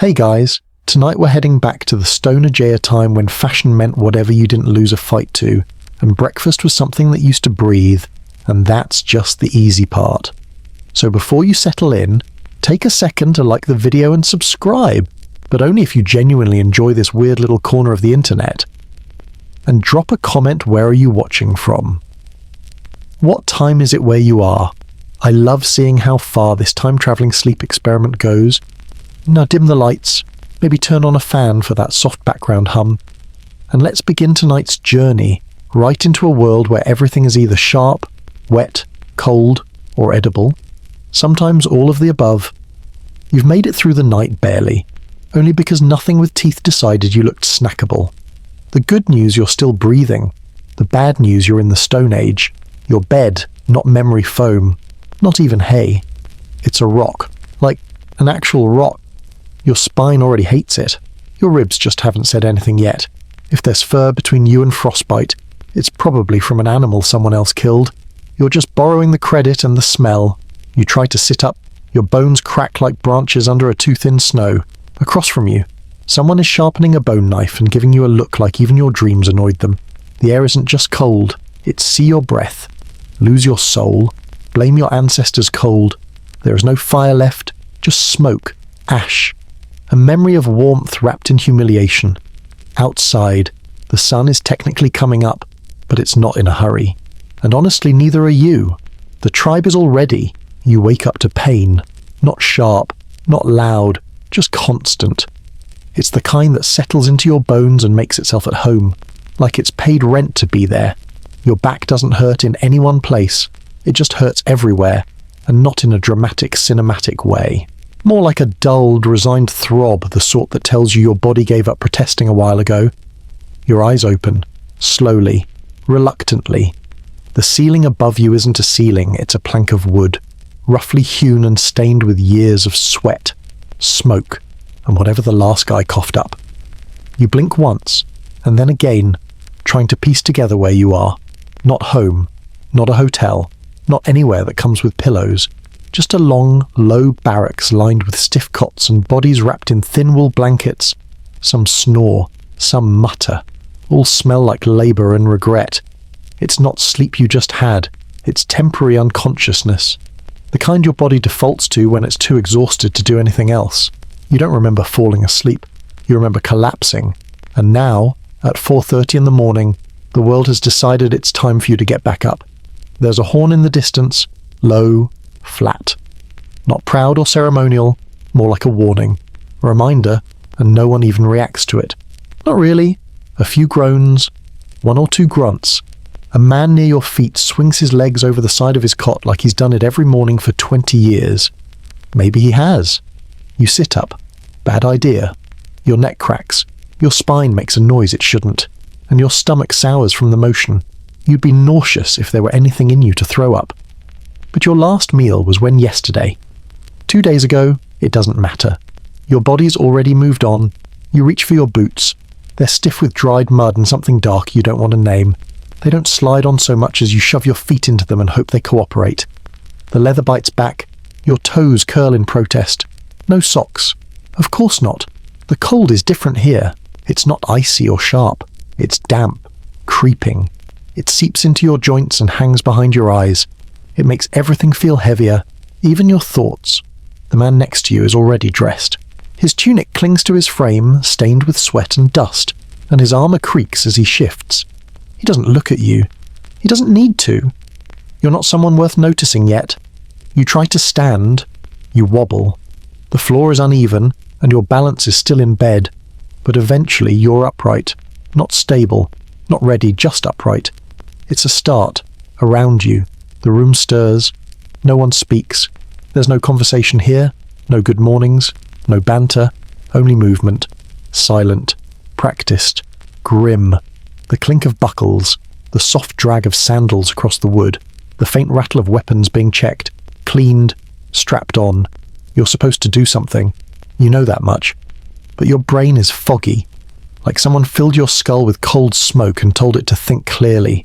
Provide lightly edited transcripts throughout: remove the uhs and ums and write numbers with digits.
Hey guys, tonight we're heading back to the Stone Age time when fashion meant whatever you didn't lose a fight to, and breakfast was something that used to breathe, and that's just the easy part. So before you settle in, take a second to like the video and subscribe, but only if you genuinely enjoy this weird little corner of the internet. And drop a comment, where are you watching from? What time is it where you are? I love seeing how far this time-travelling sleep experiment goes. Now dim the lights, maybe turn on a fan for that soft background hum, and let's begin tonight's journey right into a world where everything is either sharp, wet, cold, or edible, sometimes all of the above. You've made it through the night barely, only because nothing with teeth decided you looked snackable. The good news, you're still breathing. The bad news, you're in the Stone Age. Your bed, not memory foam, not even hay. It's a rock, like an actual rock. Your spine already hates it. Your ribs just haven't said anything yet. If there's fur between you and frostbite, it's probably from an animal someone else killed. You're just borrowing the credit and the smell. You try to sit up. Your bones crack like branches under a tooth in snow. Across from you, someone is sharpening a bone knife and giving you a look like even your dreams annoyed them. The air isn't just cold, it's see your breath, lose your soul, blame your ancestors cold. There is no fire left, just smoke, ash, a memory of warmth wrapped in humiliation. Outside, the sun is technically coming up, but it's not in a hurry. And honestly, neither are you. The tribe is all ready. You wake up to pain, not sharp, not loud, just constant. It's the kind that settles into your bones and makes itself at home, like it's paid rent to be there. Your back doesn't hurt in any one place, it just hurts everywhere, and not in a dramatic, cinematic way. More like a dulled, resigned throb, the sort that tells you your body gave up protesting a while ago. Your eyes open, slowly, reluctantly. The ceiling above you isn't a ceiling, it's a plank of wood, roughly hewn and stained with years of sweat, smoke, and whatever the last guy coughed up. You blink once, and then again, trying to piece together where you are. Not home, not a hotel, not anywhere that comes with pillows. Just a long, low barracks lined with stiff cots and bodies wrapped in thin wool blankets. Some snore, some mutter, all smell like labour and regret. It's not sleep you just had, it's temporary unconsciousness. The kind your body defaults to when it's too exhausted to do anything else. You don't remember falling asleep, you remember collapsing. And now, at 4:30 in the morning, the world has decided it's time for you to get back up. There's a horn in the distance, low, flat. Not proud or ceremonial, more like a warning. A reminder, and no one even reacts to it. Not really. A few groans, one or two grunts. A man near your feet swings his legs over the side of his cot like he's done it every morning for 20 years. Maybe he has. You sit up. Bad idea. Your neck cracks. Your spine makes a noise it shouldn't. And your stomach sours from the motion. You'd be nauseous if there were anything in you to throw up. But your last meal was when yesterday. 2 days ago, it doesn't matter. Your body's already moved on. You reach for your boots. They're stiff with dried mud and something dark you don't want to name. They don't slide on so much as you shove your feet into them and hope they cooperate. The leather bites back. Your toes curl in protest. No socks. Of course not. The cold is different here. It's not icy or sharp. It's damp, creeping. It seeps into your joints and hangs behind your eyes. It makes everything feel heavier, even your thoughts. The man next to you is already dressed. His tunic clings to his frame, stained with sweat and dust, and his armor creaks as he shifts. He doesn't look at you. He doesn't need to. You're not someone worth noticing yet. You try to stand. You wobble. The floor is uneven, and your balance is still in bed. But eventually you're upright. Not stable. Not ready, just upright. It's a start. Around you. The room stirs. No one speaks. There's no conversation here. No good mornings. No banter. Only movement. Silent. Practiced. Grim. The clink of buckles. The soft drag of sandals across the wood. The faint rattle of weapons being checked. Cleaned. Strapped on. You're supposed to do something. You know that much. But your brain is foggy. Like someone filled your skull with cold smoke and told it to think clearly.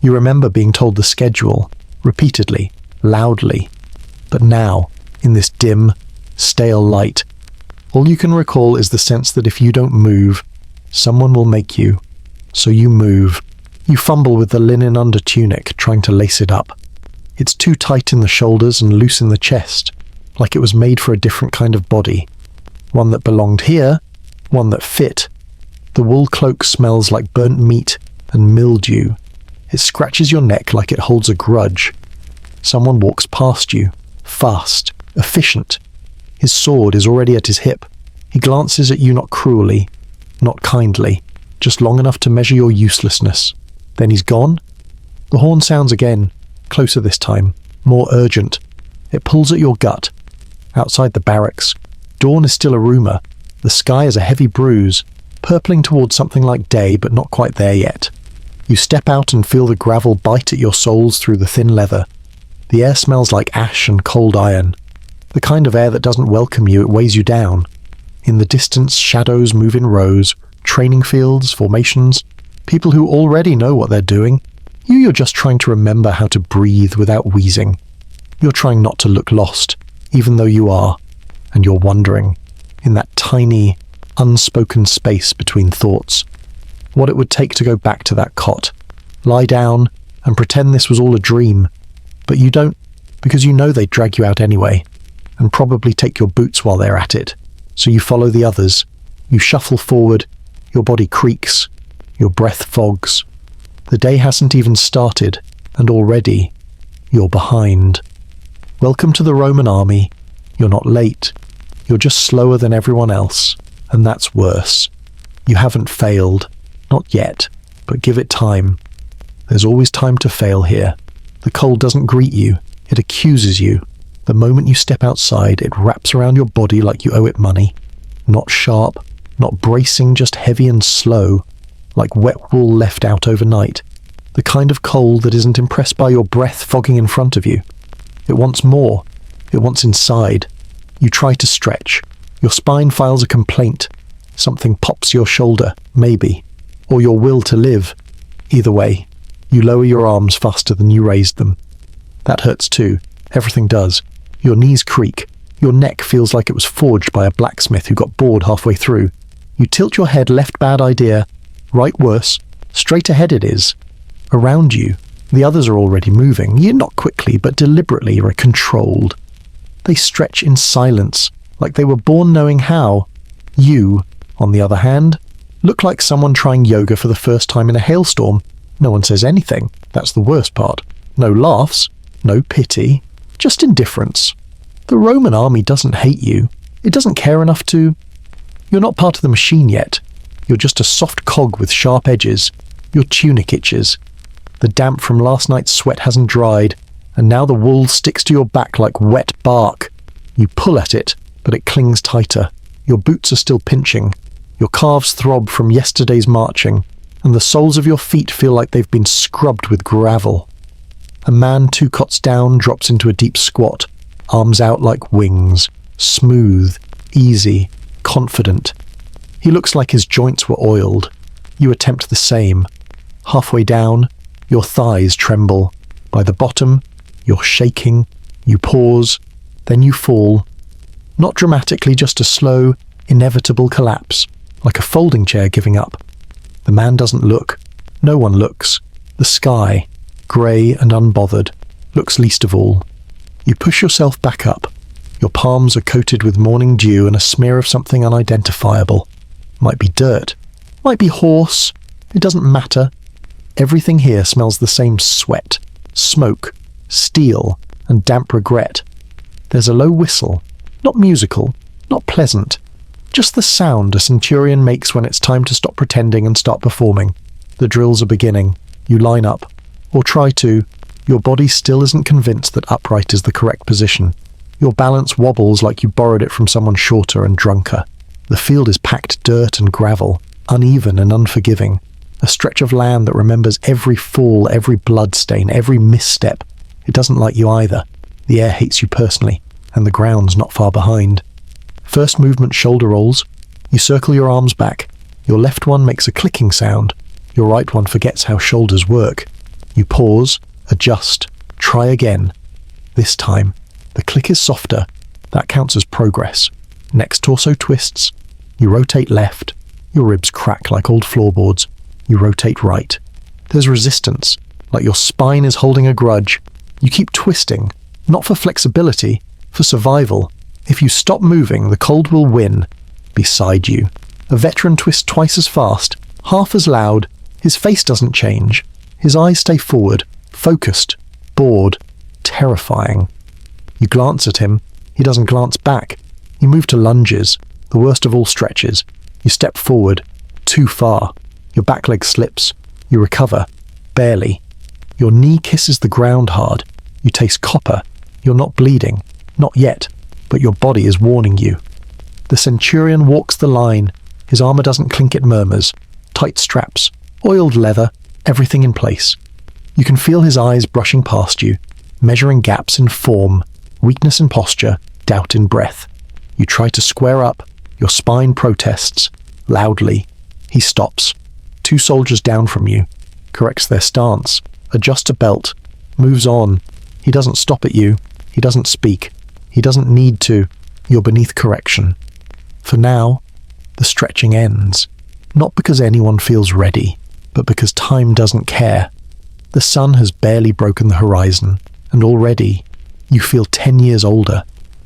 You remember being told the schedule. Repeatedly. Loudly. But now, in this dim, stale light, All you can recall is the sense that if you don't move, someone will make you. So you move. You fumble with the linen under tunic, trying to lace it up. It's too tight in the shoulders and loose in the chest, like it was made for a different kind of body. One that belonged here, one that fit. The wool cloak smells like burnt meat and mildew. It scratches your neck like it holds a grudge. Someone walks past you, fast, efficient. His sword is already at his hip. He glances at you not cruelly, not kindly, just long enough to measure your uselessness. Then he's gone. The horn sounds again, closer this time, more urgent. It pulls at your gut. Outside the barracks, dawn is still a rumour. The sky is a heavy bruise, purpling towards something like day, but not quite there yet. You step out and feel the gravel bite at your soles through the thin leather. The air smells like ash and cold iron. The kind of air that doesn't welcome you, it weighs you down. In the distance, shadows move in rows, training fields, formations, people who already know what they're doing. You're just trying to remember how to breathe without wheezing. You're trying not to look lost, even though you are, and you're wondering, in that tiny, unspoken space between thoughts, what it would take to go back to that cot, lie down, and pretend this was all a dream. But you don't, because you know they'd drag you out anyway, and probably take your boots while they're at it. So you follow the others. You shuffle forward, your body creaks, your breath fogs. The day hasn't even started, and already you're behind. Welcome to the Roman army. You're not late. You're just slower than everyone else, and that's worse. You haven't failed. Not yet, but give it time. There's always time to fail here. The cold doesn't greet you. It accuses you. The moment you step outside, it wraps around your body like you owe it money. Not sharp, not bracing, just heavy and slow, like wet wool left out overnight. The kind of cold that isn't impressed by your breath fogging in front of you. It wants more. It wants inside. You try to stretch. Your spine files a complaint. Something pops your shoulder, maybe. Or your will to live. Either way, you lower your arms faster than you raised them. That hurts too. Everything does. Your knees creak. Your neck feels like it was forged by a blacksmith who got bored halfway through. You tilt your head left, bad idea. Right, worse. Straight ahead it is. Around you, the others are already moving. You're not quickly, but deliberately controlled. They stretch in silence, like they were born knowing how. You, on the other hand, look like someone trying yoga for the first time in a hailstorm. No one says anything. That's the worst part. No laughs, no pity, just indifference. The Roman army doesn't hate you. It doesn't care enough to... You're not part of the machine yet. You're just a soft cog with sharp edges. Your tunic itches. The damp from last night's sweat hasn't dried, and now the wool sticks to your back like wet bark. You pull at it, but it clings tighter. Your boots are still pinching. Your calves throb from yesterday's marching, and the soles of your feet feel like they've been scrubbed with gravel. A man 2 cots down drops into a deep squat, arms out like wings, smooth, easy, confident. He looks like his joints were oiled. You attempt the same. Halfway down, your thighs tremble. By the bottom, you're shaking. You pause, then you fall. Not dramatically, just a slow, inevitable collapse, like a folding chair giving up. The man doesn't look. No one looks. The sky, grey and unbothered, looks least of all. You push yourself back up. Your palms are coated with morning dew and a smear of something unidentifiable. Might be dirt. Might be horse. It doesn't matter. Everything here smells the same sweat, smoke, steel, and damp regret. There's a low whistle. Not musical, not pleasant. Just the sound a centurion makes when it's time to stop pretending and start performing. The drills are beginning. You line up. Or try to. Your body still isn't convinced that upright is the correct position. Your balance wobbles like you borrowed it from someone shorter and drunker. The field is packed dirt and gravel, uneven and unforgiving. A stretch of land that remembers every fall, every blood stain, every misstep. It doesn't like you either. The air hates you personally, and the ground's not far behind. First movement shoulder rolls. You circle your arms back. Your left one makes a clicking sound. Your right one forgets how shoulders work. You pause, adjust, try again. This time, the click is softer. That counts as progress. Next torso twists. You rotate left. Your ribs crack like old floorboards. You rotate right. There's resistance, like your spine is holding a grudge. You keep twisting, not for flexibility, for survival. If you stop moving, the cold will win. Beside you, a veteran twists twice as fast, half as loud. His face doesn't change. His eyes stay forward, focused, bored, terrifying. You glance at him. He doesn't glance back. You move to lunges, the worst of all stretches. You step forward, too far. Your back leg slips. You recover, barely. Your knee kisses the ground hard. You taste copper. You're not bleeding, not yet, but your body is warning you. The centurion walks the line. His armor doesn't clink, it murmurs. Tight straps, oiled leather, everything in place. You can feel his eyes brushing past you, measuring gaps in form, weakness in posture, doubt in breath. You try to square up. Your spine protests, loudly. He stops. 2 soldiers down from you. Corrects their stance. Adjusts a belt. Moves on. He doesn't stop at you. He doesn't speak. He doesn't need to. You're beneath correction. For now, the stretching ends. Not because anyone feels ready, but because time doesn't care. The sun has barely broken the horizon, and already you feel 10 years older.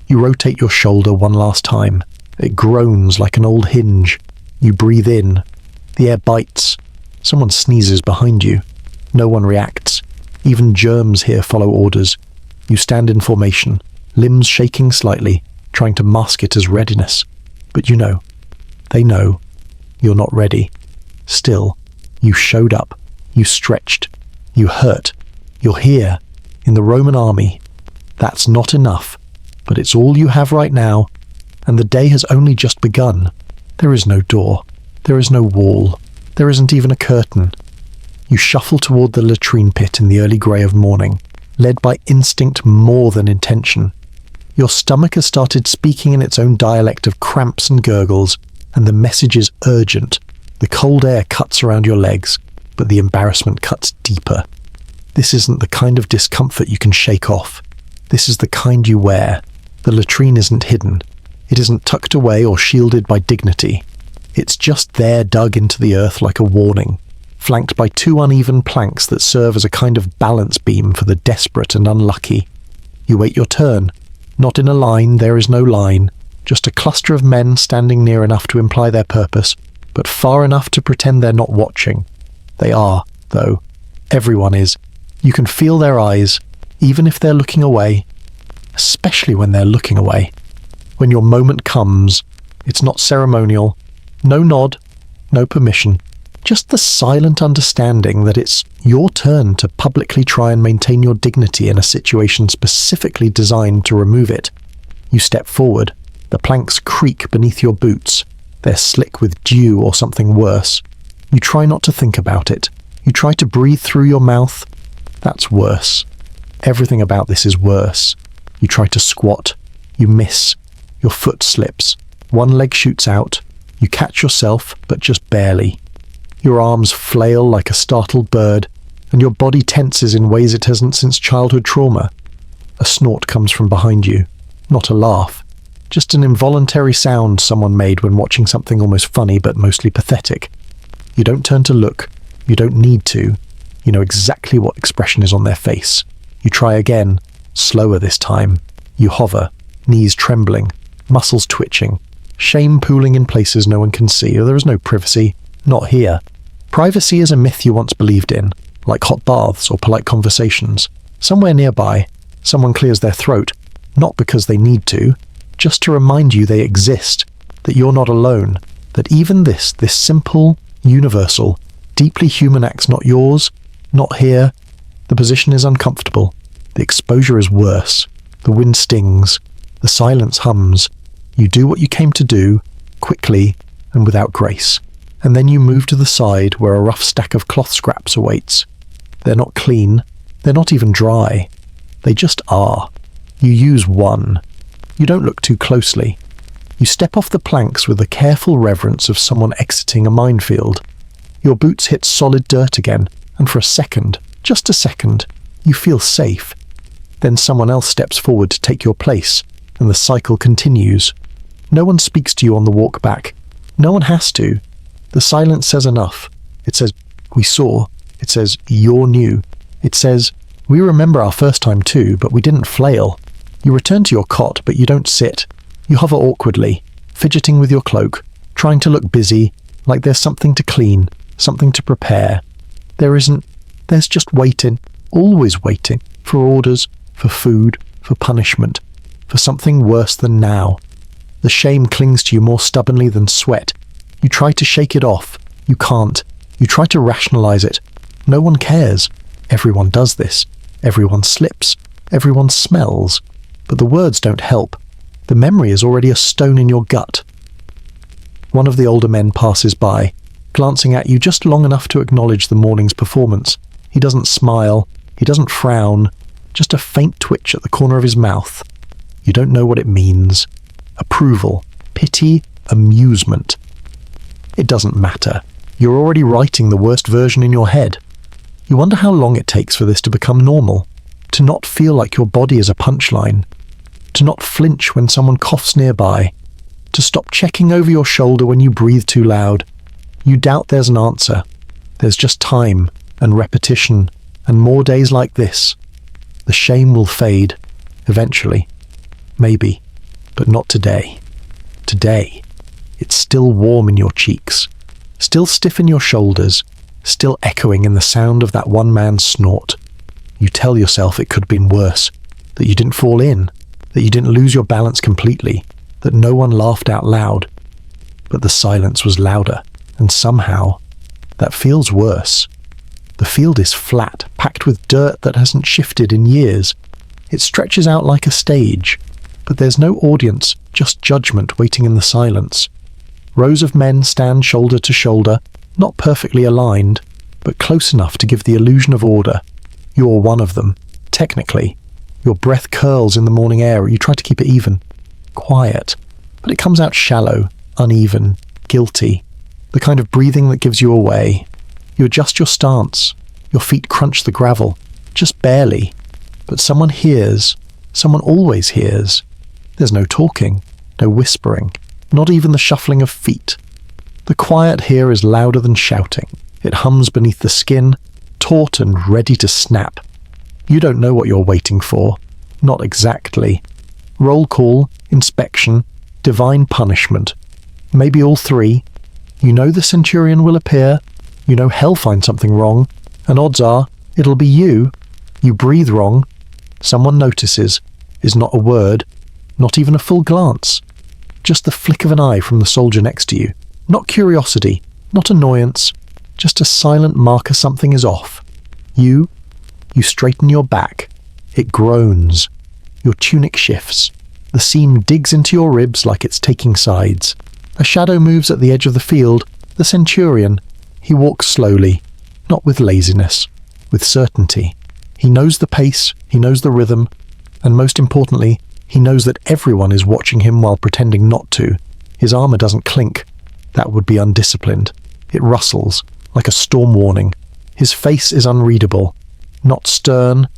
You rotate your shoulder one last time. It groans like an old hinge. You breathe in. The air bites. Someone sneezes behind you. No one reacts. Even germs here follow orders. You stand in formation, limbs shaking slightly, trying to mask it as readiness. But you know, they know, you're not ready. Still, you showed up. You stretched. You hurt. You're here, in the Roman army. That's not enough, but it's all you have right now, and the day has only just begun. There is no door. There is no wall. There isn't even a curtain. You shuffle toward the latrine pit in the early grey of morning, led by instinct more than intention. Your stomach has started speaking in its own dialect of cramps and gurgles, and the message is urgent. The cold air cuts around your legs, but the embarrassment cuts deeper. This isn't the kind of discomfort you can shake off. This is the kind you wear. The latrine isn't hidden. It isn't tucked away or shielded by dignity. It's just there, dug into the earth like a warning, flanked by 2 uneven planks that serve as a kind of balance beam for the desperate and unlucky. You wait your turn. Not in a line, there is no line, just a cluster of men standing near enough to imply their purpose, but far enough to pretend they're not watching. They are, though. Everyone is. You can feel their eyes, even if they're looking away, especially when they're looking away. When your moment comes, it's not ceremonial. No nod, no permission, just the silent understanding that it's your turn to publicly try and maintain your dignity in a situation specifically designed to remove it. You step forward. The planks creak beneath your boots. They're slick with dew or something worse. You try not to think about it. You try to breathe through your mouth. That's worse. Everything about this is worse. You try to squat. You miss. Your foot slips. One leg shoots out. You catch yourself, but just barely. Your arms flail like a startled bird, and your body tenses in ways it hasn't since childhood trauma. A snort comes from behind you. Not a laugh. Just an involuntary sound someone made when watching something almost funny but mostly pathetic. You don't turn to look. You don't need to. You know exactly what expression is on their face. You try again, slower this time. You hover, knees trembling, muscles twitching, shame pooling in places no one can see. There is no privacy. Not here. Privacy is a myth you once believed in, like hot baths or polite conversations. Somewhere nearby, someone clears their throat, not because they need to, just to remind you they exist, that you're not alone, that even this simple, universal, deeply human act's not yours, not here. The position is uncomfortable. The exposure is worse. The wind stings. The silence hums. You do what you came to do, quickly and without grace. And then you move to the side where a rough stack of cloth scraps awaits. They're not clean. They're not even dry. They just are. You use one. You don't look too closely. You step off the planks with the careful reverence of someone exiting a minefield. Your boots hit solid dirt again, and for a second, just a second, you feel safe. Then someone else steps forward to take your place, and the cycle continues. No one speaks to you on the walk back. No one has to. The silence says enough. It says, we saw. It says, you're new. It says, we remember our first time too, but we didn't flail. You return to your cot, but you don't sit. You hover awkwardly, fidgeting with your cloak, trying to look busy, like there's something to clean, something to prepare. There isn't. There's just waiting, always waiting, for orders, for food, for punishment, for something worse than now. The shame clings to you more stubbornly than sweat. You try to shake it off. You can't. You try to rationalize it. No one cares. Everyone does this. Everyone slips. Everyone smells. But the words don't help. The memory is already a stone in your gut. One of the older men passes by, glancing at you just long enough to acknowledge the morning's performance. He doesn't smile. He doesn't frown. Just a faint twitch at the corner of his mouth. You don't know what it means. Approval, pity, amusement. It doesn't matter. You're already writing the worst version in your head. You wonder how long it takes for this to become normal, to not feel like your body is a punchline, to not flinch when someone coughs nearby, to stop checking over your shoulder when you breathe too loud. You doubt there's an answer. There's just time and repetition and more days like this. The shame will fade, eventually. Maybe, but not today. Today, it's still warm in your cheeks, still stiff in your shoulders, still echoing in the sound of that one man's snort. You tell yourself it could have been worse, that you didn't fall in, that you didn't lose your balance completely, that no one laughed out loud. But the silence was louder, and somehow, that feels worse. The field is flat, packed with dirt that hasn't shifted in years. It stretches out like a stage, but there's no audience, just judgment waiting in the silence. Rows of men stand shoulder to shoulder, not perfectly aligned, but close enough to give the illusion of order. You're one of them, technically. Your breath curls in the morning air, you try to keep it even. Quiet, but it comes out shallow, uneven, guilty. The kind of breathing that gives you away. You adjust your stance. Your feet crunch the gravel, just barely. But someone hears. Someone always hears. There's no talking, no whispering, not even the shuffling of feet. The quiet here is louder than shouting. It hums beneath the skin, taut and ready to snap. You don't know what you're waiting for. Not exactly. Roll call, inspection, divine punishment. Maybe all three. You know the centurion will appear. You know he'll find something wrong. And odds are, it'll be you. You breathe wrong. Someone notices. Is not a word. Not even a full glance. Just the flick of an eye from the soldier next to you. Not curiosity. Not annoyance. Just a silent marker something is off. You straighten your back. It groans. Your tunic shifts. The seam digs into your ribs like it's taking sides. A shadow moves at the edge of the field. The centurion. He walks slowly. Not with laziness. With certainty. He knows the pace. He knows the rhythm. And most importantly, he knows that everyone is watching him while pretending not to. His armor doesn't clink. That would be undisciplined. It rustles, like a storm warning. His face is unreadable. Not stern,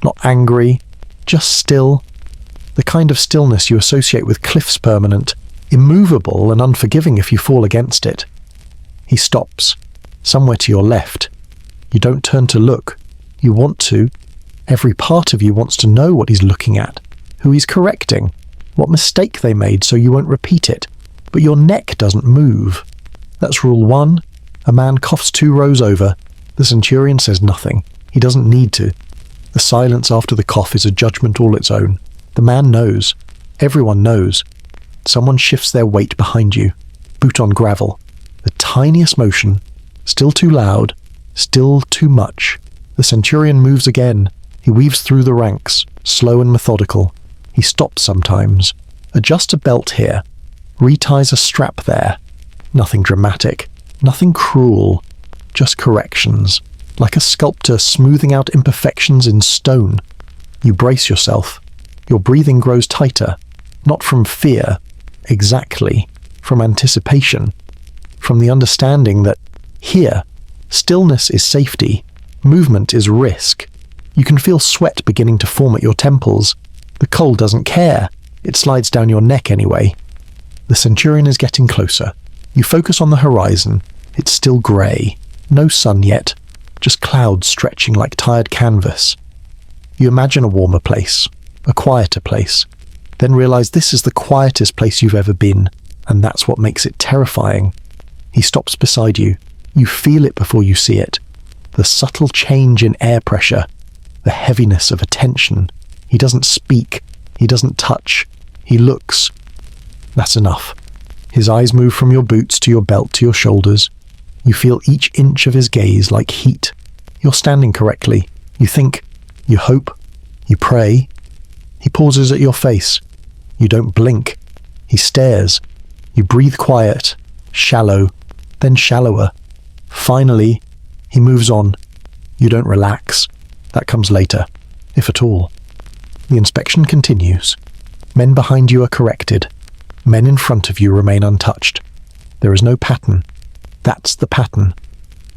not angry, just still. The kind of stillness you associate with cliffs permanent, immovable and unforgiving if you fall against it. He stops, somewhere to your left. You don't turn to look. You want to. Every part of you wants to know what he's looking at, who he's correcting, what mistake they made so you won't repeat it. But your neck doesn't move. That's rule 1. A man coughs 2 rows over. The centurion says nothing. He doesn't need to. The silence after the cough is a judgment all its own. The man knows. Everyone knows. Someone shifts their weight behind you. Boot on gravel. The tiniest motion. Still too loud. Still too much. The centurion moves again. He weaves through the ranks, slow and methodical. He stops sometimes. Adjusts a belt here. Reties a strap there. Nothing dramatic. Nothing cruel. Just corrections. Like a sculptor smoothing out imperfections in stone. You brace yourself. Your breathing grows tighter. Not from fear. Exactly. From anticipation. From the understanding that here, stillness is safety. Movement is risk. You can feel sweat beginning to form at your temples. The cold doesn't care. It slides down your neck anyway. The Centurion is getting closer. You focus on the horizon. It's still grey. No sun yet. Just clouds stretching like tired canvas. You imagine a warmer place, a quieter place, then realize this is the quietest place you've ever been, and that's what makes it terrifying. He stops beside you. You feel it before you see it. The subtle change in air pressure, the heaviness of attention. He doesn't speak. He doesn't touch. He looks. That's enough. His eyes move from your boots to your belt to your shoulders. You feel each inch of his gaze like heat. You're standing correctly. You think. You hope. You pray. He pauses at your face. You don't blink. He stares. You breathe quiet, shallow, then shallower. Finally, he moves on. You don't relax. That comes later, if at all. The inspection continues. Men behind you are corrected. Men in front of you remain untouched. There is no pattern. That's the pattern.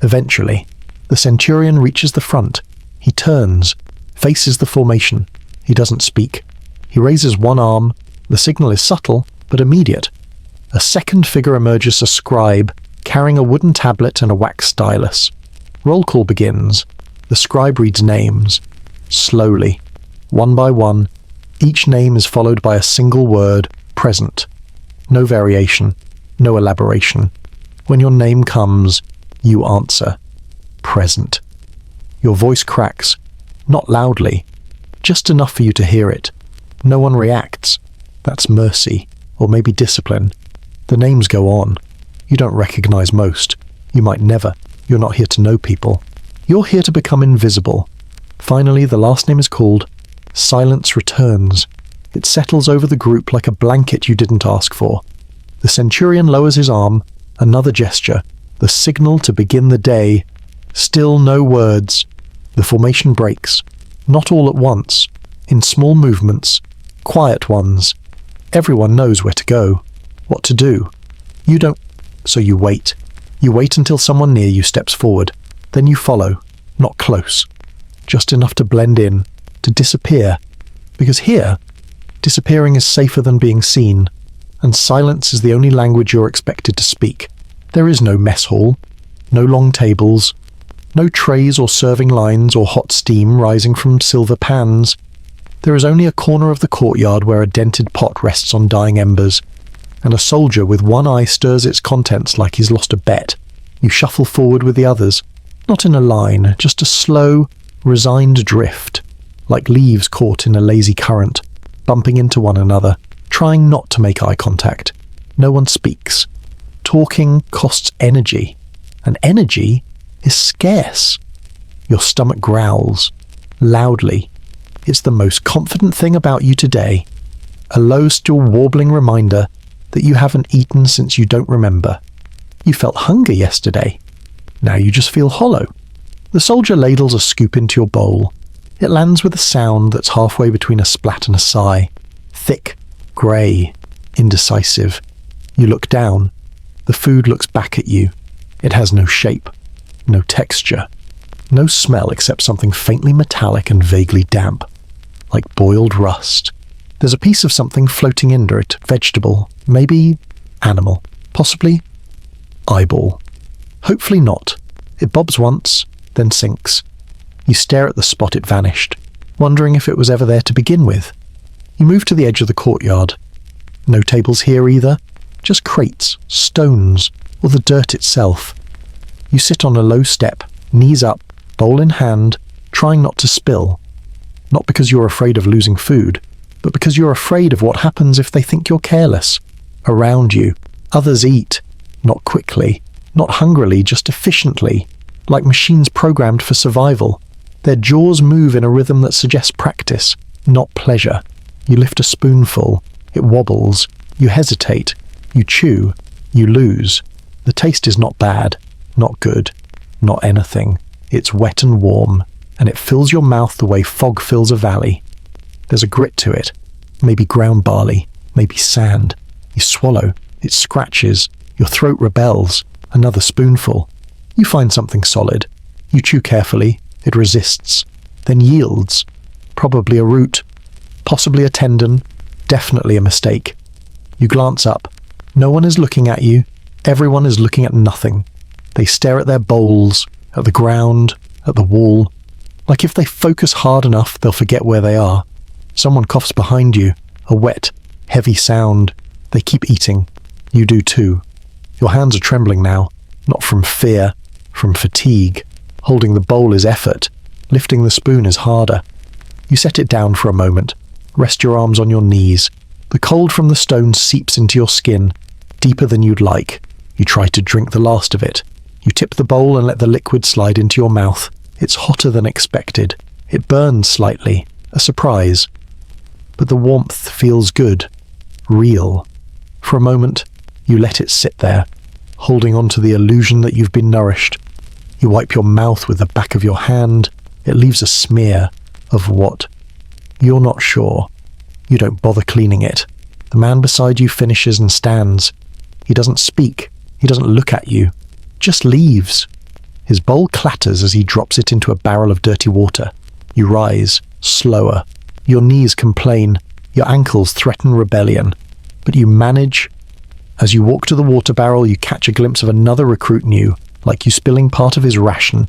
Eventually, the Centurion reaches the front. He turns, faces the formation. He doesn't speak. He raises one arm. The signal is subtle, but immediate. A second figure emerges, a scribe, carrying a wooden tablet and a wax stylus. Roll call begins. The scribe reads names. Slowly, one by one, each name is followed by a single word, present. No variation, no elaboration. When your name comes, you answer. Present. Your voice cracks, not loudly, just enough for you to hear it. No one reacts. That's mercy, or maybe discipline. The names go on. You don't recognize most. You might never. You're not here to know people. You're here to become invisible. Finally, the last name is called. Silence returns. It settles over the group like a blanket you didn't ask for. The Centurion lowers his arm. Another gesture. The signal to begin the day. Still no words. The formation breaks. Not all at once. In small movements. Quiet ones. Everyone knows where to go. What to do. You don't. So you wait. You wait until someone near you steps forward. Then you follow. Not close. Just enough to blend in. To disappear. Because here, disappearing is safer than being seen. And silence is the only language you're expected to speak. There is no mess hall. No long tables. No trays or serving lines or hot steam rising from silver pans. There is only a corner of the courtyard where a dented pot rests on dying embers, and a soldier with one eye stirs its contents like he's lost a bet. You shuffle forward with the others, not in a line, just a slow, resigned drift, like leaves caught in a lazy current, bumping into one another, trying not to make eye contact. No one speaks. Talking costs energy, and energy is scarce. Your stomach growls, loudly. It's the most confident thing about you today. A low, still warbling reminder that you haven't eaten since you don't remember. You felt hunger yesterday. Now you just feel hollow. The soldier ladles a scoop into your bowl. It lands with a sound that's halfway between a splat and a sigh. Thick, grey, indecisive. You look down. The food looks back at you. It has no shape. No texture. No smell except something faintly metallic and vaguely damp, like boiled rust. There's a piece of something floating under it, vegetable, maybe animal, possibly eyeball. Hopefully not. It bobs once, then sinks. You stare at the spot it vanished, wondering if it was ever there to begin with. You move to the edge of the courtyard. No tables here either, just crates, stones, or the dirt itself. You sit on a low step, knees up, bowl in hand, trying not to spill. Not because you're afraid of losing food, but because you're afraid of what happens if they think you're careless. Around you, others eat, not quickly, not hungrily, just efficiently, like machines programmed for survival. Their jaws move in a rhythm that suggests practice, not pleasure. You lift a spoonful, it wobbles, you hesitate, you chew, you lose. The taste is not bad, not good, not anything. It's wet and warm, and it fills your mouth the way fog fills a valley. There's a grit to it, maybe ground barley, maybe sand. You swallow, it scratches, your throat rebels. Another spoonful. You find something solid. You chew carefully, it resists, then yields. Probably a root, possibly a tendon, definitely a mistake. You glance up. No one is looking at you. Everyone is looking at nothing. They stare at their bowls, at the ground, at the wall. Like if they focus hard enough, they'll forget where they are. Someone coughs behind you, a wet, heavy sound. They keep eating. You do too. Your hands are trembling now, not from fear, from fatigue. Holding the bowl is effort. Lifting the spoon is harder. You set it down for a moment. Rest your arms on your knees. The cold from the stone seeps into your skin, deeper than you'd like. You try to drink the last of it. You tip the bowl and let the liquid slide into your mouth. It's hotter than expected. It burns slightly, a surprise. But the warmth feels good, real. For a moment, you let it sit there, holding on to the illusion that you've been nourished. You wipe your mouth with the back of your hand. It leaves a smear of what? You're not sure. You don't bother cleaning it. The man beside you finishes and stands. He doesn't speak. He doesn't look at you. Just leaves. His bowl clatters as he drops it into a barrel of dirty water. You rise, slower. Your knees complain. Your ankles threaten rebellion. But you manage. As you walk to the water barrel, you catch a glimpse of another recruit new, like you spilling part of his ration.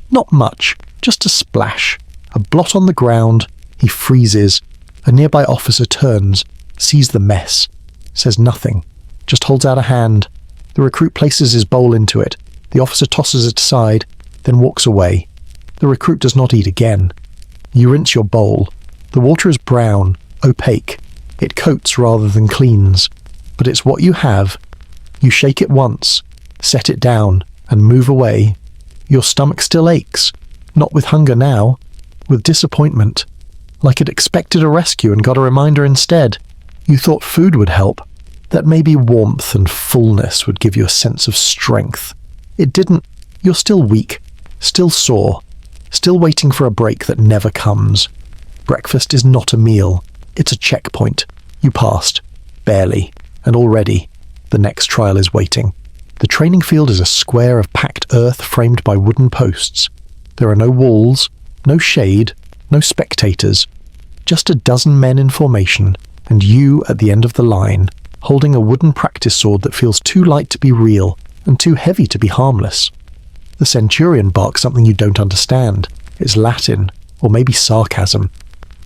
Not much, just a splash. A blot on the ground. He freezes. A nearby officer turns, sees the mess, says nothing, just holds out a hand. The recruit places his bowl into it. The officer tosses it aside, then walks away. The recruit does not eat again. You rinse your bowl. The water is brown, opaque. It coats rather than cleans. But it's what you have. You shake it once, set it down, and move away. Your stomach still aches. Not with hunger now, with disappointment. Like it expected a rescue and got a reminder instead. You thought food would help, that maybe warmth and fullness would give you a sense of strength. It didn't. You're still weak, still sore, still waiting for a break that never comes. Breakfast is not a meal. It's a checkpoint. You passed, barely, and already, the next trial is waiting. The training field is a square of packed earth framed by wooden posts. There are no walls, no shade, no spectators, just a dozen men in formation, and you at the end of the line, holding a wooden practice sword that feels too light to be real and too heavy to be harmless. The centurion barks something you don't understand. It's Latin, or maybe sarcasm.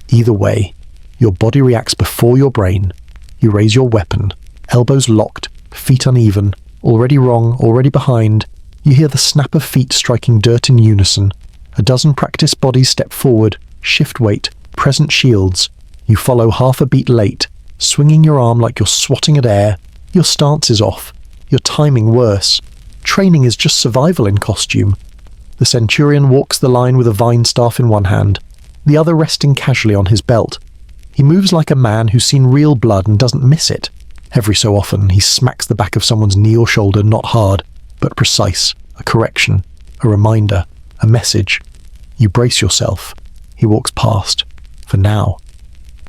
Either way, your body reacts before your brain. You raise your weapon, elbows locked, feet uneven, already wrong, already behind. You hear the snap of feet striking dirt in unison. A dozen practiced bodies step forward, shift weight, present shields. You follow half a beat late, swinging your arm like you're swatting at air. Your stance is off. Your timing worse. Training is just survival in costume. The centurion walks the line with a vine staff in one hand, the other resting casually on his belt. He moves like a man who's seen real blood and doesn't miss it. Every so often, he smacks the back of someone's knee or shoulder, not hard, but precise. A correction, a reminder, a message. You brace yourself. He walks past. For now.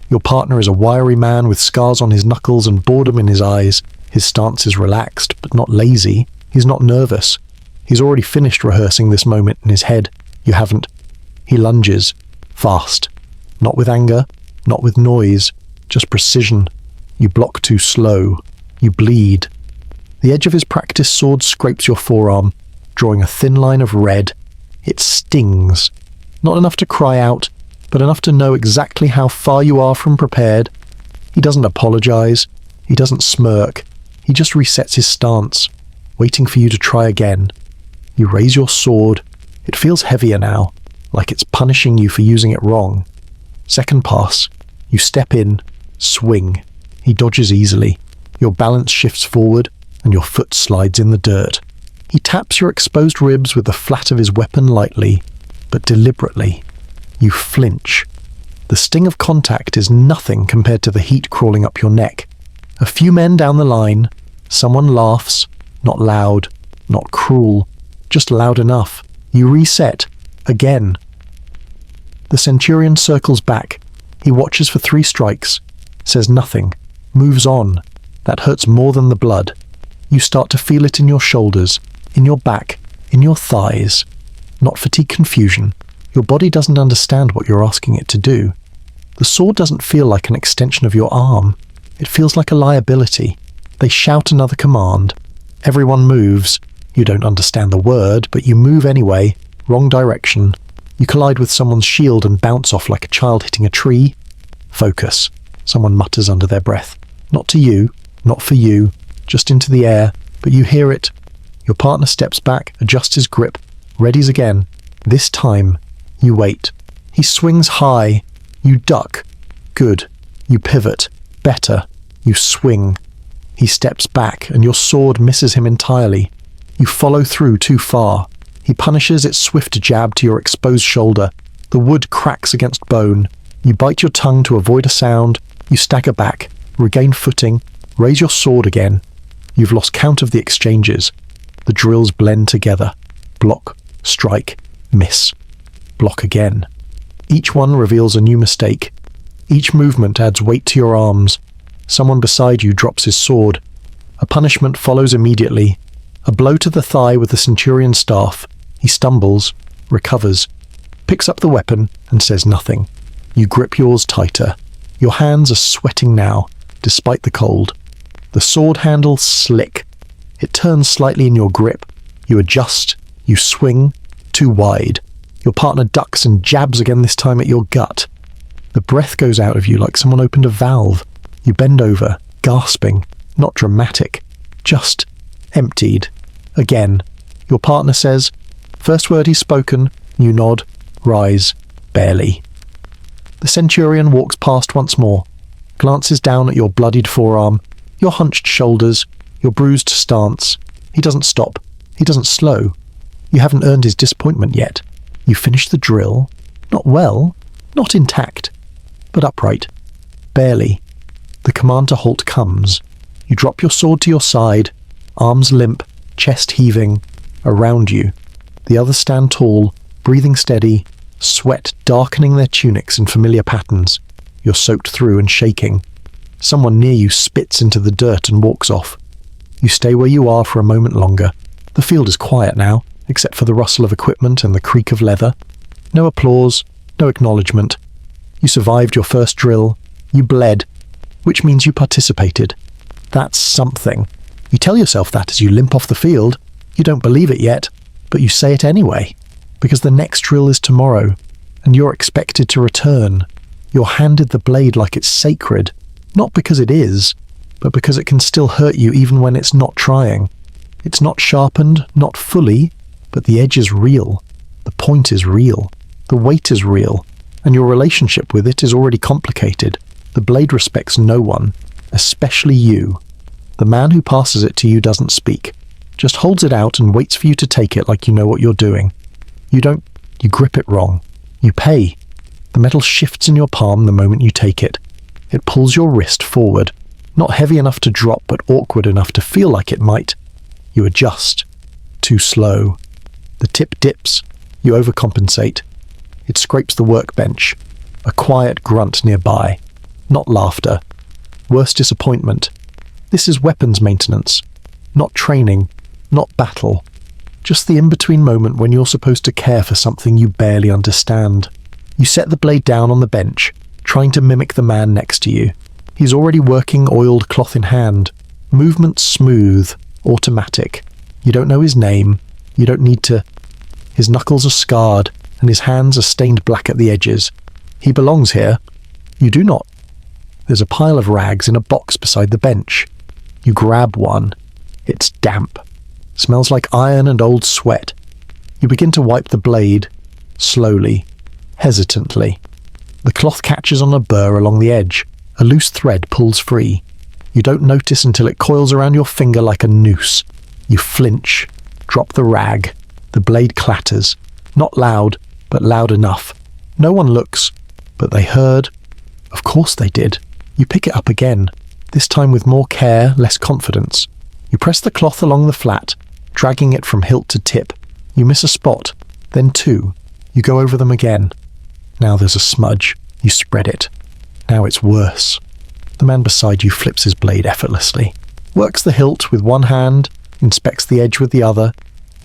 Your partner is a wiry man with scars on his knuckles and boredom in his eyes. His stance is relaxed, but not lazy. He's not nervous. He's already finished rehearsing this moment in his head. You haven't. He lunges. Fast. Not with anger, not with noise, just precision. You block too slow. You bleed. The edge of his practice sword scrapes your forearm, drawing a thin line of red. It stings. Not enough to cry out, but enough to know exactly how far you are from prepared. He doesn't apologize. He doesn't smirk. He just resets his stance, waiting for you to try again. You raise your sword. It feels heavier now, like it's punishing you for using it wrong. Second pass. You step in, swing. He dodges easily. Your balance shifts forward, and your foot slides in the dirt. He taps your exposed ribs with the flat of his weapon lightly, but deliberately. You flinch. The sting of contact is nothing compared to the heat crawling up your neck. A few men down the line, someone laughs, not loud, not cruel, just loud enough. You reset. Again. The centurion circles back. He watches for 3 strikes, says nothing, moves on. That hurts more than the blood. You start to feel it in your shoulders, in your back, in your thighs. Not fatigue, confusion. Your body doesn't understand what you're asking it to do. The sword doesn't feel like an extension of your arm. It feels like a liability. They shout another command. Everyone moves. You don't understand the word, but you move anyway. Wrong direction. You collide with someone's shield and bounce off like a child hitting a tree. Focus. Someone mutters under their breath. Not to you, not for you, just into the air, but you hear it. Your partner steps back, adjusts his grip, readies again. This time, you wait. He swings high. You duck. Good. You pivot. Better. You swing. He steps back, and your sword misses him entirely. You follow through too far. He punishes its swift jab to your exposed shoulder. The wood cracks against bone. You bite your tongue to avoid a sound. You stagger back, regain footing, raise your sword again. You've lost count of the exchanges. The drills blend together. Block, strike, miss. Block again. Each one reveals a new mistake. Each movement adds weight to your arms. Someone beside you drops his sword. A punishment follows immediately. A blow to the thigh with the centurion's staff. He stumbles, recovers, picks up the weapon, and says nothing. You grip yours tighter. Your hands are sweating now, despite the cold. The sword handle slick. It turns slightly in your grip. You adjust. You swing. Too wide. Your partner ducks and jabs again, this time at your gut. The breath goes out of you like someone opened a valve. You bend over, gasping. Not dramatic. Just emptied. Again. Your partner says, first word he's spoken. You nod. Rise. Barely. The centurion walks past once more, glances down at your bloodied forearm, your hunched shoulders, your bruised stance. He doesn't stop. He doesn't slow. You haven't earned his disappointment yet. You finish the drill. Not well, not intact, but upright. Barely. The command to halt comes. You drop your sword to your side, arms limp, chest heaving. Around you, the others stand tall, breathing steady, sweat darkening their tunics in familiar patterns. You're soaked through and shaking. Someone near you spits into the dirt and walks off. You stay where you are for a moment longer. The field is quiet now, except for the rustle of equipment and the creak of leather. No applause, no acknowledgement. You survived your first drill. You bled, which means you participated. That's something. You tell yourself that as you limp off the field. You don't believe it yet, but you say it anyway. Because the next drill is tomorrow, and you're expected to return. You're handed the blade like it's sacred, not because it is, but because it can still hurt you even when it's not trying. It's not sharpened, not fully, but the edge is real. The point is real. The weight is real, and your relationship with it is already complicated. The blade respects no one, especially you. The man who passes it to you doesn't speak, just holds it out and waits for you to take it like you know what you're doing. You grip it wrong. You pay. The metal shifts in your palm the moment you take it. It pulls your wrist forward, not heavy enough to drop, but awkward enough to feel like it might. You adjust. Too slow. The tip dips. You overcompensate. It scrapes the workbench. A quiet grunt nearby. Not laughter. Worse disappointment. This is weapons maintenance. Not training. Not battle. Just the in-between moment when you're supposed to care for something you barely understand. You set the blade down on the bench, trying to mimic the man next to you. He's already working oiled cloth in hand. Movement smooth, automatic. You don't know his name. You don't need to. His knuckles are scarred, and his hands are stained black at the edges. He belongs here. You do not. There's a pile of rags in a box beside the bench. You grab one. It's damp. Smells like iron and old sweat. You begin to wipe the blade, slowly, hesitantly. The cloth catches on a burr along the edge. A loose thread pulls free. You don't notice until it coils around your finger like a noose. You flinch, drop the rag. The blade clatters. Not loud, but loud enough. No one looks, but they heard. Of course they did. You pick it up again, this time with more care, less confidence. You press the cloth along the flat, dragging it from hilt to tip. You miss a spot, then two. You go over them again. Now there's a smudge. You spread it. Now it's worse. The man beside you flips his blade effortlessly, works the hilt with one hand, inspects the edge with the other.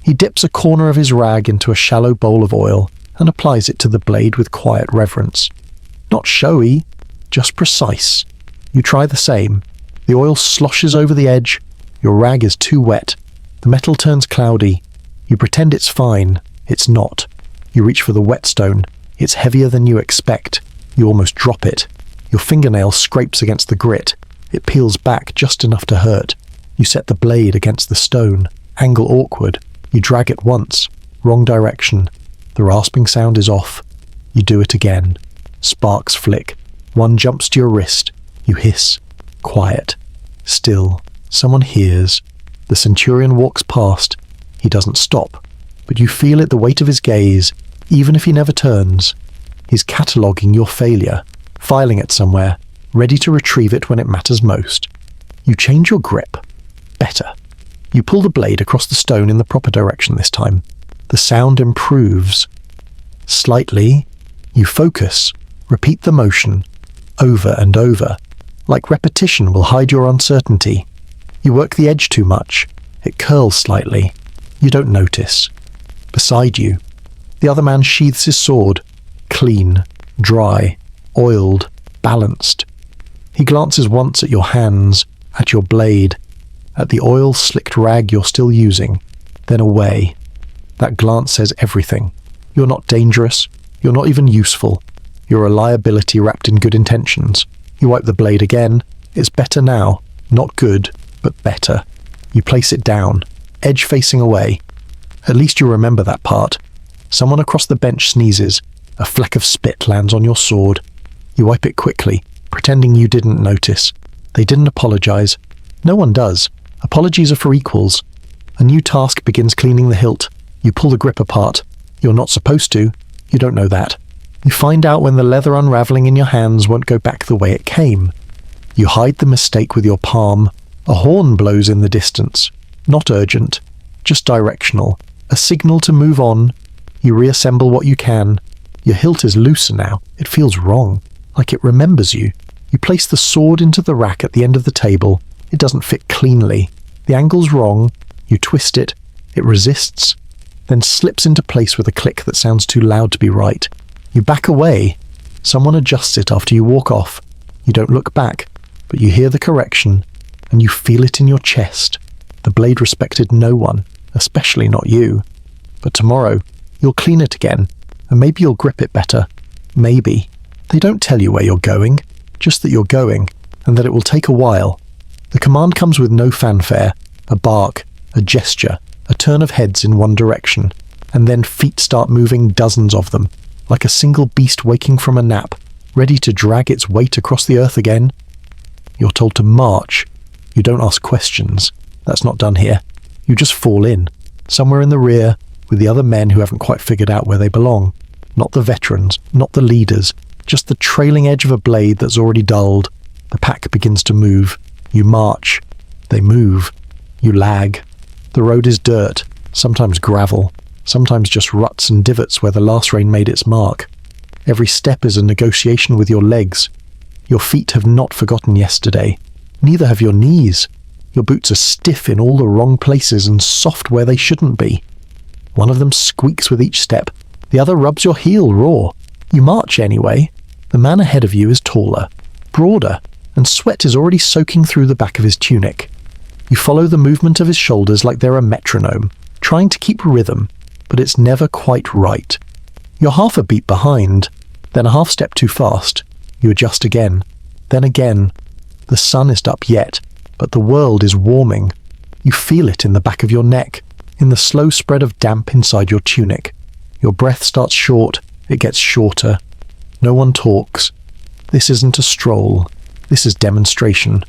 He dips a corner of his rag into a shallow bowl of oil and applies it to the blade with quiet reverence. Not showy, just precise. You try the same. The oil sloshes over the edge. Your rag is too wet. The metal turns cloudy. You pretend it's fine. It's not. You reach for the whetstone. It's heavier than you expect. You almost drop it. Your fingernail scrapes against the grit. It peels back just enough to hurt. You set the blade against the stone. Angle awkward. You drag it once. Wrong direction. The rasping sound is off. You do it again. Sparks flick. One jumps to your wrist. You hiss. Quiet. Still. Someone hears. The centurion walks past. He doesn't stop. But you feel it, the weight of his gaze, even if he never turns. He's cataloguing your failure, filing it somewhere, ready to retrieve it when it matters most. You change your grip. Better. You pull the blade across the stone in the proper direction this time. The sound improves. Slightly. You focus. Repeat the motion. Over and over. Like repetition will hide your uncertainty. You work the edge too much. It curls slightly. You don't notice. Beside you, the other man sheathes his sword. Clean, dry, oiled, balanced. He glances once at your hands, at your blade, at the oil-slicked rag you're still using, then away. That glance says everything. You're not dangerous. You're not even useful. You're a liability wrapped in good intentions. You wipe the blade again. It's better now. Not good, but better. You place it down, edge facing away. At least you remember that part. Someone across the bench sneezes. A fleck of spit lands on your sword. You wipe it quickly, pretending you didn't notice. They didn't apologize. No one does. Apologies are for equals. A new task begins cleaning the hilt. You pull the grip apart. You're not supposed to. You don't know that. You find out when the leather unraveling in your hands won't go back the way it came. You hide the mistake with your palm. A horn blows in the distance. Not urgent, just directional. A signal to move on. You reassemble what you can. Your hilt is looser now. It feels wrong, like it remembers you. You place the sword into the rack at the end of the table. It doesn't fit cleanly. The angle's wrong. You twist it. It resists, then slips into place with a click that sounds too loud to be right. You back away. Someone adjusts it after you walk off. You don't look back, but you hear the correction, and you feel it in your chest. The blade respected no one, especially not you. But tomorrow, you'll clean it again, and maybe you'll grip it better. Maybe. They don't tell you where you're going, just that you're going, and that it will take a while. The command comes with no fanfare, a bark, a gesture, a turn of heads in one direction, and then feet start moving, dozens of them, like a single beast waking from a nap, ready to drag its weight across the earth again. You're told to march. You don't ask questions. That's not done here. You just fall in, somewhere in the rear, with the other men who haven't quite figured out where they belong. Not the veterans, not the leaders, just the trailing edge of a blade that's already dulled. The pack begins to move. You march. They move. You lag. The road is dirt, sometimes gravel, sometimes just ruts and divots where the last rain made its mark. Every step is a negotiation with your legs. Your feet have not forgotten yesterday. Neither have your knees. Your boots are stiff in all the wrong places and soft where they shouldn't be. One of them squeaks with each step. The other rubs your heel raw. You march anyway. The man ahead of you is taller, broader, and sweat is already soaking through the back of his tunic. You follow the movement of his shoulders like they're a metronome, trying to keep rhythm, but it's never quite right. You're half a beat behind, then a half step too fast. You adjust again, then again. The sun isn't up yet, but the world is warming. You feel it in the back of your neck, in the slow spread of damp inside your tunic. Your breath starts short, it gets shorter. No one talks. This isn't a stroll. This is demonstration.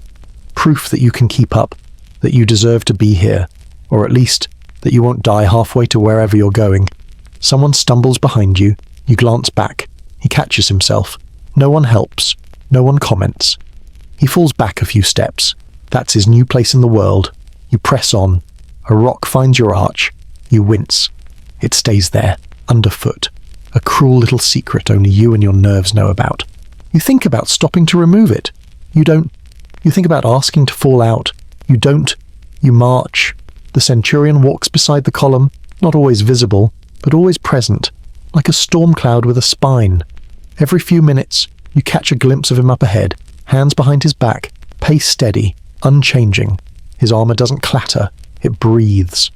Proof that you can keep up, that you deserve to be here, or at least that you won't die halfway to wherever you're going. Someone stumbles behind you. You glance back. He catches himself. No one helps. No one comments. He falls back a few steps. That's his new place in the world. You press on. A rock finds your arch. You wince. It stays there, underfoot. A cruel little secret only you and your nerves know about. You think about stopping to remove it. You don't. You think about asking to fall out. You don't. You march. The centurion walks beside the column, not always visible, but always present, like a storm cloud with a spine. Every few minutes, you catch a glimpse of him up ahead, hands behind his back, pace steady. unchanging. His armor doesn't clatter, it breathes.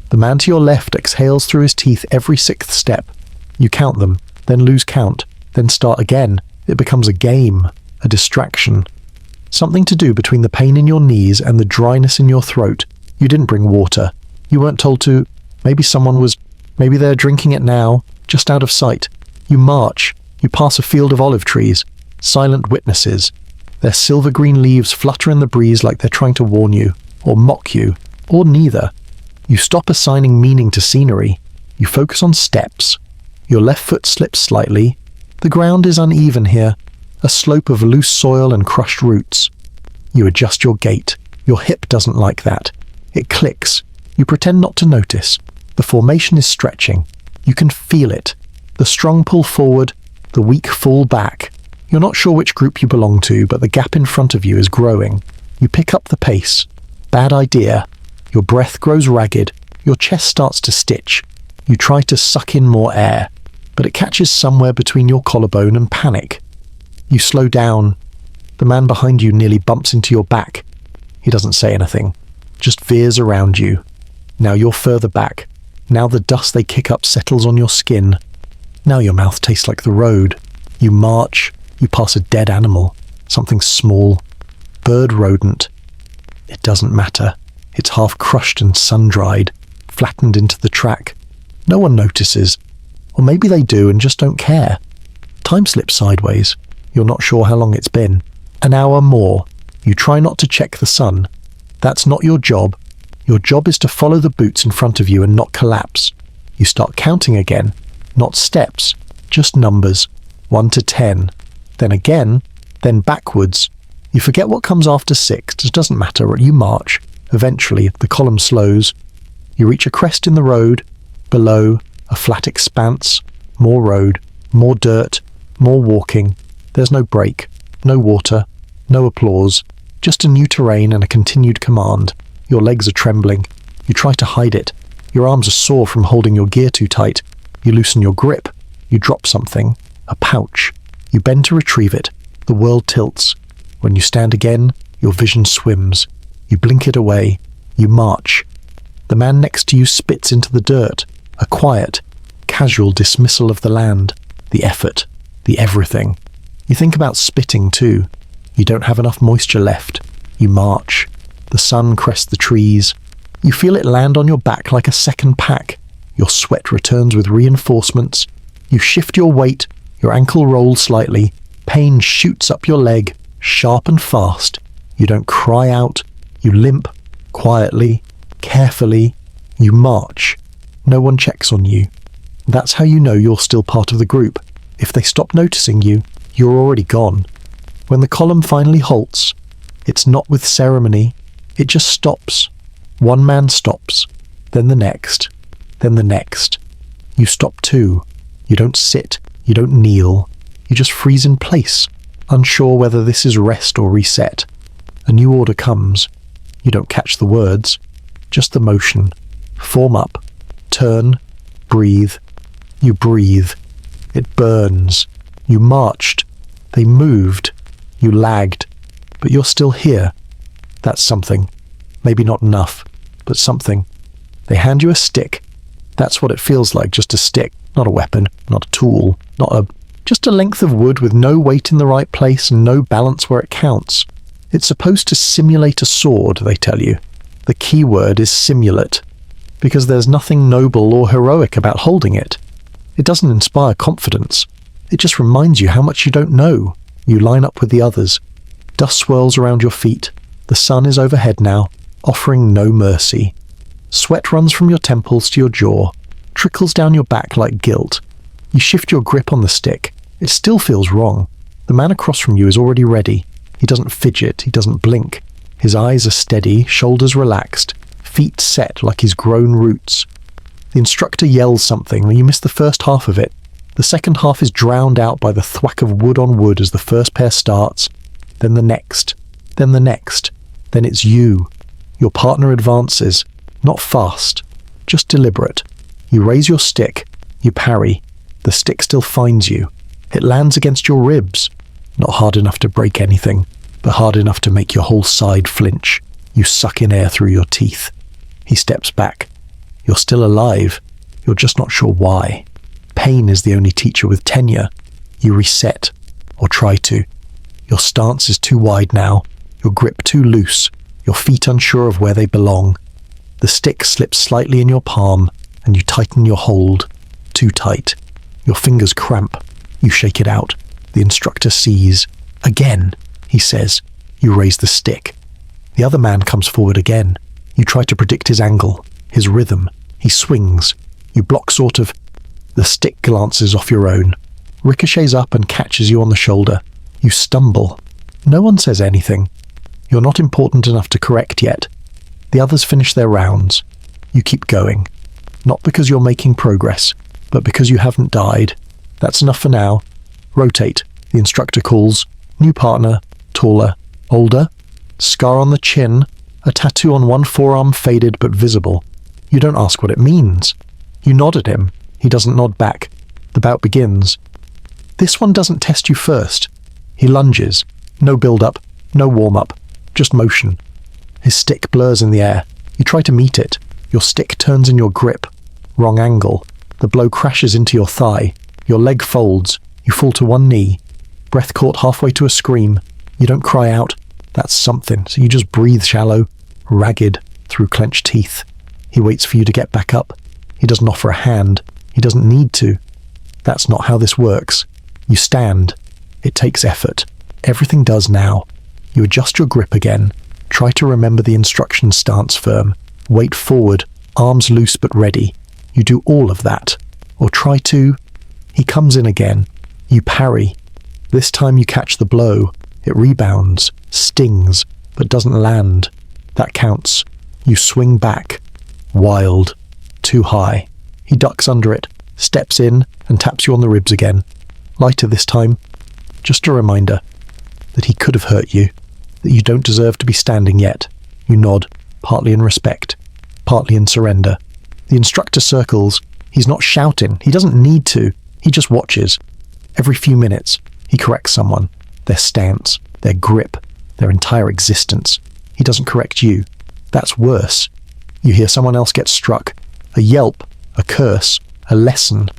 The man to your left exhales through his teeth every 6th step. You count them, then lose count, then start again. It becomes a game, a distraction. Something to do between the pain in your knees and the dryness in your throat. You didn't bring water. You weren't told to. Maybe they're drinking it now, just out of sight. You march. You pass a field of olive trees. Silent witnesses. Their silver-green leaves flutter in the breeze like they're trying to warn you, or mock you, or neither. You stop assigning meaning to scenery. You focus on steps. Your left foot slips slightly. The ground is uneven here, a slope of loose soil and crushed roots. You adjust your gait. Your hip doesn't like that. It clicks. You pretend not to notice. The formation is stretching. You can feel it. The strong pull forward, the weak fall back. You're not sure which group you belong to, but the gap in front of you is growing. You pick up the pace. Bad idea. Your breath grows ragged. Your chest starts to stitch. You try to suck in more air, but it catches somewhere between your collarbone and panic. You slow down. The man behind you nearly bumps into your back. He doesn't say anything, just veers around you. Now you're further back. Now the dust they kick up settles on your skin. Now your mouth tastes like the road. You march. You pass a dead animal, something small, bird rodent. It doesn't matter. It's half crushed and sun-dried, flattened into the track. No one notices. Or maybe they do and just don't care. Time slips sideways. You're not sure how long it's been. An hour more. You try not to check the sun. That's not your job. Your job is to follow the boots in front of you and not collapse. You start counting again. Not steps, just numbers. 1 to 10. Then again, then backwards. You forget what comes after 6. It doesn't matter. You march. Eventually, the column slows. You reach a crest in the road. Below, a flat expanse. More road. More dirt. More walking. There's no break. No water. No applause. Just a new terrain and a continued command. Your legs are trembling. You try to hide it. Your arms are sore from holding your gear too tight. You loosen your grip. You drop something. A pouch. You bend to retrieve it. The world tilts. When you stand again, your vision swims. You blink it away. You march. The man next to you spits into the dirt. A quiet, casual dismissal of the land, the effort, the everything. You think about spitting too. You don't have enough moisture left. You march. The sun crests the trees. You feel it land on your back like a second pack. Your sweat returns with reinforcements. You shift your weight. Your ankle rolls slightly. Pain shoots up your leg, sharp and fast. You don't cry out. You limp, quietly, carefully. You march. No one checks on you. That's how you know you're still part of the group. If they stop noticing you, you're already gone. When the column finally halts, it's not with ceremony. It just stops. One man stops. Then the next. Then the next. You stop too. You don't sit. You don't kneel. You just freeze in place, unsure whether this is rest or reset. A new order comes. You don't catch the words, just the motion. Form up, turn, breathe. You breathe. It burns. You marched. They moved. You lagged. But you're still here. That's something. Maybe not enough, but something. They hand you a stick. That's what it feels like, just a stick. Not a weapon, not a tool, just a length of wood with no weight in the right place and no balance where it counts. It's supposed to simulate a sword, they tell you. The key word is simulate, because there's nothing noble or heroic about holding it. It doesn't inspire confidence. It just reminds you how much you don't know. You line up with the others. Dust swirls around your feet. The sun is overhead now, offering no mercy. Sweat runs from your temples to your jaw, trickles down your back like guilt. You shift your grip on the stick. It still feels wrong. The man across from you is already ready. He doesn't fidget, he doesn't blink. His eyes are steady, shoulders relaxed, feet set like his grown roots. The instructor yells something, and you miss the first half of it. The second half is drowned out by the thwack of wood on wood as the first pair starts. Then the next. Then the next. Then it's you. Your partner advances. Not fast, just deliberate. You raise your stick. You parry. The stick still finds you. It lands against your ribs. Not hard enough to break anything. but hard enough to make your whole side flinch. You suck in air through your teeth. He steps back. You're still alive. You're just not sure why. Pain is the only teacher with tenure. You reset, or try to. Your stance is too wide now, your grip too loose, your feet unsure of where they belong. The stick slips slightly in your palm, and you tighten your hold. Too tight. Your fingers cramp. You shake it out. The instructor sees. Again, he says. You raise the stick. The other man comes forward again. You try to predict his angle, his rhythm. He swings. You block sort of. The stick glances off your own, ricochets up and catches you on the shoulder. You stumble. No one says anything. You're not important enough to correct yet. The others finish their rounds. You keep going. Not because you're making progress, but because you haven't died. That's enough for now. Rotate, the instructor calls. New partner, taller, older. Scar on the chin, a tattoo on one forearm faded but visible. You don't ask what it means. You nod at him. He doesn't nod back. The bout begins. This one doesn't test you first. He lunges. No build-up, no warm-up, just motion. His stick blurs in the air. You try to meet it. Your stick turns in your grip. Wrong angle. The blow crashes into your thigh. Your leg folds. You fall to one knee. Breath caught halfway to a scream. You don't cry out. That's something, so you just breathe shallow, ragged, through clenched teeth. He waits for you to get back up. He doesn't offer a hand. He doesn't need to. That's not how this works. You stand. It takes effort. Everything does now. You adjust your grip again. Try to remember the instruction stance firm. Weight forward, arms loose but ready. You do all of that. Or try to. He comes in again. You parry. This time you catch the blow. It rebounds, stings, but doesn't land. That counts. You swing back. Wild. Too high. He ducks under it, steps in, and taps you on the ribs again. Lighter this time. Just a reminder that he could have hurt you, that you don't deserve to be standing yet. You nod, partly in respect, partly in surrender. The instructor circles. He's not shouting. He doesn't need to. He just watches. Every few minutes, he corrects someone, their stance, their grip, their entire existence. He doesn't correct you. That's worse. You hear someone else get struck. A yelp, a curse, a lesson.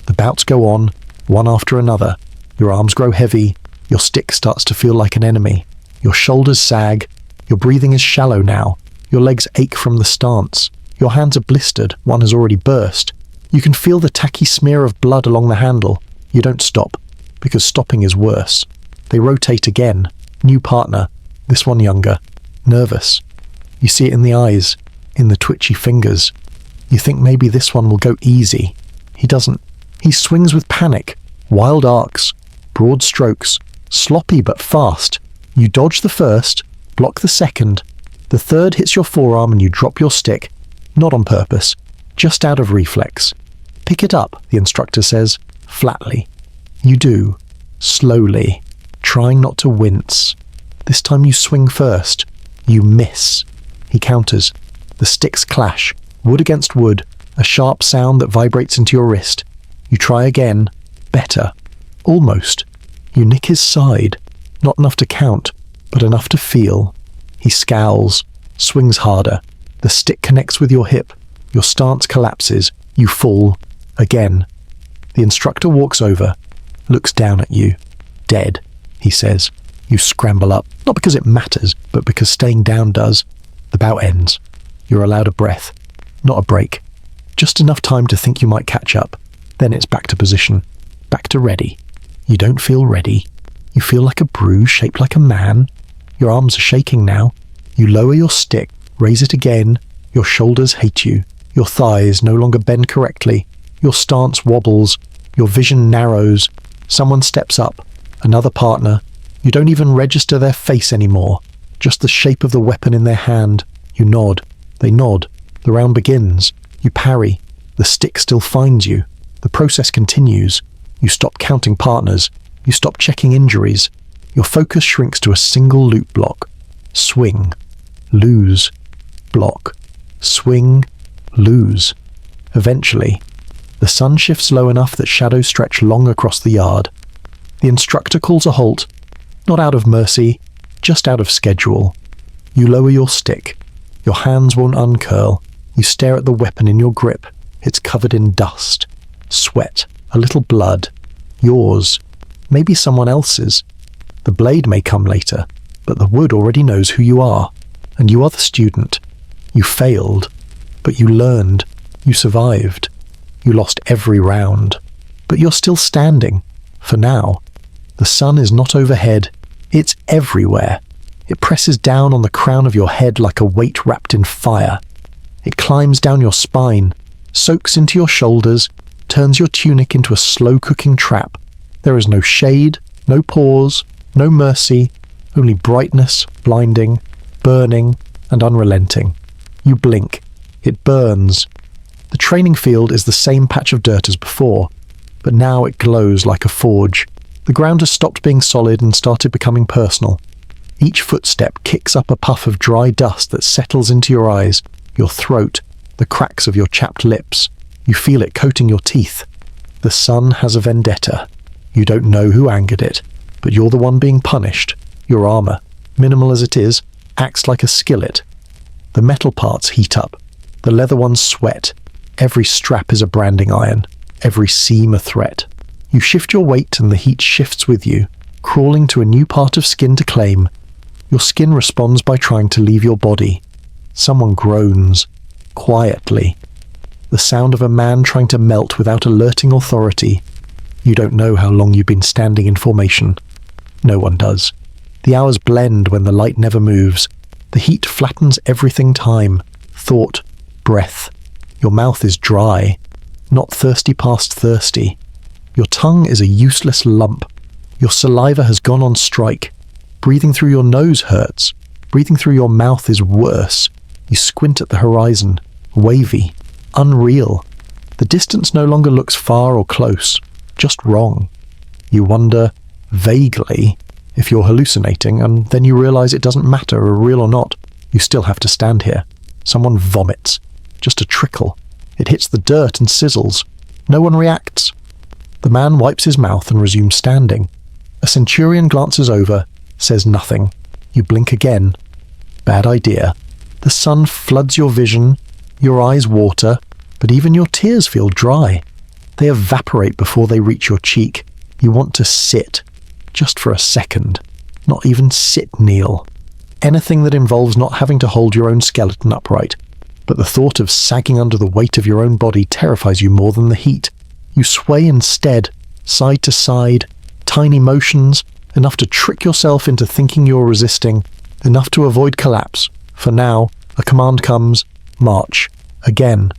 The bouts go on, one after another. Your arms grow heavy. Your stick starts to feel like an enemy. Your shoulders sag. Your breathing is shallow now. Your legs ache from the stance. Your hands are blistered. One has already burst. You can feel the tacky smear of blood along the handle. You don't stop, because stopping is worse. They rotate again. New partner. This one younger. Nervous. You see it in the eyes, in the twitchy fingers. You think maybe this one will go easy. He doesn't. He swings with panic. Wild arcs. Broad strokes. Sloppy but fast. You dodge the first, block the second. The third hits your forearm and you drop your stick. Not on purpose. Just out of reflex. Pick it up, the instructor says, flatly. You do. Slowly. Trying not to wince. This time you swing first. You miss. He counters. The sticks clash. Wood against wood, a sharp sound that vibrates into your wrist. You try again. Better. Almost. You nick his side. Not enough to count, but enough to feel. He scowls, swings harder. The stick connects with your hip. Your stance collapses. You fall. Again. The instructor walks over, looks down at you. Dead, he says. You scramble up, not because it matters, but because staying down does. The bout ends. You're allowed a breath. Not a break. Just enough time to think you might catch up. Then it's back to position. Back to ready. You don't feel ready. You feel like a bruise shaped like a man. Your arms are shaking now. You lower your stick, raise it again. Your shoulders hate you. Your thighs no longer bend correctly. Your stance wobbles. Your vision narrows. Someone steps up. Another partner. You don't even register their face anymore. Just the shape of the weapon in their hand. You nod. They nod. The round begins. You parry. The stick still finds you. The process continues. You stop counting partners. You stop checking injuries. Your focus shrinks to a single loop block. Swing. Lose. Block. Swing. Lose. Eventually, the sun shifts low enough that shadows stretch long across the yard. The instructor calls a halt, not out of mercy, just out of schedule. You lower your stick. Your hands won't uncurl. You stare at the weapon in your grip. It's covered in dust, sweat, a little blood. Yours. Maybe someone else's. The blade may come later, but the wood already knows who you are. And you are the student. You failed, but you learned. You survived. You lost every round. But you're still standing. For now. The sun is not overhead. It's everywhere. It presses down on the crown of your head like a weight wrapped in fire. It climbs down your spine, soaks into your shoulders, turns your tunic into a slow-cooking trap. There is no shade, no pause, no mercy, only brightness, blinding, burning, and unrelenting. You blink. It burns. The training field is the same patch of dirt as before, but now it glows like a forge. The ground has stopped being solid and started becoming personal. Each footstep kicks up a puff of dry dust that settles into your eyes, your throat, the cracks of your chapped lips. You feel it coating your teeth. The sun has a vendetta. You don't know who angered it, but you're the one being punished. Your armor, minimal as it is, acts like a skillet. The metal parts heat up. The leather ones sweat. Every strap is a branding iron. Every seam a threat. You shift your weight and the heat shifts with you, crawling to a new part of skin to claim. Your skin responds by trying to leave your body. Someone groans, quietly. The sound of a man trying to melt without alerting authority. You don't know how long you've been standing in formation. No one does. The hours blend when the light never moves. The heat flattens everything time, thought, breath. Your mouth is dry, not thirsty past thirsty. Your tongue is a useless lump. Your saliva has gone on strike. Breathing through your nose hurts. Breathing through your mouth is worse. You squint at the horizon, wavy, unreal. The distance no longer looks far or close, just wrong. You wonder, vaguely, if you're hallucinating, and then you realize it doesn't matter, real or not. You still have to stand here. Someone vomits. Just a trickle. It hits the dirt and sizzles. No one reacts. The man wipes his mouth and resumes standing. A centurion glances over, says nothing. You blink again. Bad idea. The sun floods your vision. Your eyes water, but even your tears feel dry. They evaporate before they reach your cheek. You want to sit. Just for a second. Not even sit, kneel. Anything that involves not having to hold your own skeleton upright. But the thought of sagging under the weight of your own body terrifies you more than the heat. You sway instead, side to side, tiny motions, enough to trick yourself into thinking you're resisting, enough to avoid collapse. For now, a command comes, march. Again.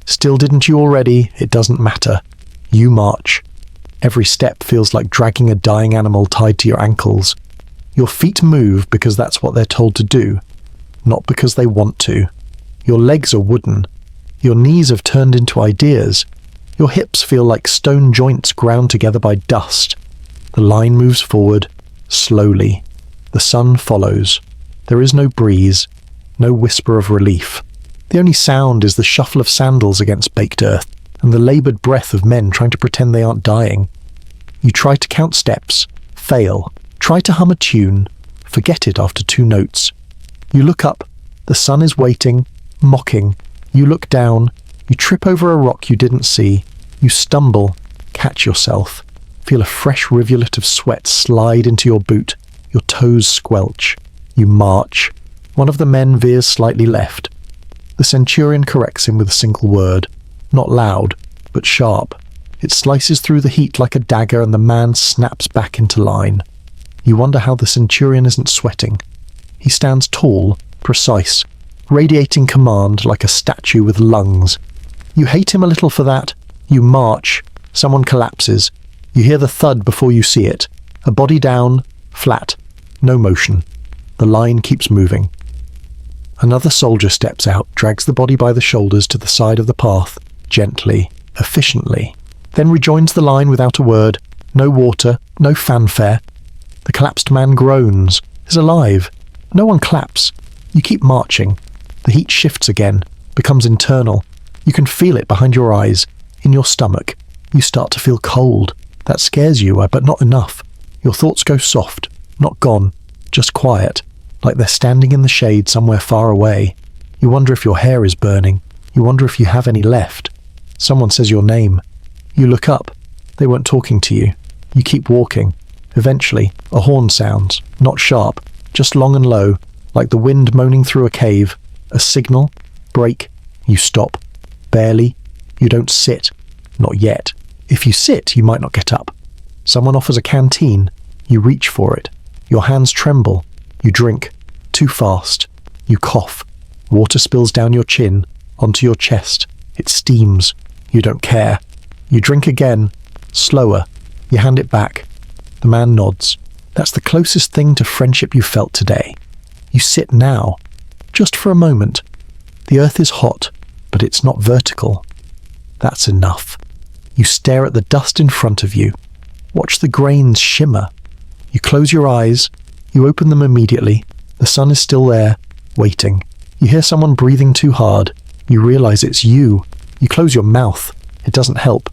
Still didn't you already? It doesn't matter. You march. Every step feels like dragging a dying animal tied to your ankles. Your feet move because that's what they're told to do, not because they want to. Your legs are wooden. Your knees have turned into ideas. Your hips feel like stone joints ground together by dust. The line moves forward, slowly. The sun follows. There is no breeze, no whisper of relief. The only sound is the shuffle of sandals against baked earth and the laboured breath of men trying to pretend they aren't dying. You try to count steps, fail. Try to hum a tune, forget it after 2 notes. You look up. The sun is waiting, mocking. You look down. You trip over a rock you didn't see. You stumble, catch yourself. Feel a fresh rivulet of sweat slide into your boot. Your toes squelch. You march. One of the men veers slightly left. The centurion corrects him with a single word. Not loud, but sharp. It slices through the heat like a dagger and the man snaps back into line. You wonder how the centurion isn't sweating. He stands tall, precise, radiating command like a statue with lungs. You hate him a little for that. You march. Someone collapses. You hear the thud before you see it. A body down, flat, no motion. The line keeps moving. Another soldier steps out, drags the body by the shoulders to the side of the path, gently, efficiently, then rejoins the line without a word. No water, no fanfare. The collapsed man groans, is alive. No one claps. You keep marching. The heat shifts again, becomes internal. You can feel it behind your eyes, in your stomach. You start to feel cold. That scares you, but not enough. Your thoughts go soft, not gone. just quiet, like they're standing in the shade somewhere far away. You wonder if your hair is burning. You wonder if you have any left. Someone says your name. You look up. They weren't talking to you. You keep walking. Eventually, a horn sounds, not sharp, just long and low, like the wind moaning through a cave. A signal. Brake. You stop. Barely. You don't sit. Not yet. If you sit, you might not get up. Someone offers a canteen. You reach for it. Your hands tremble. You drink. Too fast. You cough. Water spills down your chin, onto your chest. It steams. You don't care. You drink again. Slower. You hand it back. The man nods. That's the closest thing to friendship you felt today. You sit now. Just for a moment. The earth is hot, but it's not vertical. That's enough. You stare at the dust in front of you. Watch the grains shimmer. You close your eyes. You open them immediately. The sun is still there, waiting. You hear someone breathing too hard. You realize it's you. You close your mouth. It doesn't help.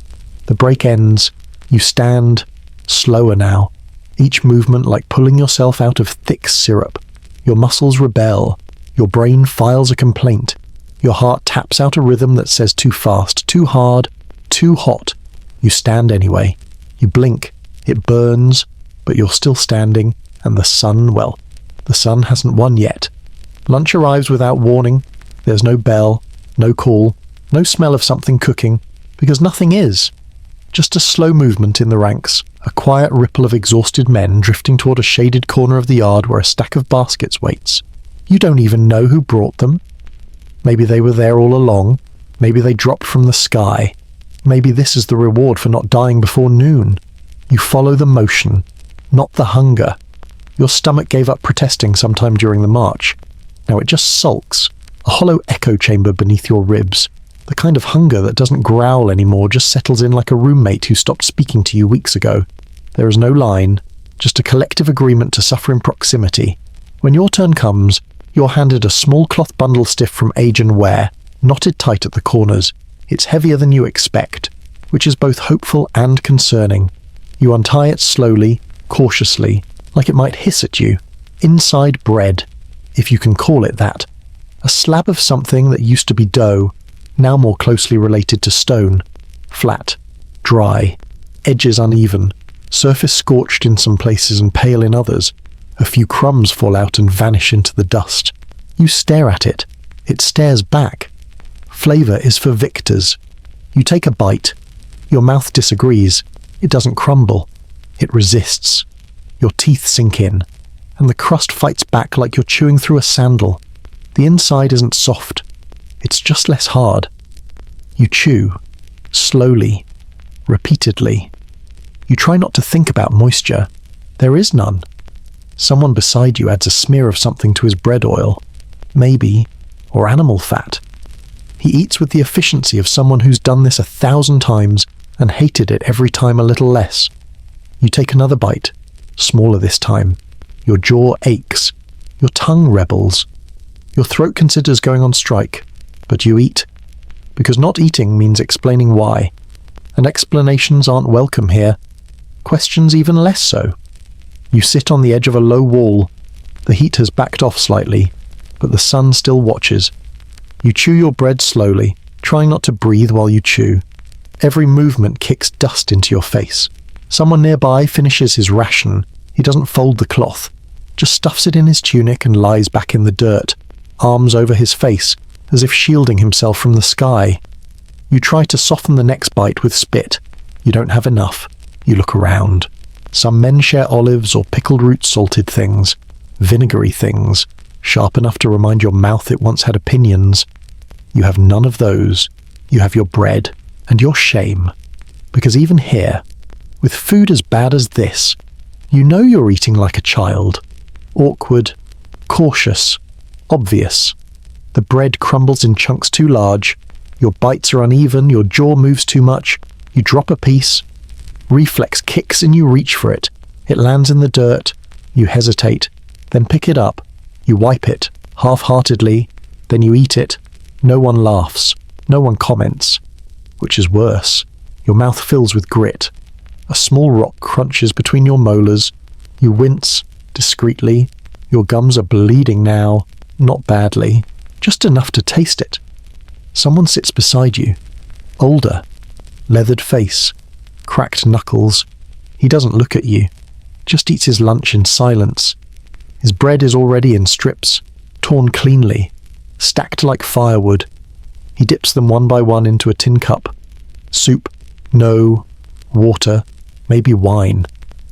The break ends. You stand, slower now. Each movement like pulling yourself out of thick syrup. Your muscles rebel. Your brain files a complaint. Your heart taps out a rhythm that says too fast, too hard, too hot. You stand anyway. You blink. It burns, but you're still standing, and the sun, well, the sun hasn't won yet. Lunch arrives without warning. There's no bell, no call, no smell of something cooking, because nothing is. Just a slow movement in the ranks, a quiet ripple of exhausted men drifting toward a shaded corner of the yard where a stack of baskets waits. You don't even know who brought them. Maybe they were there all along. Maybe they dropped from the sky. Maybe this is the reward for not dying before noon. You follow the motion, not the hunger. Your stomach gave up protesting sometime during the march. Now it just sulks, a hollow echo chamber beneath your ribs. The kind of hunger that doesn't growl anymore just settles in like a roommate who stopped speaking to you weeks ago. There is no line, just a collective agreement to suffer in proximity. When your turn comes, you're handed a small cloth bundle stiff from age and wear, knotted tight at the corners. It's heavier than you expect, which is both hopeful and concerning. You untie it slowly, cautiously, like it might hiss at you. Inside bread, if you can call it that. A slab of something that used to be dough, now more closely related to stone. Flat, dry, edges uneven, surface scorched in some places and pale in others. A few crumbs fall out and vanish into the dust. You stare at it. It stares back. Flavor is for victors. You take a bite. Your mouth disagrees. It doesn't crumble. It resists. Your teeth sink in, and the crust fights back like you're chewing through a sandal. The inside isn't soft. It's just less hard. You chew. Slowly. Repeatedly. You try not to think about moisture. There is none. Someone beside you adds a smear of something to his bread oil. Maybe, or animal fat. He eats with the efficiency of someone who's done this 1,000 times and hated it every time a little less. You take another bite, smaller this time. Your jaw aches. Your tongue rebels. Your throat considers going on strike, but you eat. Because not eating means explaining why. And explanations aren't welcome here. Questions even less so. You sit on the edge of a low wall. The heat has backed off slightly, but the sun still watches. You chew your bread slowly, trying not to breathe while you chew. Every movement kicks dust into your face. Someone nearby finishes his ration. He doesn't fold the cloth, just stuffs it in his tunic and lies back in the dirt, arms over his face, as if shielding himself from the sky. You try to soften the next bite with spit. You don't have enough. You look around. Some men share olives or pickled root salted things, vinegary things, sharp enough to remind your mouth it once had opinions. You have none of those. You have your bread and your shame. Because even here, with food as bad as this, you know you're eating like a child. Awkward, cautious, obvious. The bread crumbles in chunks too large. Your bites are uneven, your jaw moves too much. You drop a piece. Reflex kicks and you reach for it. It lands in the dirt. You hesitate, then pick it up. You wipe it, half-heartedly. Then you eat it. No one laughs. No one comments. Which is worse. Your mouth fills with grit. A small rock crunches between your molars. You wince, discreetly, Your gums are bleeding now, not badly, just enough to taste it. Someone sits beside you, older, leathered face, cracked knuckles. He doesn't look at you, just eats his lunch in silence. His bread is already in strips, torn cleanly, stacked like firewood. He dips them one by one into a tin cup. Soup, no. Water, maybe wine.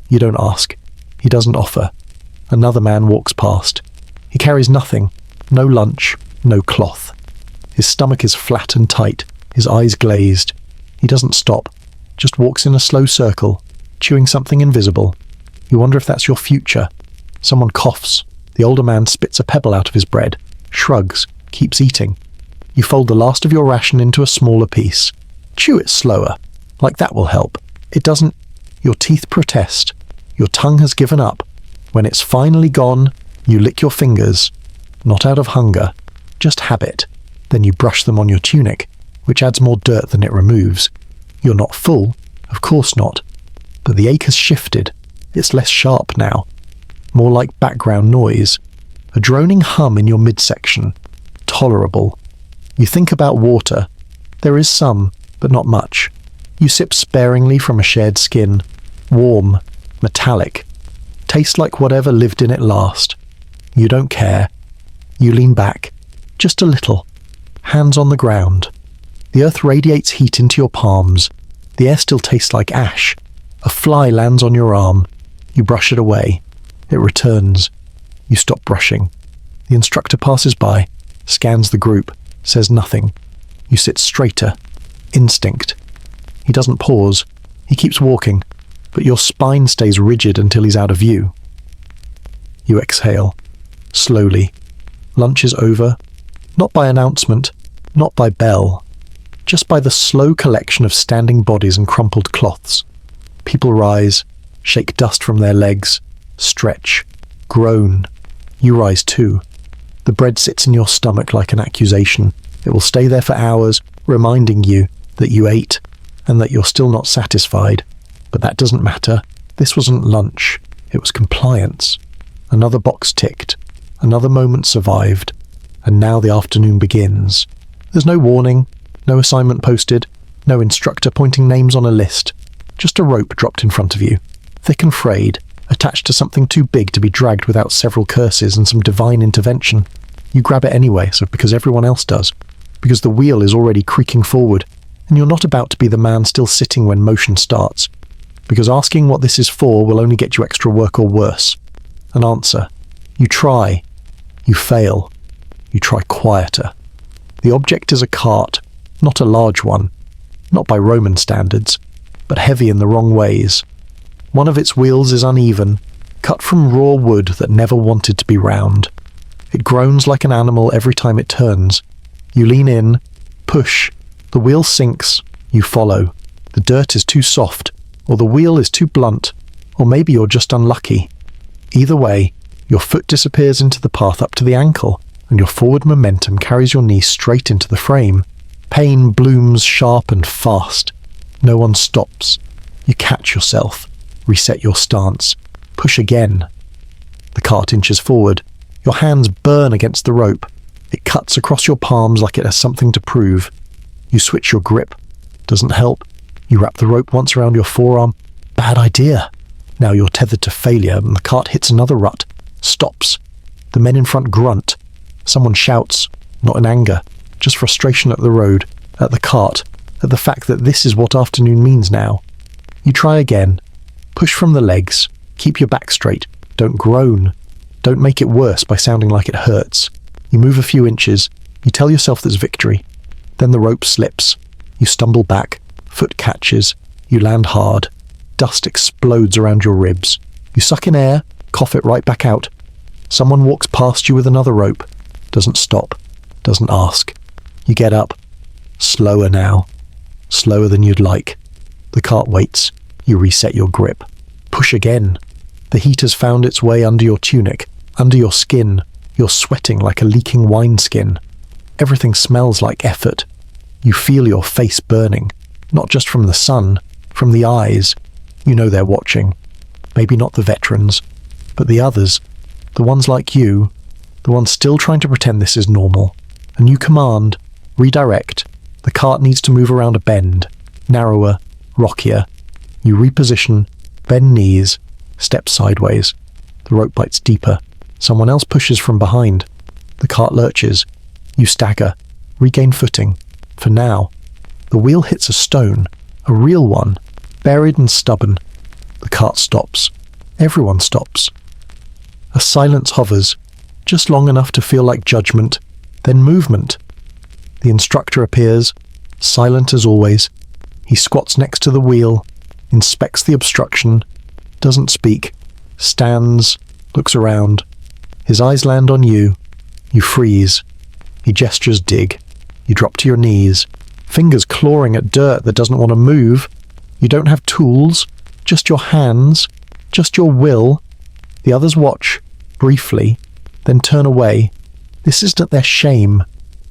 You don't ask. He doesn't offer. Another man walks past. He carries nothing, no lunch, no cloth. His stomach is flat and tight, his eyes glazed. He doesn't stop, just walks in a slow circle, chewing something invisible. You wonder if that's your future. Someone coughs. The older man spits a pebble out of his bread, shrugs, keeps eating. You fold the last of your ration into a smaller piece. Chew it slower. Like that will help. It doesn't. Your teeth protest. Your tongue has given up. When it's finally gone, you lick your fingers. Not out of hunger, just habit. Then you brush them on your tunic, which adds more dirt than it removes. You're not full, of course not. But the ache has shifted. It's less sharp now. More like background noise. A droning hum in your midsection. Tolerable. You think about water. There is some, but not much. You sip sparingly from a shared skin. Warm, metallic. Tastes like whatever lived in it last. You don't care. You lean back. Just a little. Hands on the ground. The earth radiates heat into your palms. The air still tastes like ash. A fly lands on your arm. You brush it away. It returns. You stop brushing. The instructor passes by, scans the group, says nothing. You sit straighter. Instinct. He doesn't pause. He keeps walking, but your spine stays rigid until he's out of view. You exhale. Slowly. Lunch is over. Not by announcement, not by bell. Just by the slow collection of standing bodies and crumpled cloths. People rise, shake dust from their legs, stretch, groan. You rise too. The bread sits in your stomach like an accusation. It will stay there for hours, reminding you that you ate and that you're still not satisfied. But that doesn't matter. This wasn't lunch. It was compliance. Another box ticked. Another moment survived. And now the afternoon begins. There's no warning, no assignment posted, no instructor pointing names on a list. Just a rope dropped in front of you, thick and frayed, attached to something too big to be dragged without several curses and some divine intervention. You grab it anyway, so because everyone else does. Because the wheel is already creaking forward, and you're not about to be the man still sitting when motion starts. Because asking what this is for will only get you extra work or worse. An answer. You try. You fail. You try quieter. The object is a cart, not a large one. Not by Roman standards, but heavy in the wrong ways. One of its wheels is uneven, cut from raw wood that never wanted to be round. It groans like an animal every time it turns. You lean in, push. The wheel sinks. You follow. The dirt is too soft, or the wheel is too blunt, or maybe you're just unlucky. Either way, your foot disappears into the path up to the ankle, and your forward momentum carries your knee straight into the frame. Pain blooms sharp and fast. No one stops. You catch yourself, reset your stance, push again. The cart inches forward. Your hands burn against the rope. It cuts across your palms like it has something to prove. You switch your grip. Doesn't help. You wrap the rope once around your forearm. Bad idea. Now you're tethered to failure, and the cart hits another rut. Stops. The men in front grunt. Someone shouts, not in anger, just frustration at the road, at the cart, at the fact that this is what afternoon means now. You try again. Push from the legs. Keep your back straight. Don't groan. Don't make it worse by sounding like it hurts. You move a few inches. You tell yourself there's victory. Then the rope slips. You stumble back. Foot catches. You land hard. Dust explodes around your ribs. You suck in air, cough it right back out. Someone walks past you with another rope. Doesn't stop. Doesn't ask. You get up. Slower now. Slower than you'd like. The cart waits. You reset your grip. Push again. The heat has found its way under your tunic, under your skin. You're sweating like a leaking wineskin. Everything smells like effort. You feel your face burning, not just from the sun, from the eyes. You know they're watching. Maybe not the veterans, but the others. The ones like you, the ones still trying to pretend this is normal. A new command, redirect. The cart needs to move around a bend, narrower, rockier. You reposition, bend knees, step sideways. The rope bites deeper. Someone else pushes from behind. The cart lurches. You stagger, regain footing. For now. The wheel hits a stone, a real one, buried and stubborn. The cart stops. Everyone stops. A silence hovers, just long enough to feel like judgment, then movement. The instructor appears, silent as always. He squats next to the wheel, inspects the obstruction, doesn't speak, stands, looks around. His eyes land on you. You freeze. He gestures dig. You drop to your knees, fingers clawing at dirt that doesn't want to move. You don't have tools, just your hands, just your will. The others watch, briefly, then turn away. This isn't their shame.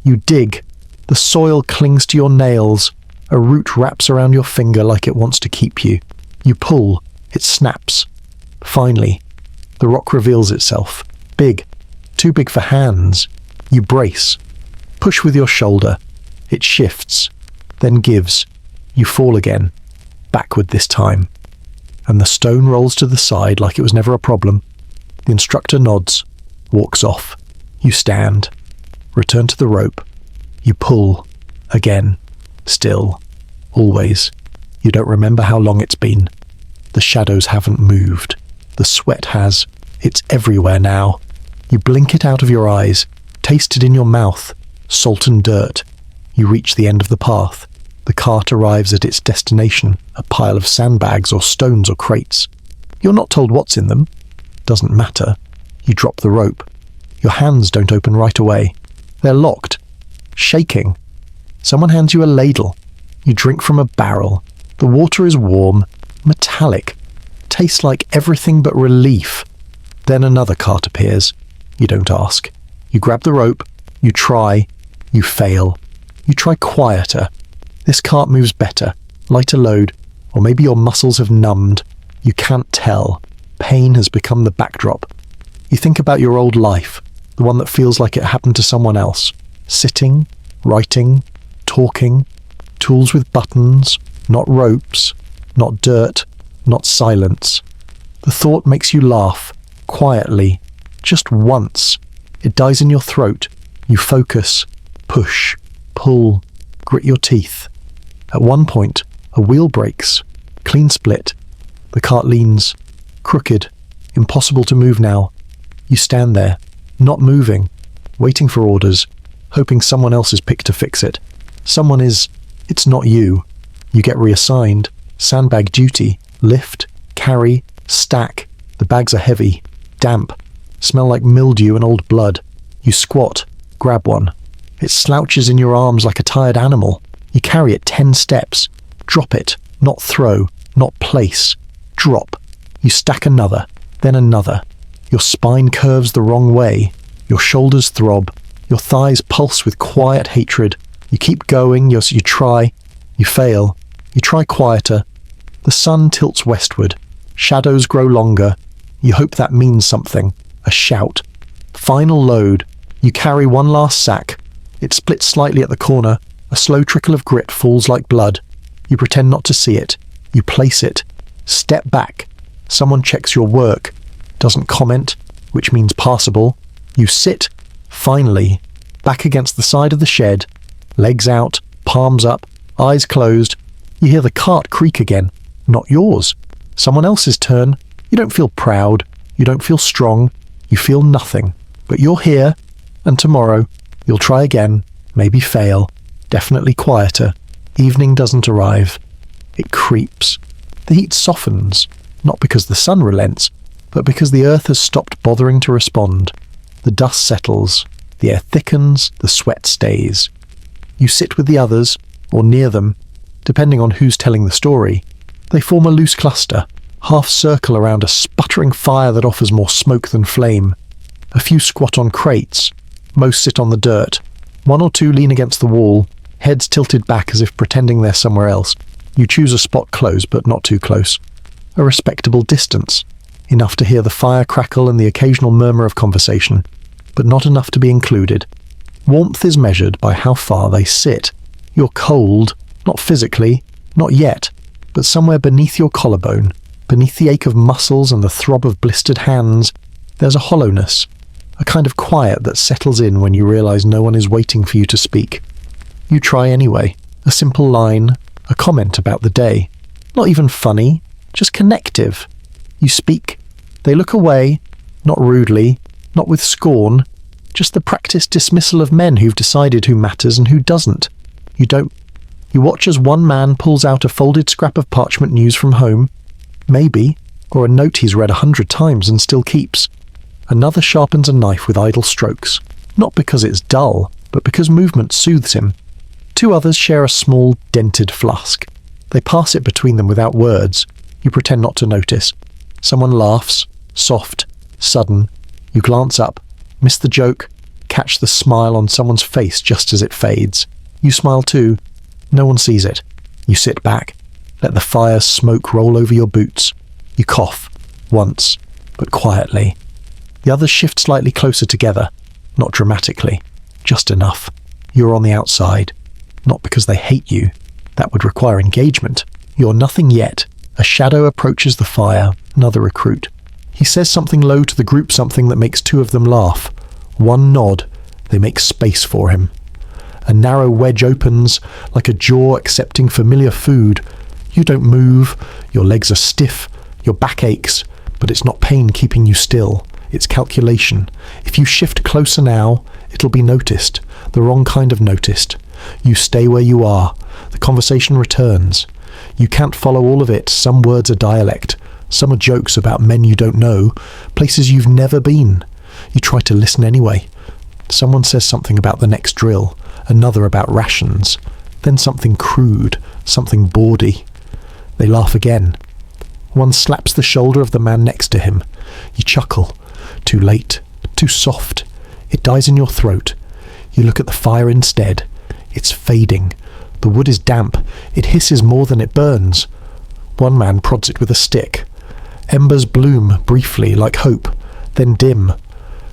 You dig. The soil clings to your nails. A root wraps around your finger like it wants to keep you. You pull. It snaps. Finally, the rock reveals itself. Big. Too big for hands. You brace. Push with your shoulder. It shifts. Then gives. You fall again. Backward this time. And the stone rolls to the side like it was never a problem. The instructor nods. Walks off. You stand. Return to the rope. You pull. Again. Still. Always. You don't remember how long it's been. The shadows haven't moved. The sweat has. It's everywhere now. You blink it out of your eyes. Taste it in your mouth. Salt and dirt. You reach the end of the path. The cart arrives at its destination, a pile of sandbags or stones or crates. You're not told what's in them. Doesn't matter. You drop the rope. Your hands don't open right away. They're locked. Shaking. Someone hands you a ladle. You drink from a barrel. The water is warm, metallic. Tastes like everything but relief. Then another cart appears. You don't ask. You grab the rope. You try. You fail. You try quieter. This cart moves better, lighter load, or maybe your muscles have numbed. You can't tell. Pain has become the backdrop. You think about your old life, the one that feels like it happened to someone else. Sitting, writing, talking, tools with buttons, not ropes, not dirt, not silence. The thought makes you laugh, quietly, just once. It dies in your throat. You focus, push, pull, grit your teeth. At one point, a wheel breaks, clean split. The cart leans, crooked, impossible to move now. You stand there, not moving, waiting for orders, hoping someone else is picked to fix it. Someone is, it's not you. You get reassigned, sandbag duty, lift, carry, stack. The bags are heavy, damp, smell like mildew and old blood. You squat, grab one. It slouches in your arms like a tired animal. You carry it 10 steps. Drop it, not throw, not place. Drop. You stack another, then another. Your spine curves the wrong way. Your shoulders throb. Your thighs pulse with quiet hatred. You keep going, you try. You fail. You try quieter. The sun tilts westward. Shadows grow longer. You hope that means something. A shout. Final load. You carry one last sack. It splits slightly at the corner. A slow trickle of grit falls like blood. You pretend not to see it. You place it. Step back. Someone checks your work. Doesn't comment, which means passable. You sit, finally, back against the side of the shed. Legs out, palms up, eyes closed. You hear the cart creak again. Not yours. Someone else's turn. You don't feel proud. You don't feel strong. You feel nothing. But you're here, and tomorrow you'll try again, maybe fail. Definitely quieter. Evening doesn't arrive. It creeps. The heat softens, not because the sun relents, but because the earth has stopped bothering to respond. The dust settles. The air thickens. The sweat stays. You sit with the others, or near them, depending on who's telling the story. They form a loose cluster, half circle around a sputtering fire that offers more smoke than flame. A few squat on crates. Most sit on the dirt. One or two lean against the wall, heads tilted back as if pretending they're somewhere else. You choose a spot close, but not too close. A respectable distance. enough to hear the fire crackle and the occasional murmur of conversation, but not enough to be included. Warmth is measured by how far they sit. You're cold, not physically, not yet, but somewhere beneath your collarbone, beneath the ache of muscles and the throb of blistered hands, there's a hollowness, a kind of quiet that settles in when you realize no one is waiting for you to speak. You try anyway, a simple line, a comment about the day. Not even funny, just connective. You speak. They look away, not rudely, not with scorn, just the practiced dismissal of men who've decided who matters and who doesn't. You don't. You watch as one man pulls out a folded scrap of parchment news from home, maybe, or a note he's read 100 times and still keeps. Another sharpens a knife with idle strokes, not because it's dull, but because movement soothes him. 2 others share a small, dented flask. They pass it between them without words. You pretend not to notice. Someone laughs, soft, sudden. You glance up, miss the joke, catch the smile on someone's face just as it fades. You smile too. No one sees it. You sit back, let the fire's smoke roll over your boots. You cough, once, but quietly. The others shift slightly closer together, not dramatically, just enough. You're on the outside, not because they hate you. That would require engagement. You're nothing yet. A shadow approaches the fire, another recruit. He says something low to the group, something that makes 2 of them laugh. One nod, they make space for him. A narrow wedge opens, like a jaw accepting familiar food. You don't move, your legs are stiff, your back aches, but it's not pain keeping you still. It's calculation. If you shift closer now, it'll be noticed, the wrong kind of noticed. You stay where you are. The conversation returns. You can't follow all of it. Some words are dialect. Some are jokes about men you don't know, places you've never been. You try to listen anyway. Someone says something about the next drill, another about rations, then something crude, something bawdy. They laugh again. One slaps the shoulder of the man next to him. You chuckle. Too late. Too soft. It dies in your throat. You look at the fire instead. It's fading. The wood is damp. It hisses more than it burns. One man prods it with a stick. Embers bloom briefly, like hope, then dim.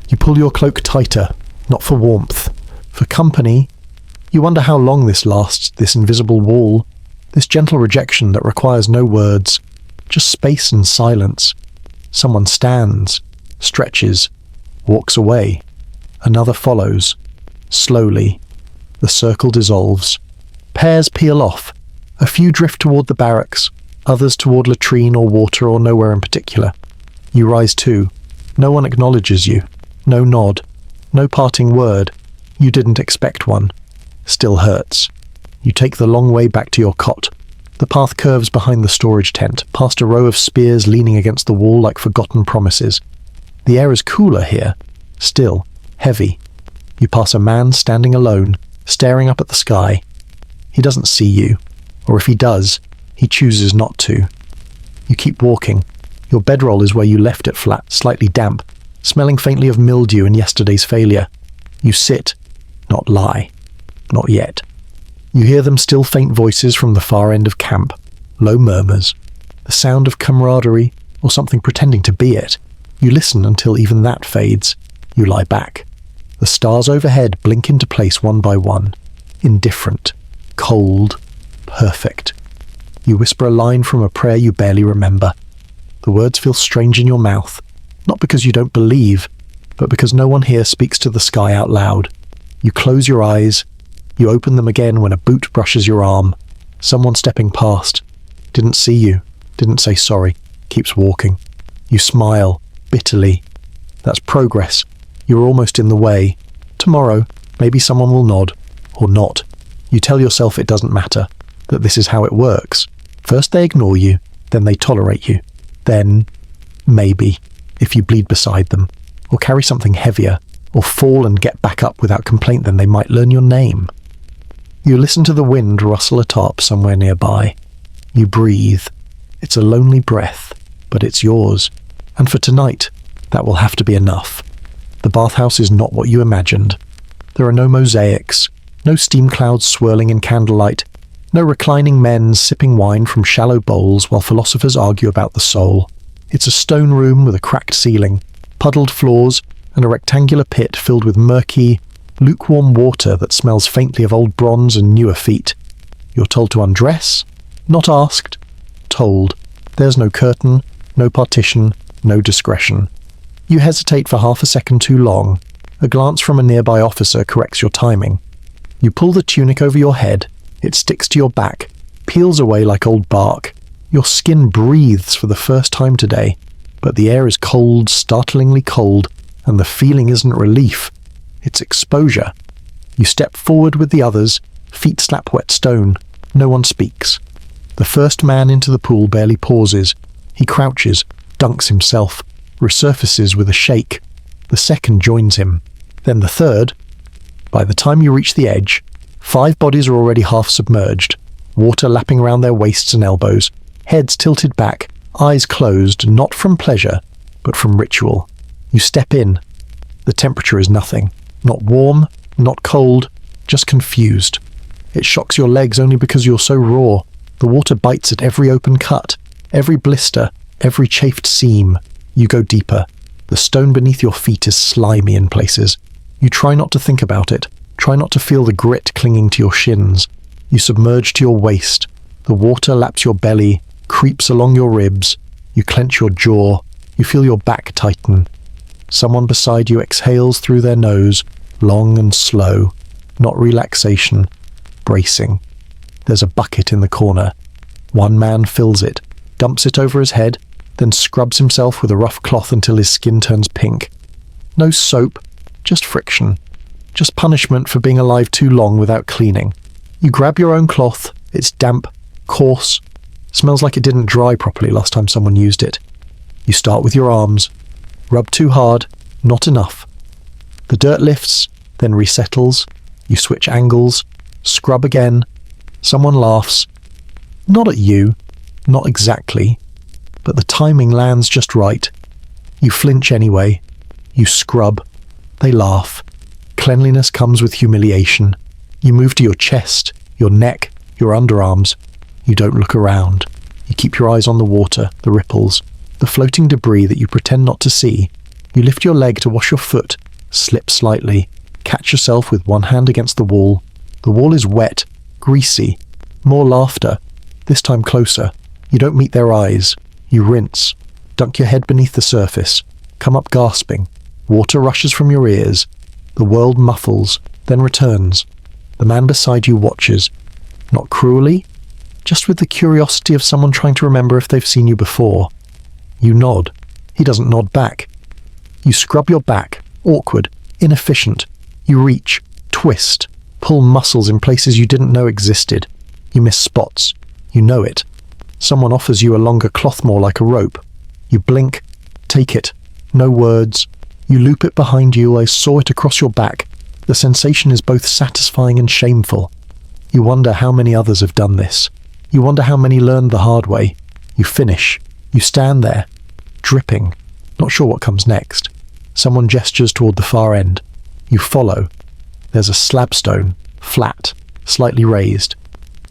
You pull your cloak tighter, not for warmth. For company. You wonder how long this lasts, this invisible wall, this gentle rejection that requires no words, just space and silence. Someone stands, stretches, walks away. Another follows. Slowly. The circle dissolves. Pairs peel off. A few drift toward the barracks, others toward latrine or water or nowhere in particular. You rise too. No one acknowledges you. No nod. No parting word. You didn't expect one. Still hurts. You take the long way back to your cot. The path curves behind the storage tent, past a row of spears leaning against the wall like forgotten promises. The air is cooler here. Still. Heavy. You pass a man standing alone, staring up at the sky. He doesn't see you. Or if he does, he chooses not to. You keep walking. Your bedroll is where you left it flat, slightly damp, smelling faintly of mildew and yesterday's failure. You sit, not lie. Not yet. You hear them still faint voices from the far end of camp, low murmurs, the sound of camaraderie or something pretending to be it. You listen until even that fades. You lie back. The stars overhead blink into place one by one, indifferent, cold, perfect. You whisper a line from a prayer you barely remember. The words feel strange in your mouth, not because you don't believe, but because no one here speaks to the sky out loud. You close your eyes. You open them again when a boot brushes your arm. Someone stepping past. Didn't see you. Didn't say sorry. Keeps walking. You smile, bitterly. That's progress. You're almost in the way. Tomorrow, maybe someone will nod. Or not. You tell yourself it doesn't matter. That this is how it works. First they ignore you. Then they tolerate you. Then, maybe, if you bleed beside them. Or carry something heavier. Or fall and get back up without complaint, then they might learn your name. You listen to the wind rustle a tarp somewhere nearby. You breathe. It's a lonely breath, but it's yours. And for tonight, that will have to be enough. The bathhouse is not what you imagined. There are no mosaics, no steam clouds swirling in candlelight, no reclining men sipping wine from shallow bowls while philosophers argue about the soul. It's a stone room with a cracked ceiling, puddled floors, and a rectangular pit filled with murky, lukewarm water that smells faintly of old bronze and newer feet. You're told to undress, not asked, told. There's no curtain, no partition, no discretion. You hesitate for half a second too long. A glance from a nearby officer corrects your timing. You pull the tunic over your head, it sticks to your back, peels away like old bark. Your skin breathes for the first time today, but the air is cold, startlingly cold, and the feeling isn't relief. It's exposure. You step forward with the others, feet slap wet stone. No one speaks. The first man into the pool barely pauses. He crouches, dunks himself, resurfaces with a shake. The second joins him. Then the third. By the time you reach the edge, 5 bodies are already half submerged, water lapping around their waists and elbows, heads tilted back, eyes closed, not from pleasure, but from ritual. You step in. The temperature is nothing. Not warm, not cold, just confused. It shocks your legs only because you're so raw. The water bites at every open cut, every blister, every chafed seam. You go deeper. The stone beneath your feet is slimy in places. You try not to think about it. Try not to feel the grit clinging to your shins. You submerge to your waist. The water laps your belly, creeps along your ribs. You clench your jaw. You feel your back tighten. Someone beside you exhales through their nose, long and slow. Not relaxation, bracing. There's a bucket in the corner. One man fills it, dumps it over his head, then scrubs himself with a rough cloth until his skin turns pink. No soap, just friction. Just punishment for being alive too long without cleaning. You grab your own cloth. It's damp, coarse, smells like it didn't dry properly last time someone used it. You start with your arms. Rub too hard, not enough. The dirt lifts, then resettles. You switch angles, scrub again. Someone laughs. Not at you, not exactly, but the timing lands just right. You flinch anyway. You scrub. They laugh. Cleanliness comes with humiliation. You move to your chest, your neck, your underarms. You don't look around. You keep your eyes on the water, the ripples, the floating debris that you pretend not to see. You lift your leg to wash your foot, slip slightly, catch yourself with one hand against the wall. The wall is wet, greasy. More laughter, this time closer. You don't meet their eyes. You rinse, dunk your head beneath the surface, come up gasping. Water rushes from your ears. The world muffles, then returns. The man beside you watches, not cruelly, just with the curiosity of someone trying to remember if they've seen you before. You nod. He doesn't nod back. You scrub your back, awkward, inefficient. You reach, twist, pull muscles in places you didn't know existed. You miss spots. You know it. Someone offers you a longer cloth more like a rope. You blink, take it. No words. You loop it behind you. I saw it across your back. The sensation is both satisfying and shameful. You wonder how many others have done this. You wonder how many learned the hard way. You finish. You stand there, dripping, not sure what comes next. Someone gestures toward the far end. You follow. There's a slabstone, flat, slightly raised.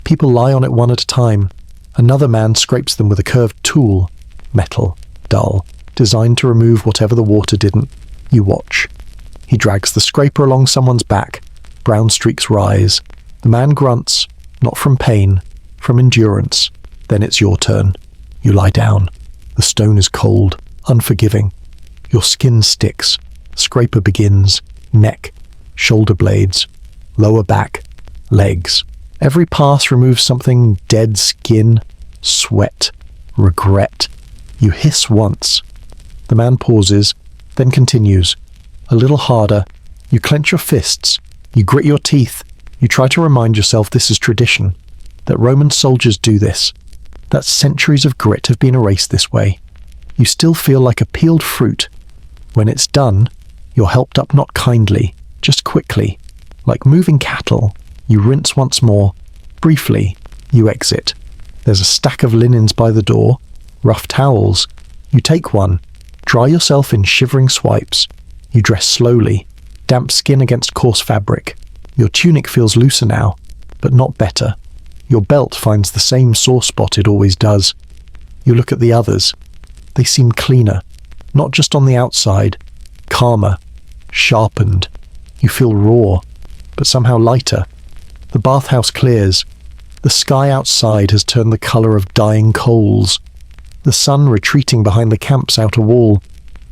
People lie on it one at a time. Another man scrapes them with a curved tool, metal, dull, designed to remove whatever the water didn't. You watch. He drags the scraper along someone's back. Brown streaks rise. The man grunts, not from pain, from endurance. Then it's your turn. You lie down. The stone is cold, unforgiving. Your skin sticks. Scraper begins. Neck, shoulder blades, lower back, legs. Every pass removes something: dead skin, sweat, regret. You hiss once. The man pauses, then continues. A little harder. You clench your fists. You grit your teeth. You try to remind yourself this is tradition, that Roman soldiers do this, that centuries of grit have been erased this way. You still feel like a peeled fruit. When it's done, you're helped up not kindly, just quickly. Like moving cattle, you rinse once more. Briefly, you exit. There's a stack of linens by the door, rough towels. You take one, dry yourself in shivering swipes. You dress slowly, damp skin against coarse fabric. Your tunic feels looser now, but not better. Your belt finds the same sore spot it always does. You look at the others. They seem cleaner, not just on the outside, calmer, sharpened. You feel raw, but somehow lighter. The bathhouse clears. The sky outside has turned the colour of dying coals. The sun retreating behind the camp's outer wall.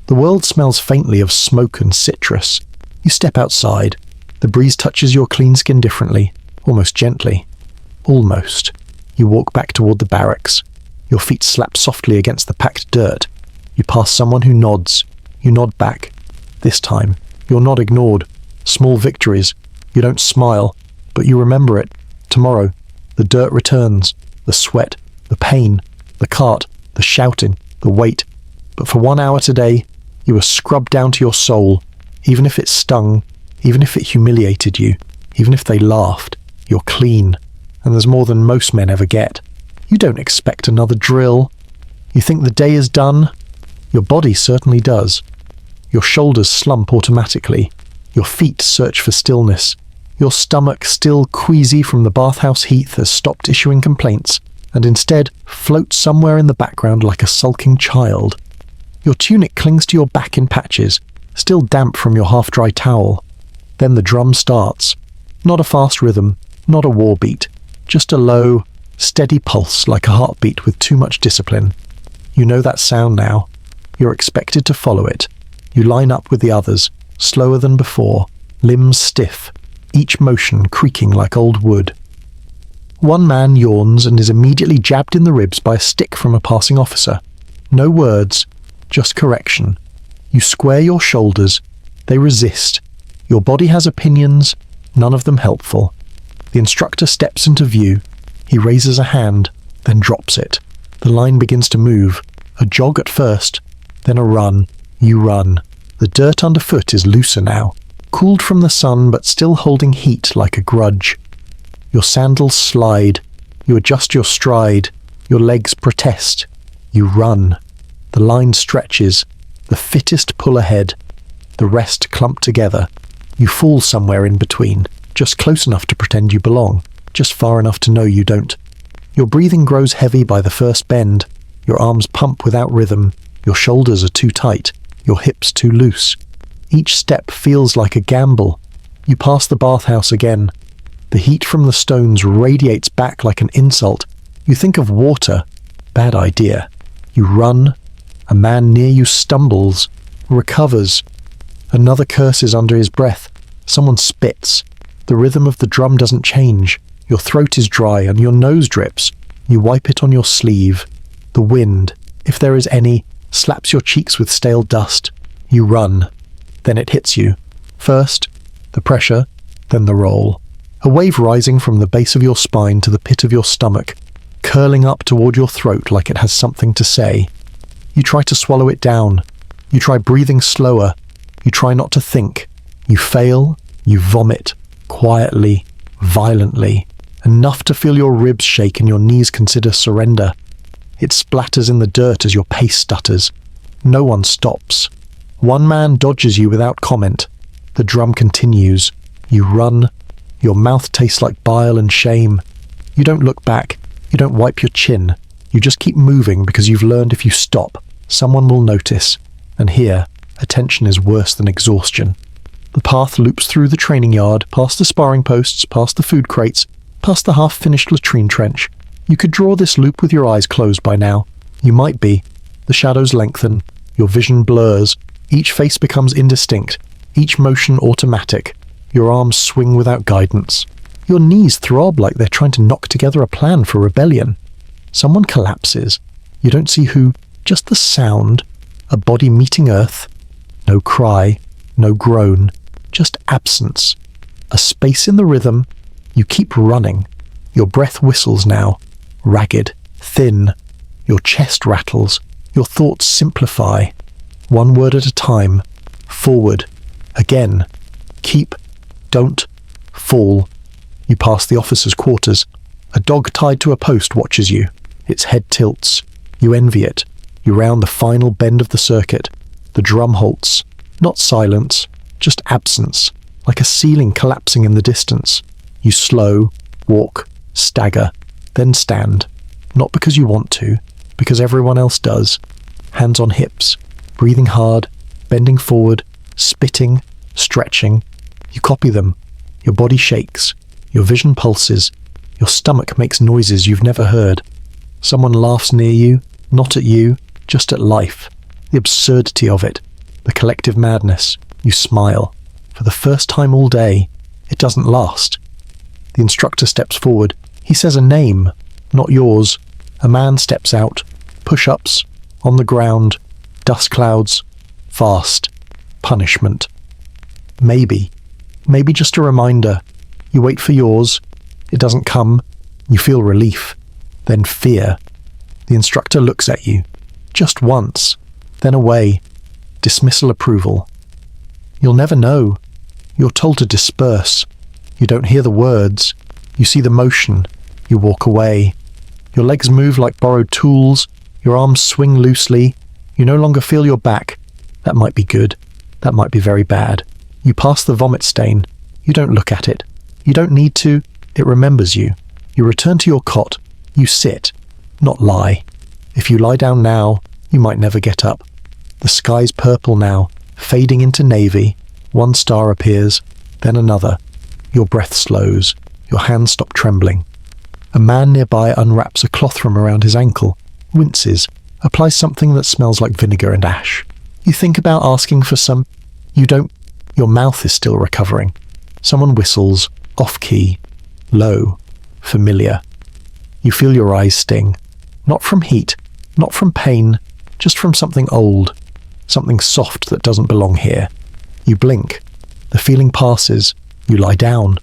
The world smells faintly of smoke and citrus. You step outside. The breeze touches your clean skin differently, almost gently. Almost. You walk back toward the barracks. Your feet slap softly against the packed dirt. You pass someone who nods. You nod back. This time, you're not ignored. Small victories. You don't smile, but you remember it. Tomorrow, the dirt returns. The sweat, the pain, the cart, the shouting, the weight. But for 1 hour today, you were scrubbed down to your soul. Even if it stung, even if it humiliated you, even if they laughed, you're clean. And there's more than most men ever get. You don't expect another drill. You think the day is done? Your body certainly does. Your shoulders slump automatically. Your feet search for stillness. Your stomach, still queasy from the bathhouse heat, has stopped issuing complaints, and instead floats somewhere in the background like a sulking child. Your tunic clings to your back in patches, still damp from your half-dry towel. Then the drum starts. Not a fast rhythm, not a war beat, just a low, steady pulse like a heartbeat with too much discipline. You know that sound now. You're expected to follow it. You line up with the others, slower than before, limbs stiff, each motion creaking like old wood. One man yawns and is immediately jabbed in the ribs by a stick from a passing officer. No words, just correction. You square your shoulders. They resist. Your body has opinions, none of them helpful. The instructor steps into view. He raises a hand, then drops it. The line begins to move. A jog at first, then a run. You run. The dirt underfoot is looser now, cooled from the sun but still holding heat like a grudge. Your sandals slide. You adjust your stride. Your legs protest. You run. The line stretches. The fittest pull ahead. The rest clump together. You fall somewhere in between, just close enough to pretend you belong, just far enough to know you don't. Your breathing grows heavy by the first bend. Your arms pump without rhythm. Your shoulders are too tight. Your hips too loose. Each step feels like a gamble. You pass the bathhouse again. The heat from the stones radiates back like an insult. You think of water. Bad idea. You run. A man near you stumbles, recovers. Another curses under his breath. Someone spits. The rhythm of the drum doesn't change. Your throat is dry and your nose drips. You wipe it on your sleeve. The wind, if there is any, slaps your cheeks with stale dust. You run. Then it hits you. First, the pressure, then the roll. A wave rising from the base of your spine to the pit of your stomach, curling up toward your throat like it has something to say. You try to swallow it down. You try breathing slower. You try not to think. You fail. You vomit. Quietly. Violently. Enough to feel your ribs shake and your knees consider surrender. It splatters in the dirt as your pace stutters. No one stops. One man dodges you without comment. The drum continues. You run. Your mouth tastes like bile and shame. You don't look back. You don't wipe your chin. You just keep moving because you've learned if you stop, someone will notice. And here, attention is worse than exhaustion. The path loops through the training yard, past the sparring posts, past the food crates, past the half-finished latrine trench. You could draw this loop with your eyes closed by now. You might be. The shadows lengthen. Your vision blurs. Each face becomes indistinct. Each motion automatic. Your arms swing without guidance. Your knees throb like they're trying to knock together a plan for rebellion. Someone collapses. You don't see who, just the sound. A body meeting earth. No cry, no groan, just absence. A space in the rhythm. You keep running. Your breath whistles now, ragged, thin. Your chest rattles. Your thoughts simplify. One word at a time. Forward. Again. Keep. Don't. Fall. You pass the officer's quarters. A dog tied to a post watches you. Its head tilts. You envy it. You round the final bend of the circuit. The drum halts. Not silence, just absence, like a ceiling collapsing in the distance. You slow, walk, stagger, then stand. Not because you want to, because everyone else does. hands on hips, breathing hard, bending forward, spitting, stretching. You copy them. Your body shakes. Your vision pulses. Your stomach makes noises you've never heard. Someone laughs near you, not at you, just at life. The absurdity of it. The collective madness. You smile. For the first time all day, it doesn't last. The instructor steps forward. He says a name, not yours. A man steps out. Push-ups, on the ground, dust clouds, fast, punishment. Maybe just a reminder. You wait for yours. It doesn't come. You feel relief. Then fear. The instructor looks at you. Just once. Then away. Dismissal approval. You'll never know. You're told to disperse. You don't hear the words. You see the motion. You walk away. Your legs move like borrowed tools. Your arms swing loosely. You no longer feel your back. That might be good. That might be very bad. You pass the vomit stain. You don't look at it. You don't need to. It remembers you. You return to your cot. You sit, not lie. If you lie down now, you might never get up. The sky's purple now, fading into navy. One star appears, then another. Your breath slows. Your hands stop trembling. A man nearby unwraps a cloth from around his ankle, winces, applies something that smells like vinegar and ash. You think about asking for some. You don't. Your mouth is still recovering. Someone whistles, off-key, low, familiar. You feel your eyes sting. Not from heat, not from pain, just from something old, something soft that doesn't belong here. You blink. The feeling passes. You lie down.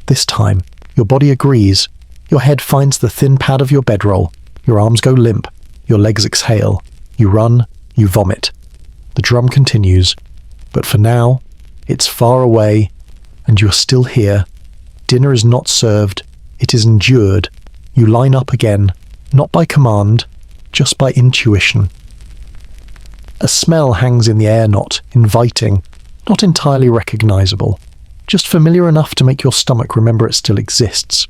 This time, your body agrees. Your head finds the thin pad of your bedroll. Your arms go limp. Your legs exhale. You run. You vomit. The drum continues. But for now, it's far away, and you're still here. Dinner is not served. It is endured. You line up again, not by command, just by intuition. A smell hangs in the air, not inviting, not entirely recognizable, just familiar enough to make your stomach remember it still exists.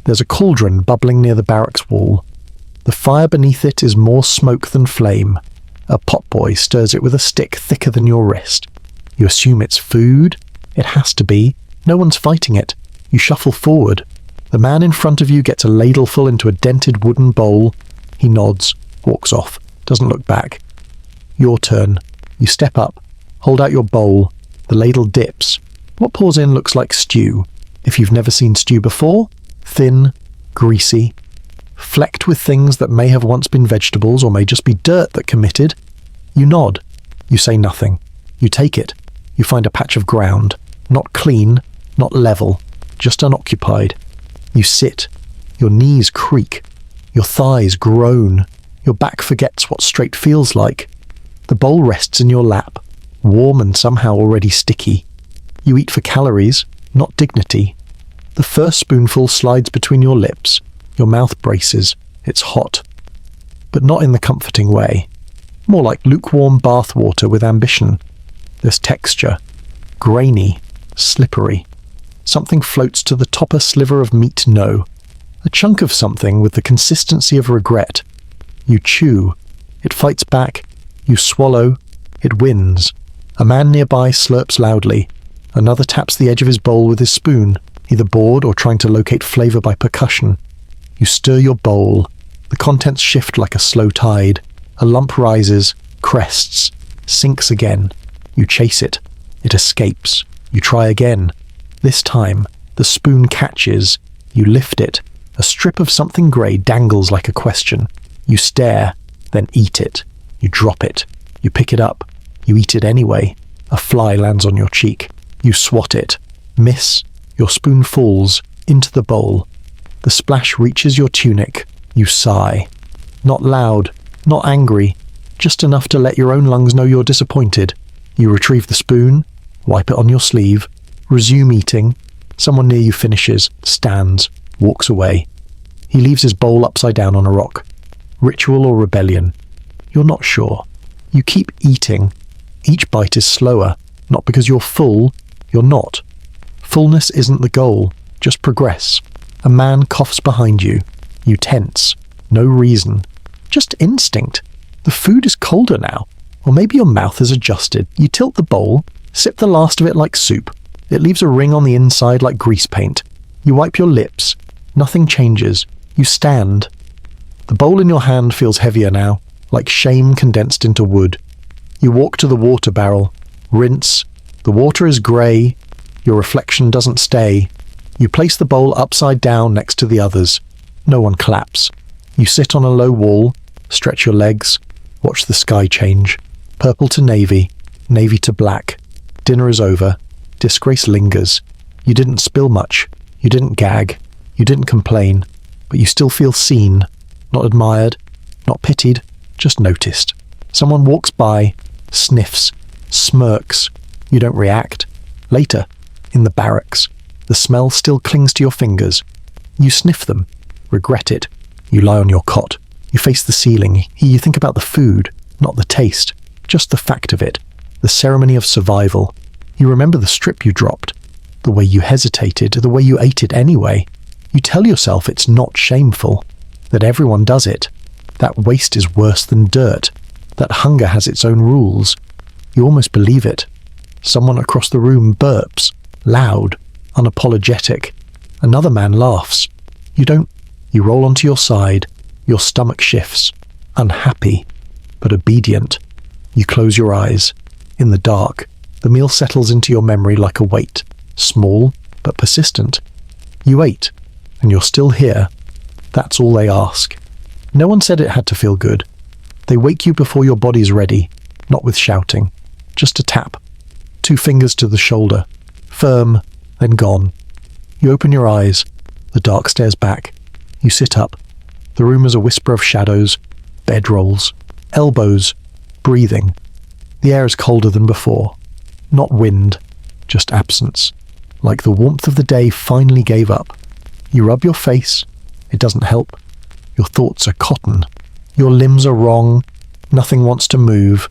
There's a cauldron bubbling near the barracks wall. The fire beneath it is more smoke than flame. A potboy stirs it with a stick thicker than your wrist. You assume it's food. It has to be. No one's fighting it. You shuffle forward. The man in front of you gets a ladleful into a dented wooden bowl. He nods, walks off, doesn't look back. Your turn. You step up, hold out your bowl. The ladle dips. What pours in looks like stew. If you've never seen stew before, thin, greasy, flecked with things that may have once been vegetables or may just be dirt that committed. You nod. You say nothing. You take it. You find a patch of ground. Not clean, not level, just unoccupied. You sit. Your knees creak. Your thighs groan. Your back forgets what straight feels like. The bowl rests in your lap, warm and somehow already sticky. You eat for calories, not dignity. The first spoonful slides between your lips. Your mouth braces. It's hot. But not in the comforting way. More like lukewarm bath water with ambition. There's texture. Grainy. Slippery. Something floats to the topper sliver of meat no. A chunk of something with the consistency of regret. You chew. It fights back. You swallow. It wins. A man nearby slurps loudly. Another taps the edge of his bowl with his spoon, either bored or trying to locate flavor by percussion. You stir your bowl. The contents shift like a slow tide. A lump rises, crests, sinks again. You chase it. It escapes. You try again. This time, the spoon catches. You lift it. A strip of something grey dangles like a question. You stare, then eat it. You drop it. You pick it up. You eat it anyway. A fly lands on your cheek. You swat it. Miss. Your spoon falls into the bowl. The splash reaches your tunic. You sigh. Not loud, not angry, just enough to let your own lungs know you're disappointed. You retrieve the spoon, wipe it on your sleeve, resume eating. Someone near you finishes, stands, walks away. He leaves his bowl upside down on a rock. Ritual or rebellion? You're not sure. You keep eating. Each bite is slower, not because you're full, you're not. Fullness isn't the goal, just progress. A man coughs behind you. You tense. No reason. Just instinct. The food is colder now. Or maybe your mouth has adjusted. You tilt the bowl, sip the last of it like soup. It leaves a ring on the inside like grease paint. You wipe your lips. Nothing changes. You stand. The bowl in your hand feels heavier now, like shame condensed into wood. You walk to the water barrel. Rinse. The water is grey. Your reflection doesn't stay. You place the bowl upside down next to the others. No one claps. You sit on a low wall, stretch your legs, watch the sky change. Purple to navy, navy to black. Dinner is over. Disgrace lingers. You didn't spill much. You didn't gag. You didn't complain. But you still feel seen. Not admired. Not pitied. Just noticed. Someone walks by, sniffs, smirks. You don't react. Later, in the barracks, the smell still clings to your fingers. You sniff them. Regret it. You lie on your cot. You face the ceiling. You think about the food, not the taste. Just the fact of it. The ceremony of survival. You remember the strip you dropped. The way you hesitated. The way you ate it anyway. You tell yourself it's not shameful. That everyone does it. That waste is worse than dirt. That hunger has its own rules. You almost believe it. Someone across the room burps. Loud. Unapologetic. Another man laughs. You don't. You roll onto your side. Your stomach shifts. Unhappy. But obedient. You close your eyes. In the dark, the meal settles into your memory like a weight. Small, but persistent. You ate, and you're still here. That's all they ask. No one said it had to feel good. They wake you before your body's ready, not with shouting. Just a tap. 2 fingers to the shoulder. Firm, then gone. You open your eyes. The dark stares back. You sit up. The room is a whisper of shadows, bedrolls, elbows, breathing. The air is colder than before. Not wind, just absence. Like the warmth of the day finally gave up. You rub your face. It doesn't help. Your thoughts are cotton. Your limbs are wrong. Nothing wants to move.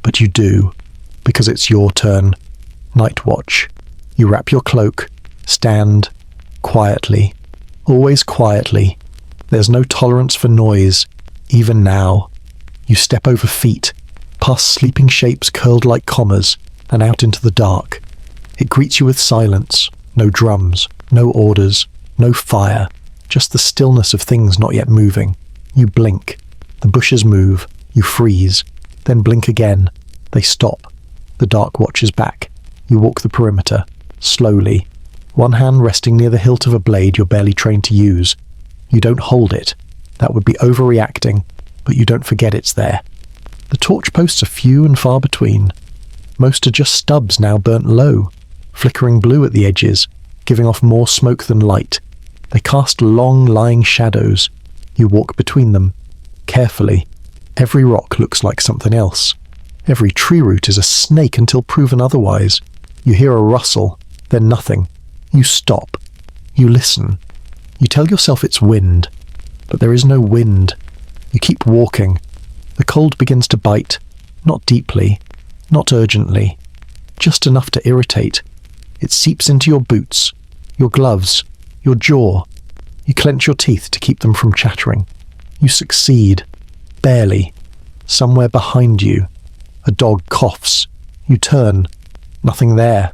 But you do, because it's your turn. Night watch. You wrap your cloak. Stand. Quietly. Always quietly. There's no tolerance for noise, even now. You step over feet, past sleeping shapes curled like commas, and out into the dark. It greets you with silence. No drums, no orders, no fire. Just the stillness of things not yet moving. You blink. The bushes move. You freeze. Then blink again. They stop. The dark watches back. You walk the perimeter. Slowly. One hand resting near the hilt of a blade you're barely trained to use. You don't hold it. That would be overreacting, but you don't forget it's there. The torch posts are few and far between. Most are just stubs now burnt low, flickering blue at the edges, giving off more smoke than light. They cast long, lying shadows. You walk between them, carefully. Every rock looks like something else. Every tree root is a snake until proven otherwise. You hear a rustle, then nothing. You stop. You listen. You tell yourself it's wind, but there is no wind. You keep walking. The cold begins to bite, not deeply, not urgently, just enough to irritate. It seeps into your boots, your gloves, your jaw. You clench your teeth to keep them from chattering. You succeed, barely. Somewhere behind you, a dog coughs. You turn. Nothing there.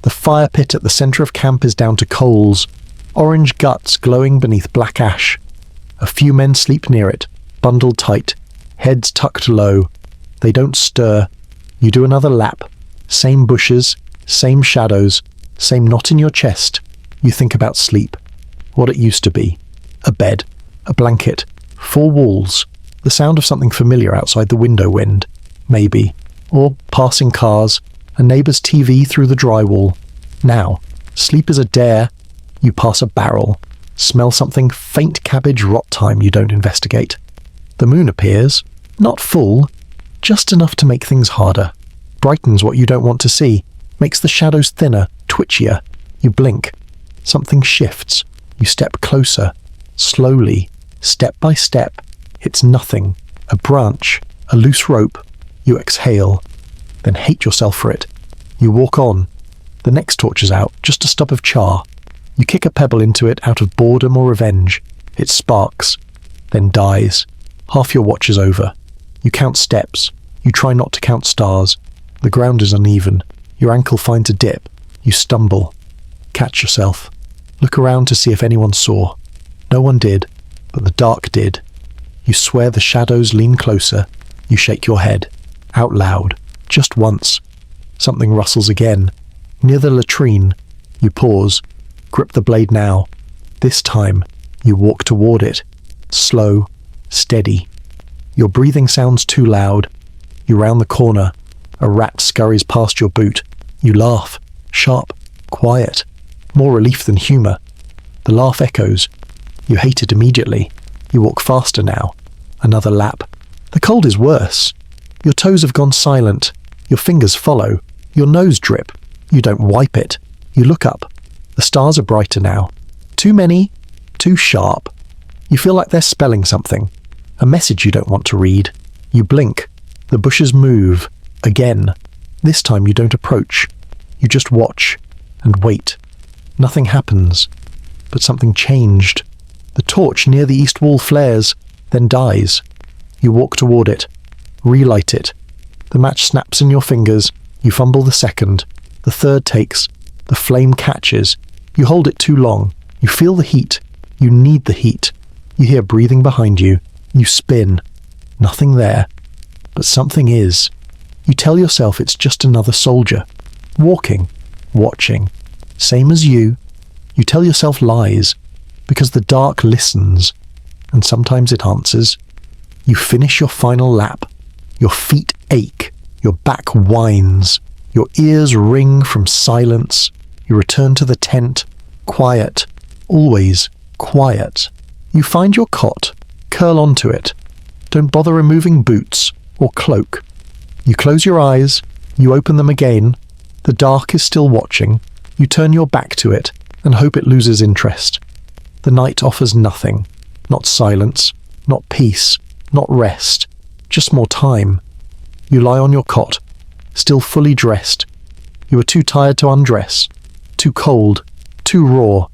The fire pit at the centre of camp is down to coals, orange guts glowing beneath black ash. A few men sleep near it, bundled tight, heads tucked low. They don't stir. You do another lap. Same bushes, same shadows, same knot in your chest. You think about sleep. What it used to be. A bed, a blanket, 4 walls, the sound of something familiar outside the window wind, maybe, or passing cars, a neighbour's TV through the drywall. Now, sleep is a dare. You pass a barrel, smell something faint cabbage rot time you don't investigate. The moon appears, not full, just enough to make things harder. Brightens what you don't want to see, makes the shadows thinner, twitchier. You blink. Something shifts. You step closer, slowly, step by step. It's nothing. A branch, a loose rope. You exhale, then hate yourself for it. You walk on. The next torch is out, just a stub of char. You kick a pebble into it out of boredom or revenge. It sparks, then dies. Half your watch is over. You count steps. You try not to count stars. The ground is uneven. Your ankle finds a dip. You stumble. Catch yourself. Look around to see if anyone saw. No one did, but the dark did. You swear the shadows lean closer. You shake your head. Out loud. Just once. Something rustles again. Near the latrine. You pause. Grip the blade now. This time, you walk toward it. Slow. Steady. Your breathing sounds too loud. You round the corner. A rat scurries past your boot. You laugh. Sharp. Quiet. More relief than humour. The laugh echoes. You hate it immediately. You walk faster now. Another lap. The cold is worse. Your toes have gone silent. Your fingers follow. Your nose drip. You don't wipe it. You look up. The stars are brighter now. Too many. Too sharp. You feel like they're spelling something. A message you don't want to read. You blink. The bushes move. Again. This time you don't approach. You just watch. And wait. Nothing happens. But something changed. The torch near the east wall flares, then dies. You walk toward it. Relight it. The match snaps in your fingers. You fumble the second. The third takes. The flame catches. You hold it too long. You feel the heat. You need the heat. You hear breathing behind you. You spin. Nothing there. But something is. You tell yourself it's just another soldier. Walking. Watching. Same as you. You tell yourself lies. Because the dark listens. And sometimes it answers. You finish your final lap. Your feet ache. Your back whines. Your ears ring from silence. You return to the tent. Quiet. Always quiet. You find your cot. Curl onto it. Don't bother removing boots or cloak. You close your eyes. You open them again. The dark is still watching. You turn your back to it and hope it loses interest. The night offers nothing. Not silence. Not peace. Not rest. Just more time. You lie on your cot, still fully dressed. You are too tired to undress. Too cold. Too raw.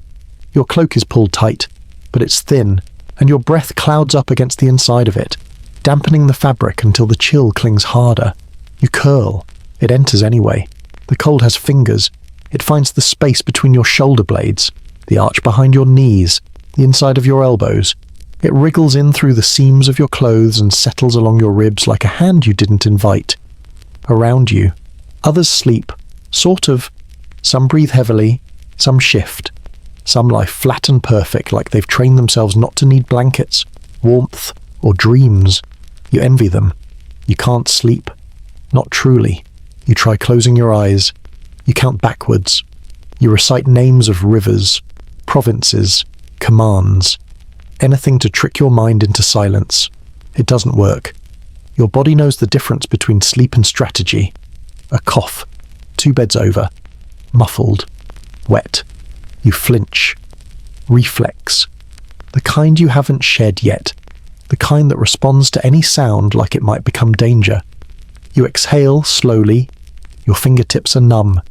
Your cloak is pulled tight, but it's thin, and your breath clouds up against the inside of it, dampening the fabric until the chill clings harder. You curl. It enters anyway. The cold has fingers. It finds the space between your shoulder blades, the arch behind your knees, the inside of your elbows. It wriggles in through the seams of your clothes and settles along your ribs like a hand you didn't invite. Around you, others sleep, sort of. Some breathe heavily, some shift. Some lie flat and perfect like they've trained themselves not to need blankets, warmth, or dreams. You envy them. You can't sleep. Not truly. You try closing your eyes. You count backwards. You recite names of rivers, provinces, commands. Anything to trick your mind into silence. It doesn't work. Your body knows the difference between sleep and strategy. A cough. 2 beds over. Muffled. Wet. You flinch. Reflex. The kind you haven't shed yet. The kind that responds to any sound like it might become danger. You exhale slowly. Your fingertips are numb.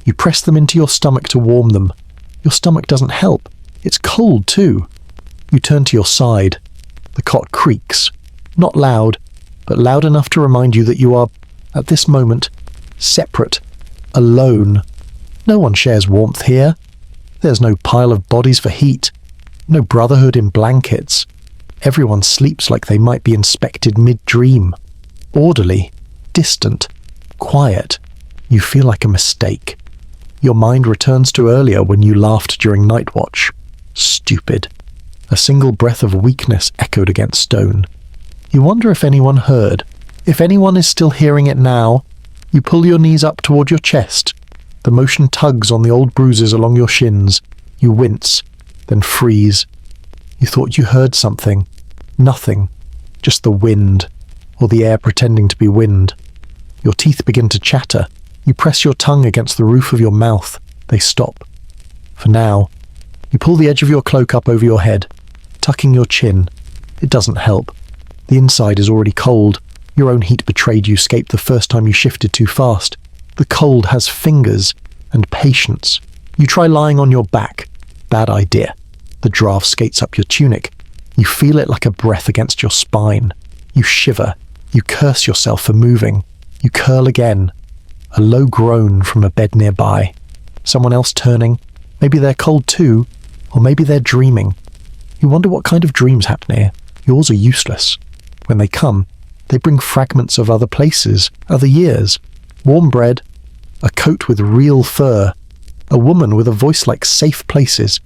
You press them into your stomach to warm them. Your stomach doesn't help. It's cold too. You turn to your side. The cot creaks. Not loud, but loud enough to remind you that you are, at this moment, separate, alone. No one shares warmth here. There's no pile of bodies for heat. No brotherhood in blankets. Everyone sleeps like they might be inspected mid-dream. Orderly, distant, quiet. You feel like a mistake. Your mind returns to earlier when you laughed during night watch. Stupid. A single breath of weakness echoed against stone. You wonder if anyone heard. If anyone is still hearing it now. You pull your knees up toward your chest. The motion tugs on the old bruises along your shins. You wince, then freeze. You thought you heard something. Nothing. Just the wind, or the air pretending to be wind. Your teeth begin to chatter. You press your tongue against the roof of your mouth. They stop. For now. You pull the edge of your cloak up over your head, tucking your chin. It doesn't help. The inside is already cold. Your own heat betrayed you escaped the first time you shifted too fast. The cold has fingers and patience. You try lying on your back. Bad idea. The draft skates up your tunic. You feel it like a breath against your spine. You shiver. You curse yourself for moving. You curl again. A low groan from a bed nearby. Someone else turning. Maybe they're cold too, or maybe they're dreaming. You wonder what kind of dreams happen here. Yours are useless. When they come, they bring fragments of other places, other years. Warm bread, a coat with real fur, a woman with a voice like safe places.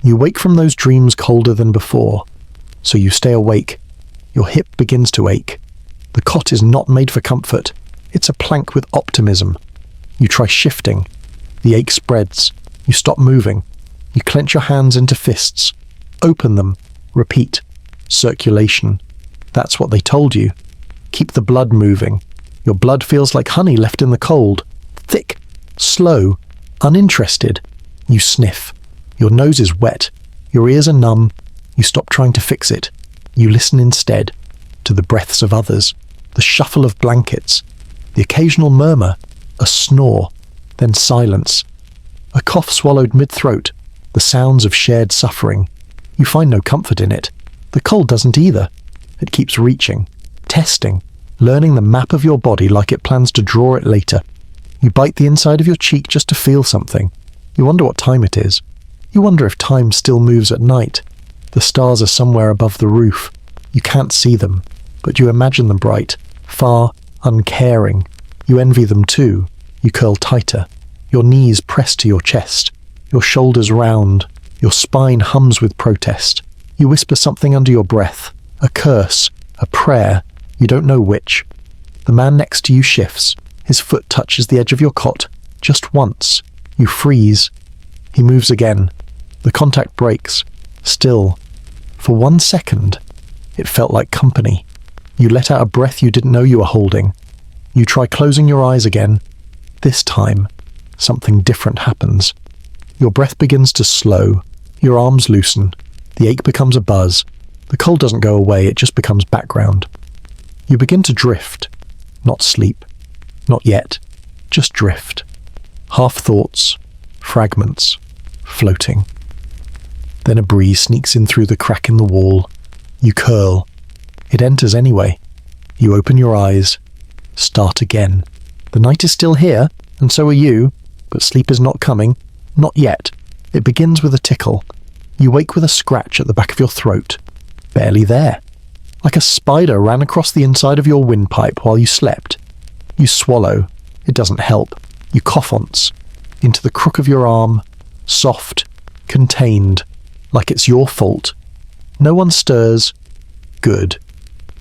You wake from those dreams colder than before. So you stay awake. Your hip begins to ache. The cot is not made for comfort. It's a plank with optimism. You try shifting. The ache spreads. You stop moving. You clench your hands into fists. Open them. Repeat. Circulation. That's what they told you. Keep the blood moving. Your blood feels like honey left in the cold. Thick. Slow. Uninterested. You sniff. Your nose is wet. Your ears are numb. You stop trying to fix it. You listen instead to the breaths of others, the shuffle of blankets, the occasional murmur, a snore, then silence, a cough swallowed mid-throat, the sounds of shared suffering. You find no comfort in it. The cold doesn't either. It keeps reaching, testing, learning the map of your body like it plans to draw it later. You bite the inside of your cheek just to feel something. You wonder what time it is. You wonder if time still moves at night. The stars are somewhere above the roof. You can't see them, but you imagine them bright, far, uncaring. You envy them too. You curl tighter. Your knees press to your chest. Your shoulders round. Your spine hums with protest. You whisper something under your breath. A curse. A prayer. You don't know which. The man next to you shifts. His foot touches the edge of your cot. Just once. You freeze. He moves again. The contact breaks. Still. For 1 second, it felt like company. You let out a breath you didn't know you were holding. You try closing your eyes again. This time, something different happens. Your breath begins to slow. Your arms loosen. The ache becomes a buzz. The cold doesn't go away, it just becomes background. You begin to drift. Not sleep. Not yet. Just drift. Half thoughts. Fragments. Floating. Then a breeze sneaks in through the crack in the wall. You curl. It enters anyway. You open your eyes. Start again. The night is still here, and so are you, but sleep is not coming. Not yet. It begins with a tickle. You wake with a scratch at the back of your throat. Barely there. Like a spider ran across the inside of your windpipe while you slept. You swallow. It doesn't help. You cough once. Into the crook of your arm. Soft. Contained. Like it's your fault. No one stirs. Good.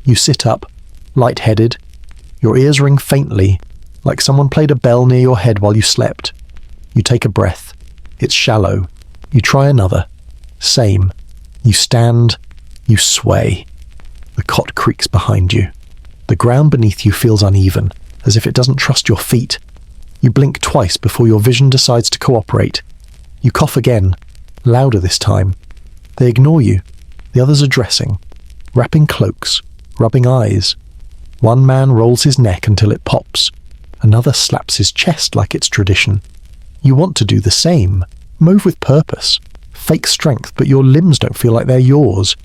You sit up, light-headed. Your ears ring faintly, like someone played a bell near your head while you slept. You take a breath. It's shallow. You try another. Same. You stand. You sway. The cot creaks behind you. The ground beneath you feels uneven, as if it doesn't trust your feet. You blink twice before your vision decides to cooperate. You cough again. Louder this time. They ignore you. The others are dressing, wrapping cloaks, rubbing eyes. One man rolls his neck until it pops. Another slaps his chest like it's tradition. You want to do the same. Move with purpose. Fake strength, but your limbs don't feel like they're yours.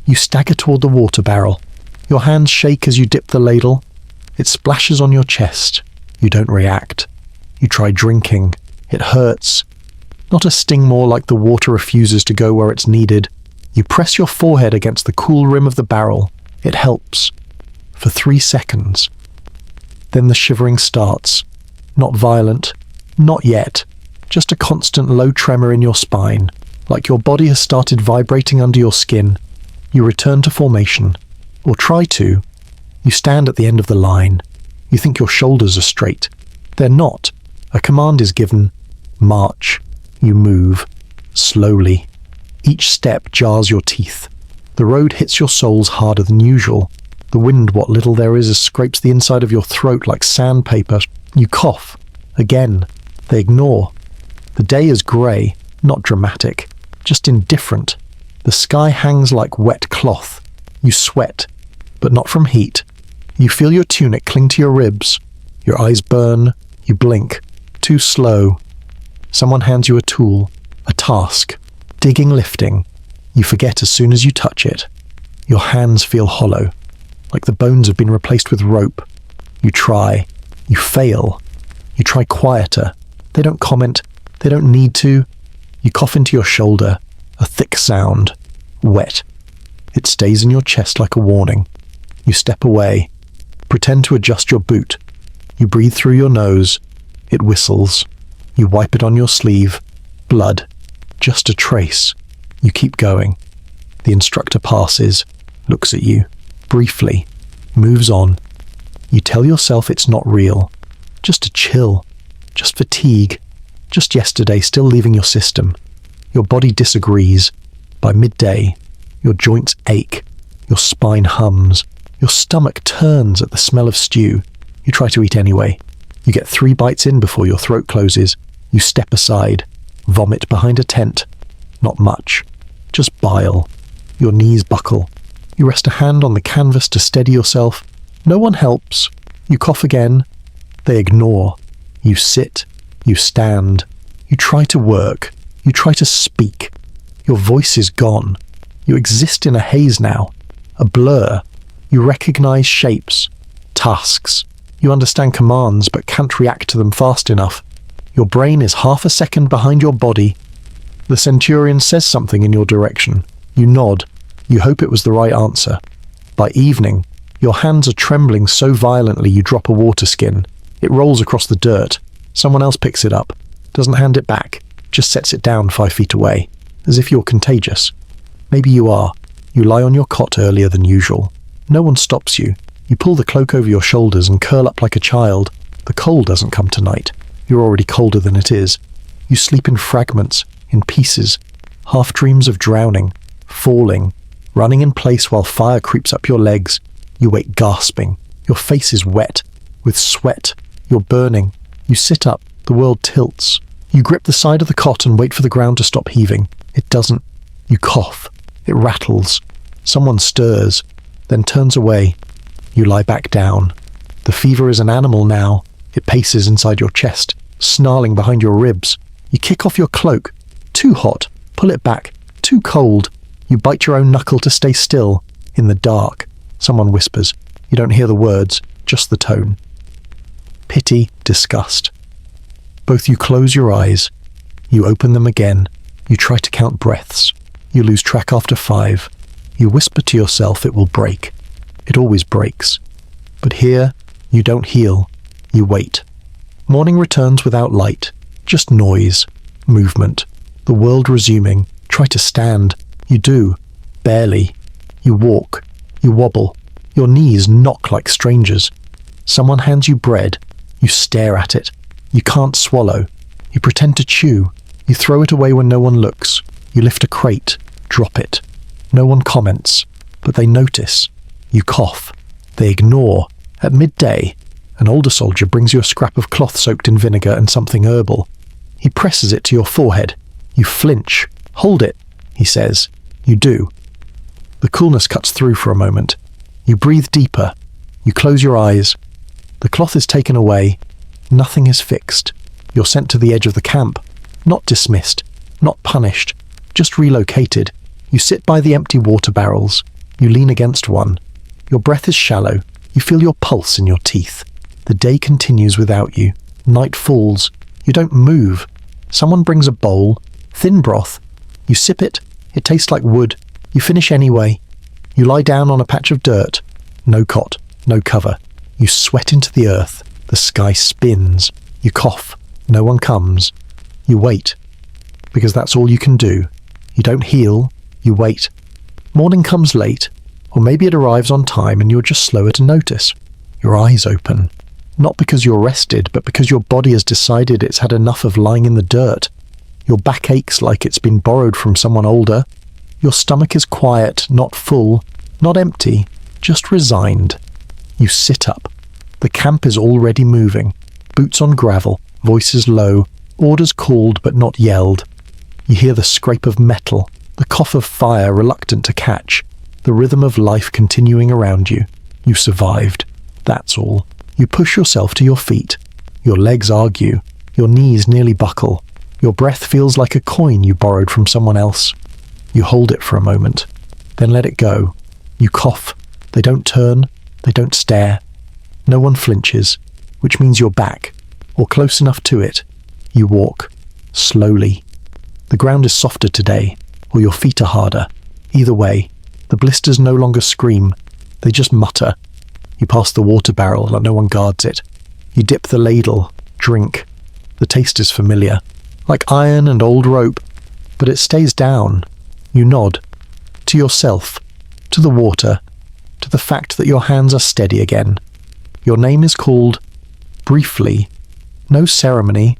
You stagger toward the water barrel. Your hands shake as you dip the ladle. It splashes on your chest. You don't react. You try drinking. It hurts. Not a sting more like the water refuses to go where it's needed. You press your forehead against the cool rim of the barrel. It helps. For 3 seconds. Then the shivering starts. Not violent. Not yet. Just a constant low tremor in your spine. Like your body has started vibrating under your skin. You return to formation. Or try to. You stand at the end of the line. You think your shoulders are straight. They're not. A command is given. March. You move. Slowly. Each step jars your teeth. The road hits your soles harder than usual. The wind, what little there is, scrapes the inside of your throat like sandpaper. You cough. Again. They ignore. The day is grey, not dramatic, just indifferent. The sky hangs like wet cloth. You sweat, but not from heat. You feel your tunic cling to your ribs. Your eyes burn. You blink. Too slow. Someone hands you a tool, a task, digging, lifting. You forget as soon as you touch it. Your hands feel hollow. like the bones have been replaced with rope. You try. You fail. You try quieter. They don't comment. They don't need to. You cough into your shoulder. A thick sound. Wet. It stays in your chest like a warning. You step away. Pretend to adjust your boot. You breathe through your nose. It whistles. You wipe it on your sleeve. Blood. Just a trace. You keep going. The instructor passes, looks at you, briefly, moves on. You tell yourself it's not real. Just a chill. Just fatigue. Just yesterday still leaving your system. Your body disagrees. By midday, your joints ache. Your spine hums. Your stomach turns at the smell of stew. You try to eat anyway. You get 3 bites in before your throat closes. You step aside. Vomit behind a tent. Not much. Just bile. Your knees buckle. You rest a hand on the canvas to steady yourself. No one helps. You cough again. They ignore. You sit. You stand. You try to work. You try to speak. Your voice is gone. You exist in a haze now. A blur. You recognize shapes. Tasks. You understand commands but can't react to them fast enough. Your brain is half a second behind your body. The centurion says something in your direction. You nod. You hope it was the right answer. By evening, your hands are trembling so violently you drop a water skin. It rolls across the dirt. Someone else picks it up. Doesn't hand it back. Just sets it down 5 feet away. As if you're contagious. Maybe you are. You lie on your cot earlier than usual. No one stops you. You pull the cloak over your shoulders and curl up like a child. The cold doesn't come tonight. You're already colder than it is. You sleep in fragments, in pieces. Half dreams of drowning, falling, running in place while fire creeps up your legs. You wake gasping. Your face is wet, with sweat. You're burning. You sit up. The world tilts. You grip the side of the cot and wait for the ground to stop heaving. It doesn't. You cough. It rattles. Someone stirs, then turns away. You lie back down. The fever is an animal now. It paces inside your chest, snarling behind your ribs. You kick off your cloak. Too hot. Pull it back. Too cold. You bite your own knuckle to stay still. In the dark, someone whispers. You don't hear the words, just the tone. Pity, disgust. Both you close your eyes. You open them again. You try to count breaths. You lose track after 5. You whisper to yourself it will break. It always breaks. But here, you don't heal. You wait. Morning returns without light. Just noise. Movement. The world resuming. Try to stand. You do. Barely. You walk. You wobble. Your knees knock like strangers. Someone hands you bread. You stare at it. You can't swallow. You pretend to chew. You throw it away when no one looks. You lift a crate. Drop it. No one comments. But they notice. You cough. They ignore. At midday, an older soldier brings you a scrap of cloth soaked in vinegar and something herbal. He presses it to your forehead. You flinch. Hold it, he says. You do. The coolness cuts through for a moment. You breathe deeper. You close your eyes. The cloth is taken away. Nothing is fixed. You're sent to the edge of the camp. Not dismissed. Not punished. Just relocated. You sit by the empty water barrels. You lean against one. Your breath is shallow. You feel your pulse in your teeth. The day continues without you. Night falls. You don't move. Someone brings a bowl. Thin broth. You sip it. It tastes like wood. You finish anyway. You lie down on a patch of dirt. No cot. No cover. You sweat into the earth. The sky spins. You cough. No one comes. You wait. Because that's all you can do. You don't heal. You wait. Morning comes late. Or maybe it arrives on time and you're just slower to notice. Your eyes open. Not because you're rested, but because your body has decided it's had enough of lying in the dirt. Your back aches like it's been borrowed from someone older. Your stomach is quiet, not full, not empty, just resigned. You sit up. The camp is already moving. Boots on gravel, voices low, orders called but not yelled. You hear the scrape of metal, the cough of fire reluctant to catch, the rhythm of life continuing around you. You survived. That's all. You push yourself to your feet. Your legs argue. Your knees nearly buckle. Your breath feels like a coin you borrowed from someone else. You hold it for a moment, then let it go. You cough. They don't turn. They don't stare. No one flinches, which means you're back, or close enough to it. You walk, slowly. The ground is softer today, or your feet are harder. Either way, the blisters no longer scream, they just mutter. You pass the water barrel like no one guards it. You dip the ladle, drink. The taste is familiar, like iron and old rope, but it stays down. You nod. To yourself, to the water, to the fact that your hands are steady again. Your name is called, briefly. No ceremony,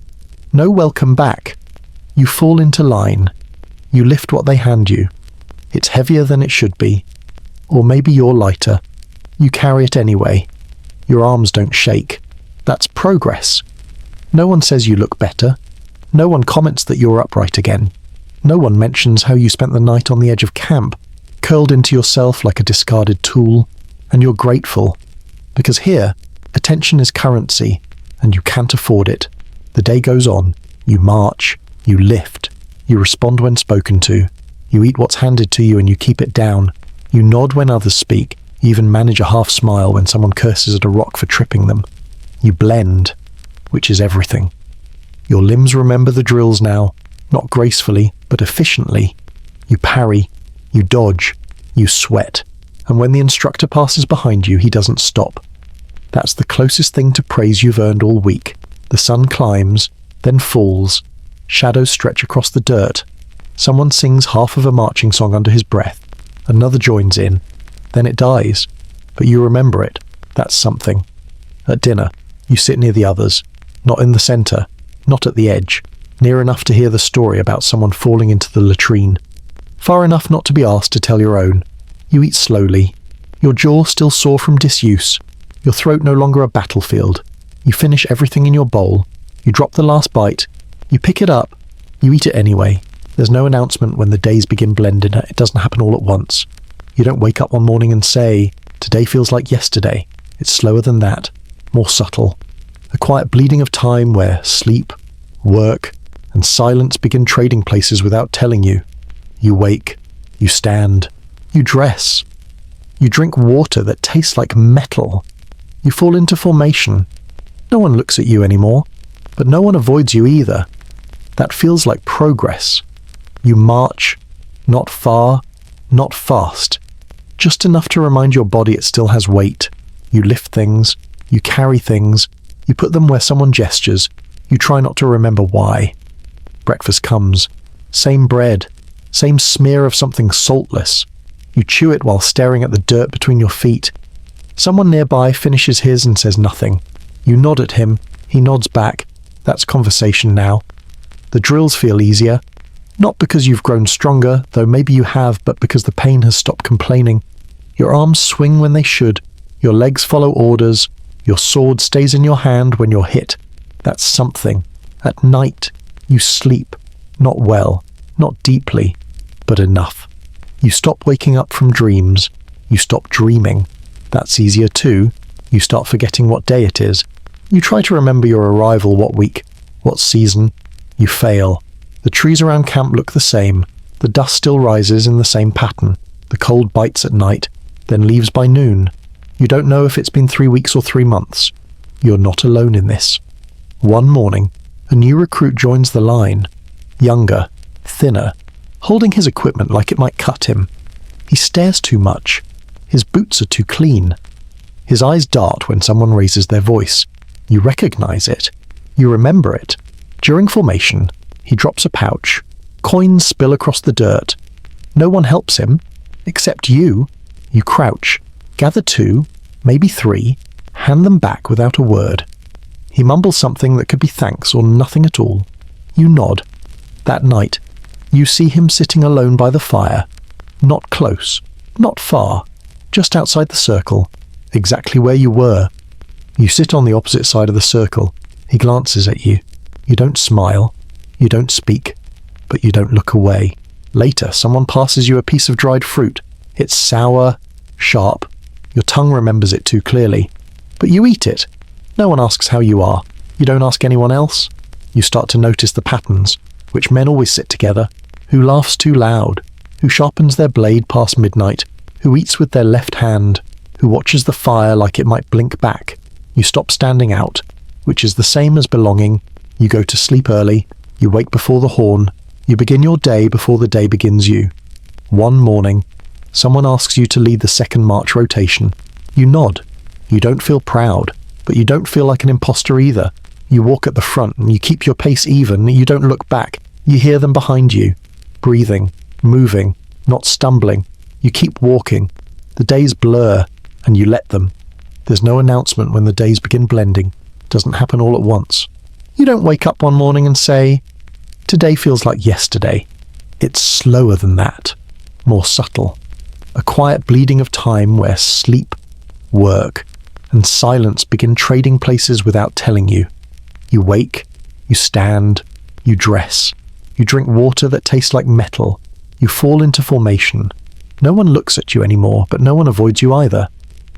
no welcome back. You fall into line. You lift what they hand you. It's heavier than it should be. Or maybe you're lighter. You carry it anyway. Your arms don't shake. That's progress. No one says you look better. No one comments that you're upright again. No one mentions how you spent the night on the edge of camp, curled into yourself like a discarded tool, and you're grateful. Because here, attention is currency, and you can't afford it. The day goes on. You march. You lift. You respond when spoken to. You eat what's handed to you and you keep it down. You nod when others speak. You even manage a half smile when someone curses at a rock for tripping them. You blend, which is everything. Your limbs remember the drills now, not gracefully, but efficiently. You parry. You dodge. You sweat. And when the instructor passes behind you, he doesn't stop. That's the closest thing to praise you've earned all week. The sun climbs, then falls. Shadows stretch across the dirt. Someone sings half of a marching song under his breath. Another joins in. Then it dies. But you remember it. That's something. At dinner, you sit near the others. Not in the centre. Not at the edge. Near enough to hear the story about someone falling into the latrine. Far enough not to be asked to tell your own. You eat slowly. Your jaw still sore from disuse. Your throat no longer a battlefield. You finish everything in your bowl. You drop the last bite. You pick it up. You eat it anyway. There's no announcement when the days begin blending. It doesn't happen all at once. You don't wake up one morning and say, today feels like yesterday. It's slower than that. More subtle. A quiet bleeding of time where sleep, work, and silence begin trading places without telling you. You wake. You stand. You dress. You drink water that tastes like metal. You fall into formation. No one looks at you anymore, but no one avoids you either. That feels like progress. You march, not far, not fast, just enough to remind your body it still has weight. You lift things, you carry things, you put them where someone gestures, you try not to remember why. Breakfast comes. Same bread, same smear of something saltless. You chew it while staring at the dirt between your feet. Someone nearby finishes his and says nothing. You nod at him, he nods back. That's conversation now. The drills feel easier. Not because you've grown stronger, though maybe you have, but because the pain has stopped complaining. Your arms swing when they should. Your legs follow orders. Your sword stays in your hand when you're hit. That's something. At night, you sleep. Not well, not deeply, but enough. You stop waking up from dreams. You stop dreaming. That's easier too. You start forgetting what day it is. You try to remember your arrival, what week, what season. You fail. The trees around camp look the same. The dust still rises in the same pattern. The cold bites at night, then leaves by noon. You don't know if it's been 3 weeks or 3 months. You're not alone in this. One morning, a new recruit joins the line. Younger, thinner, holding his equipment like it might cut him. He stares too much. His boots are too clean. His eyes dart when someone raises their voice. You recognize it. You remember it. During formation, he drops a pouch. Coins spill across the dirt. No one helps him, except you. You crouch, gather 2, maybe 3, hand them back without a word. He mumbles something that could be thanks or nothing at all. You nod. That night, you see him sitting alone by the fire. Not close, not far, just outside the circle, exactly where you were. You sit on the opposite side of the circle. He glances at you. You don't smile. You don't speak. But you don't look away. Later, someone passes you a piece of dried fruit. It's sour, sharp. Your tongue remembers it too clearly. But you eat it. No one asks how you are. You don't ask anyone else. You start to notice the patterns. Which men always sit together. Who laughs too loud. Who sharpens their blade past midnight. Who eats with their left hand. who watches the fire like it might blink back. You stop standing out, which is the same as belonging. You go to sleep early. You wake before the horn. You begin your day before the day begins you. One morning, someone asks you to lead the second march rotation. You nod. You don't feel proud, but you don't feel like an imposter either. You walk at the front and you keep your pace even. You don't look back. You hear them behind you, breathing, moving, not stumbling. You keep walking. The days blur, and you let them. There's no announcement when the days begin blending. It doesn't happen all at once. You don't wake up one morning and say, "Today feels like yesterday." It's slower than that, more subtle. A quiet bleeding of time where sleep, work, and silence begin trading places without telling you. You wake, you stand, you dress, you drink water that tastes like metal, you fall into formation. No one looks at you anymore, but no one avoids you either.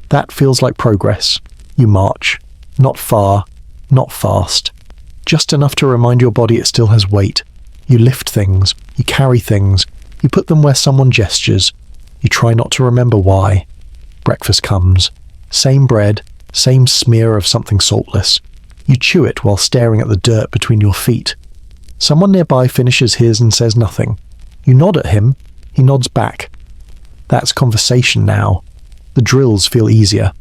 That feels like progress. You march, not far, not fast, just enough to remind your body it still has weight. You lift things, you carry things, you put them where someone gestures. You try not to remember why. Breakfast comes. Same bread, same smear of something saltless. You chew it while staring at the dirt between your feet. Someone nearby finishes his and says nothing. You nod at him, he nods back. That's conversation now. The drills feel easier.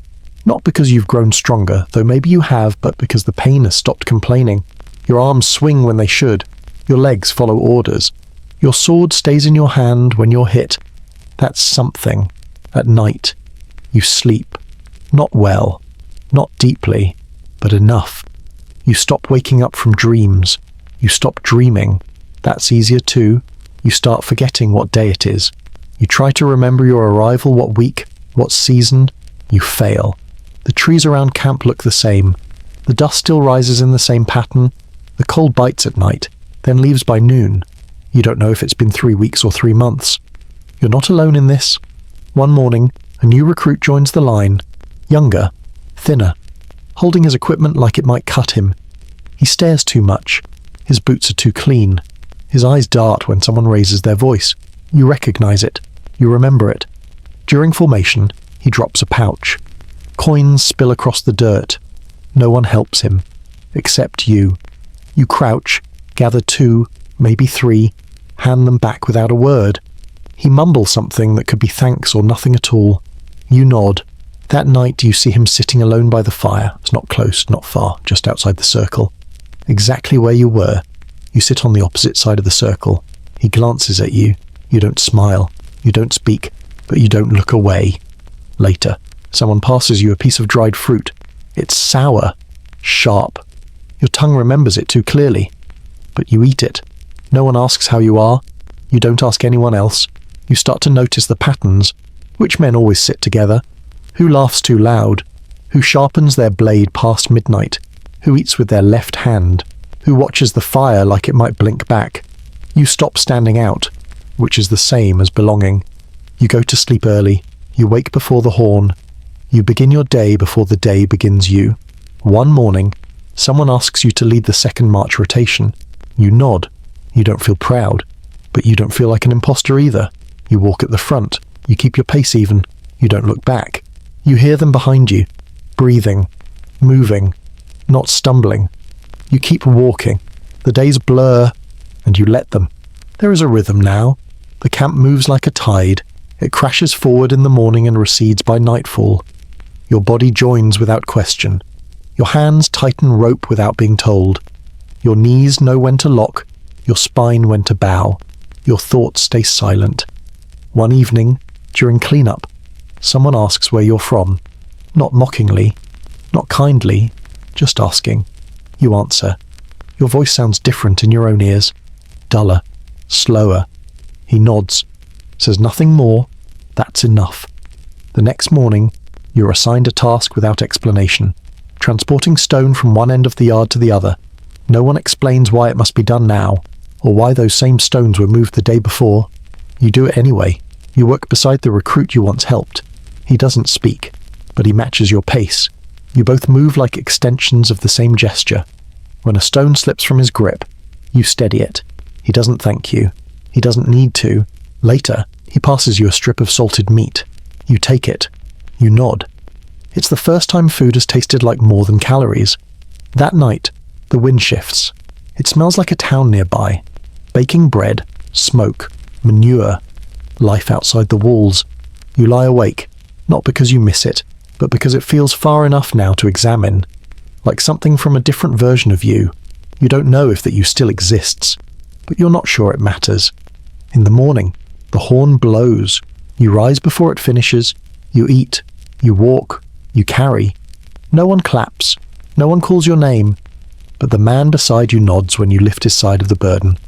Not because you've grown stronger, though maybe you have, but because the pain has stopped complaining. Your arms swing when they should. Your legs follow orders. Your sword stays in your hand when you're hit. That's something. At night, you sleep. Not well, not deeply, but enough. You stop waking up from dreams. You stop dreaming. That's easier too. You start forgetting what day it is. You try to remember your arrival, what week, what season. You fail. The trees around camp look the same. The dust still rises in the same pattern. The cold bites at night, then leaves by noon. You don't know if it's been 3 weeks or 3 months. You're not alone in this. One morning, a new recruit joins the line. Younger, thinner, holding his equipment like it might cut him. He stares too much. His boots are too clean. His eyes dart when someone raises their voice. You recognize it. You remember it. During formation, he drops a pouch. Coins spill across the dirt. No one helps him, except you. You crouch, gather 2, maybe 3, hand them back without a word. He mumbles something that could be thanks or nothing at all. You nod. That night you see him sitting alone by the fire. It's not close, not far, just outside the circle. Exactly where you were. You sit on the opposite side of the circle. He glances at you. You don't smile. You don't speak, but you don't look away. Later, someone passes you a piece of dried fruit. It's sour, sharp. Your tongue remembers it too clearly. But you eat it. No one asks how you are. You don't ask anyone else. You start to notice the patterns. Which men always sit together? Who laughs too loud? Who sharpens their blade past midnight? Who eats with their left hand? Who watches the fire like it might blink back? You stop standing out, which is the same as belonging. You go to sleep early. You wake before the horn. You begin your day before the day begins you. One morning, someone asks you to lead the second march rotation. You nod. You don't feel proud, but you don't feel like an imposter either. You walk at the front. You keep your pace even. You don't look back. You hear them behind you, breathing, moving, not stumbling. You keep walking. The days blur, and you let them. There is a rhythm now. The camp moves like a tide. It crashes forward in the morning and recedes by nightfall. Your body joins without question. Your hands tighten rope without being told. Your knees know when to lock, your spine when to bow. Your thoughts stay silent. One evening, during cleanup, someone asks where you're from. Not mockingly, not kindly, just asking. You answer. Your voice sounds different in your own ears. Duller, slower. He nods, says nothing more. That's enough. The next morning, you're assigned a task without explanation. Transporting stone from one end of the yard to the other. No one explains why it must be done now, or why those same stones were moved the day before. You do it anyway. You work beside the recruit you once helped. He doesn't speak, but he matches your pace. You both move like extensions of the same gesture. When a stone slips from his grip, you steady it. He doesn't thank you. He doesn't need to. Later, he passes you a strip of salted meat. You take it. You nod. It's the first time food has tasted like more than calories. That night, the wind shifts. It smells like a town nearby. Baking bread, smoke, manure, life outside the walls. You lie awake, not because you miss it, but because it feels far enough now to examine. Like something from a different version of you. You don't know if that you still exists, but you're not sure it matters. In the morning, the horn blows. You rise before it finishes. You eat. You walk. You carry. No one claps. No one calls your name. But the man beside you nods when you lift his side of the burden.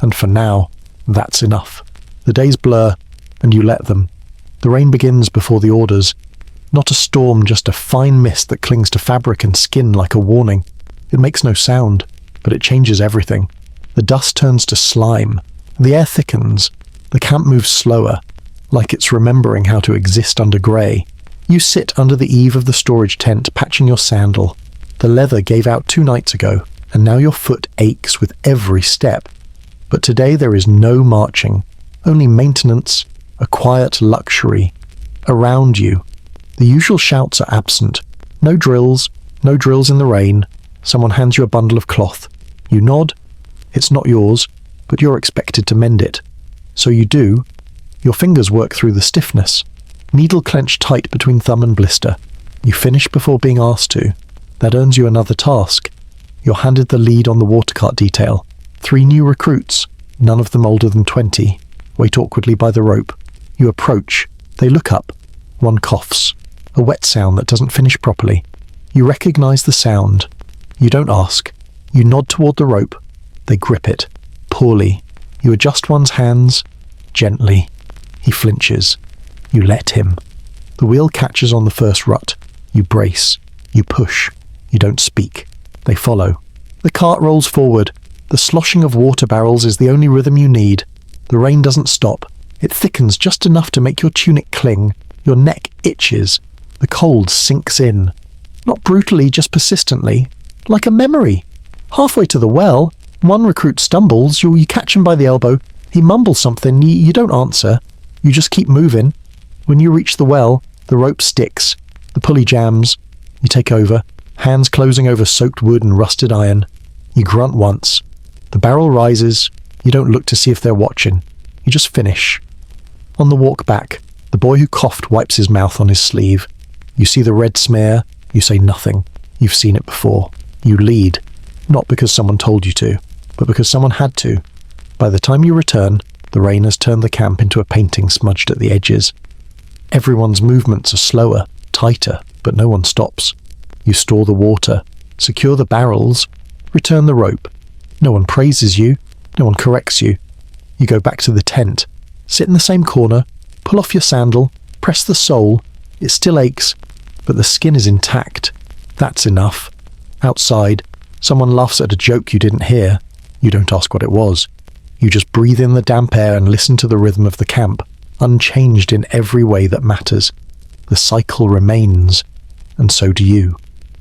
And for now, that's enough. The days blur, and you let them. The rain begins before the orders. Not a storm, just a fine mist that clings to fabric and skin like a warning. It makes no sound, but it changes everything. The dust turns to slime. The air thickens. The camp moves slower, like it's remembering how to exist under grey. You sit under the eave of the storage tent, patching your sandal. The leather gave out 2 nights ago, and now your foot aches with every step. But today there is no marching, only maintenance, a quiet luxury. Around you, the usual shouts are absent. No drills in the rain. Someone hands you a bundle of cloth. You nod. It's not yours, but you're expected to mend it. So you do. Your fingers work through the stiffness. Needle clenched tight between thumb and blister. You finish before being asked to. That earns you another task. You're handed the lead on the water cart detail. 3 new recruits, none of them older than 20, wait awkwardly by the rope. You approach. They look up. One coughs. A wet sound that doesn't finish properly. You recognize the sound. You don't ask. You nod toward the rope. They grip it. Poorly. You adjust one's hands. Gently. He flinches. You let him. The wheel catches on the first rut. You brace. You push. You don't speak. They follow. The cart rolls forward. The sloshing of water barrels is the only rhythm you need. The rain doesn't stop. It thickens just enough to make your tunic cling. Your neck itches. The cold sinks in. Not brutally, just persistently. Like a memory. Halfway to the well, one recruit stumbles. You catch him by the elbow. He mumbles something. You don't answer. You just keep moving. When you reach the well, the rope sticks. The pulley jams. You take over, hands closing over soaked wood and rusted iron. You grunt once. The barrel rises. You don't look to see if they're watching. You just finish. On the walk back, the boy who coughed wipes his mouth on his sleeve. You see the red smear. You say nothing. You've seen it before. You lead. Not because someone told you to, but because someone had to. By the time you return, the rain has turned the camp into a painting smudged at the edges. Everyone's movements are slower, tighter, but no one stops. You store the water, secure the barrels, return the rope. No one praises you, no one corrects you. You go back to the tent, sit in the same corner, pull off your sandal, press the sole. It still aches, but the skin is intact. That's enough. Outside, someone laughs at a joke you didn't hear. You don't ask what it was. You just breathe in the damp air and listen to the rhythm of the camp, unchanged in every way that matters. The cycle remains, and so do you.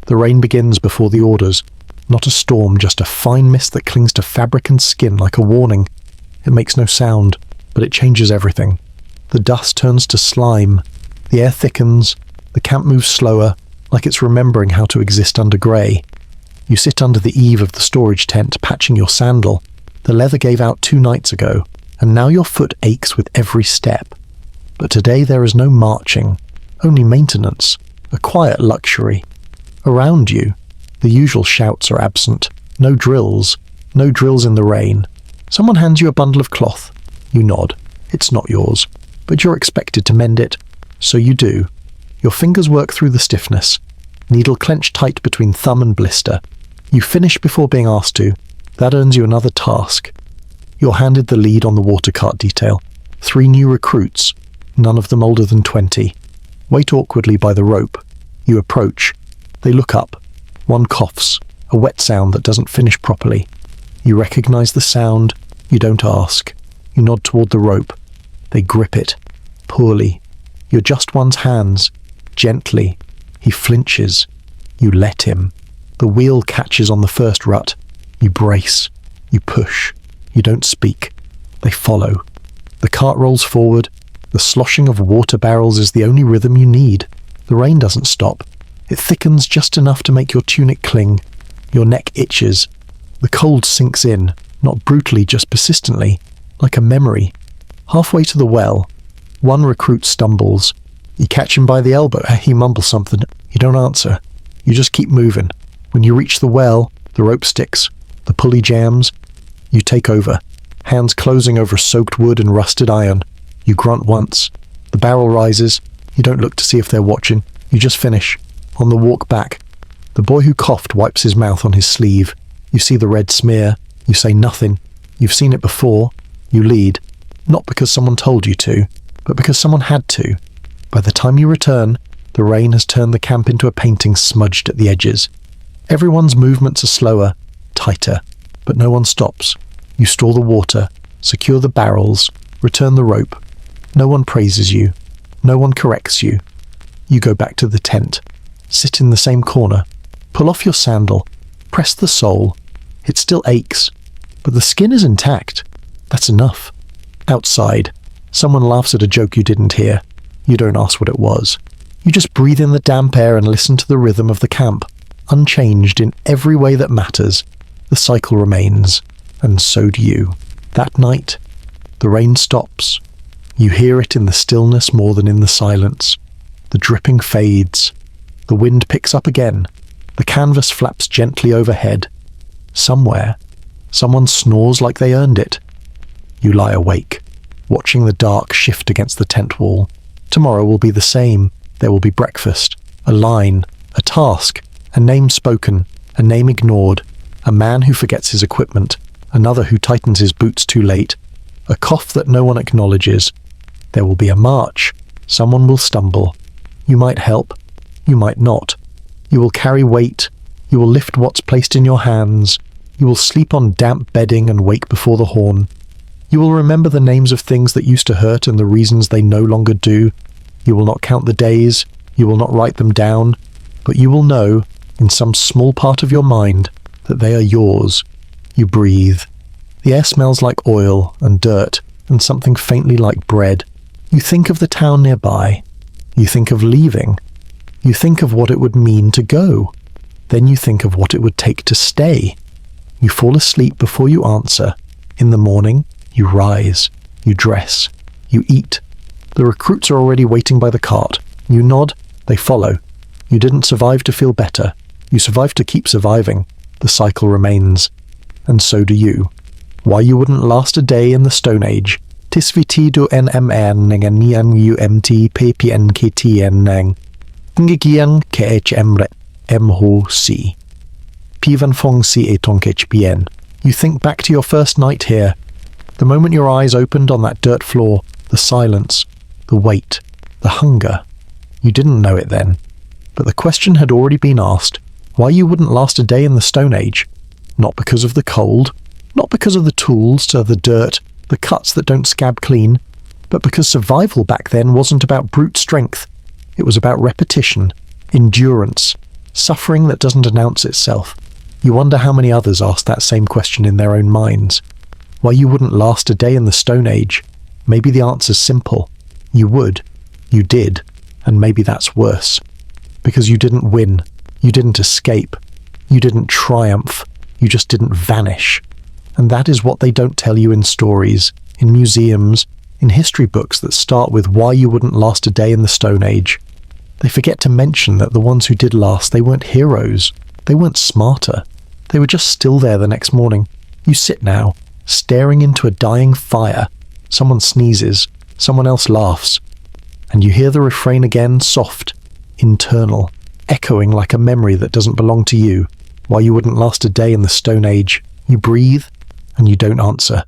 The rain begins before the orders. Not a storm, just a fine mist that clings to fabric and skin like a warning. It makes no sound, but it changes everything. The dust turns to slime. The air thickens. The camp moves slower, like it's remembering how to exist under grey. You sit under the eave of the storage tent, patching your sandal. The leather gave out 2 nights ago, and now your foot aches with every step. But today there is no marching, only maintenance, a quiet luxury. Around you, the usual shouts are absent. No drills in the rain. Someone hands you a bundle of cloth. You nod. It's not yours, but you're expected to mend it. So you do. Your fingers work through the stiffness. Needle clenched tight between thumb and blister. You finish before being asked to. That earns you another task. You're handed the lead on the water cart detail. 3 new recruits, none of them older than 20, wait awkwardly by the rope. You approach. They look up. One coughs, a wet sound that doesn't finish properly. You recognize the sound. You don't ask. You nod toward the rope. They grip it. Poorly. You adjust one's hands. Gently. He flinches. You let him. The wheel catches on the first rut. You brace. You push. You don't speak. They follow. The cart rolls forward. The sloshing of water barrels is the only rhythm you need. The rain doesn't stop. It thickens just enough to make your tunic cling. Your neck itches. The cold sinks in, not brutally, just persistently, like a memory. Halfway to the well, one recruit stumbles. You catch him by the elbow. He mumbles something. You don't answer. You just keep moving. When you reach the well, the rope sticks. The pulley jams. You take over, hands closing over soaked wood and rusted iron. You grunt once. The barrel rises. You don't look to see if they're watching. You just finish. On the walk back, the boy who coughed wipes his mouth on his sleeve. You see the red smear. You say nothing. You've seen it before. You lead. Not because someone told you to, but because someone had to. By the time you return, the rain has turned the camp into a painting smudged at the edges. Everyone's movements are slower, tighter, but no one stops. You store the water, secure the barrels, return the rope. No one praises you. No one corrects you. You go back to the tent. Sit in the same corner. Pull off your sandal. Press the sole. It still aches, but the skin is intact. That's enough. Outside, someone laughs at a joke you didn't hear. You don't ask what it was. You just breathe in the damp air and listen to the rhythm of the camp. Unchanged in every way that matters, the cycle remains, and so do you. That night, the rain stops. You hear it in the stillness more than in the silence. The dripping fades. The wind picks up again. The canvas flaps gently overhead. Somewhere, someone snores like they earned it. You lie awake, watching the dark shift against the tent wall. Tomorrow will be the same. There will be breakfast, a line, a task, a name spoken, a name ignored, a man who forgets his equipment, another who tightens his boots too late, a cough that no one acknowledges. There will be a march. Someone will stumble. You might help. You might not. You will carry weight. You will lift what's placed in your hands. You will sleep on damp bedding and wake before the horn. You will remember the names of things that used to hurt and the reasons they no longer do. You will not count the days. You will not write them down. But you will know, in some small part of your mind, that they are yours. You breathe. The air smells like oil and dirt and something faintly like bread. You think of the town nearby. You think of leaving. You think of what it would mean to go. Then you think of what it would take to stay. You fall asleep before you answer. In the morning, you rise. You dress. You eat. The recruits are already waiting by the cart. You nod. They follow. You didn't survive to feel better. You survived to keep surviving. The cycle remains. And so do you. Why you wouldn't last a day in the Stone Age. Tisvitido NMN nian UMT PPNKTN nang. Ngigian KHMRE MHO C. Pivan Fong C HPN. You think back to your first night here. The moment your eyes opened on that dirt floor, the silence, the weight, the hunger. You didn't know it then. But the question had already been asked. Why you wouldn't last a day in the Stone Age. Not because of the cold, not because of the tools, the dirt, the cuts that don't scab clean, but because survival back then wasn't about brute strength. It was about repetition, endurance, suffering that doesn't announce itself. You wonder how many others asked that same question in their own minds. Why you wouldn't last a day in the Stone Age? Maybe the answer's simple. You would. You did. And maybe that's worse. Because you didn't win. You didn't escape. You didn't triumph. You just didn't vanish. And that is what they don't tell you in stories, in museums, in history books that start with why you wouldn't last a day in the Stone Age. They forget to mention that the ones who did last, they weren't heroes. They weren't smarter. They were just still there the next morning. You sit now, staring into a dying fire. Someone sneezes. Someone else laughs. And you hear the refrain again, soft, internal, echoing like a memory that doesn't belong to you. Why you wouldn't last a day in the Stone Age. You breathe, and you don't answer.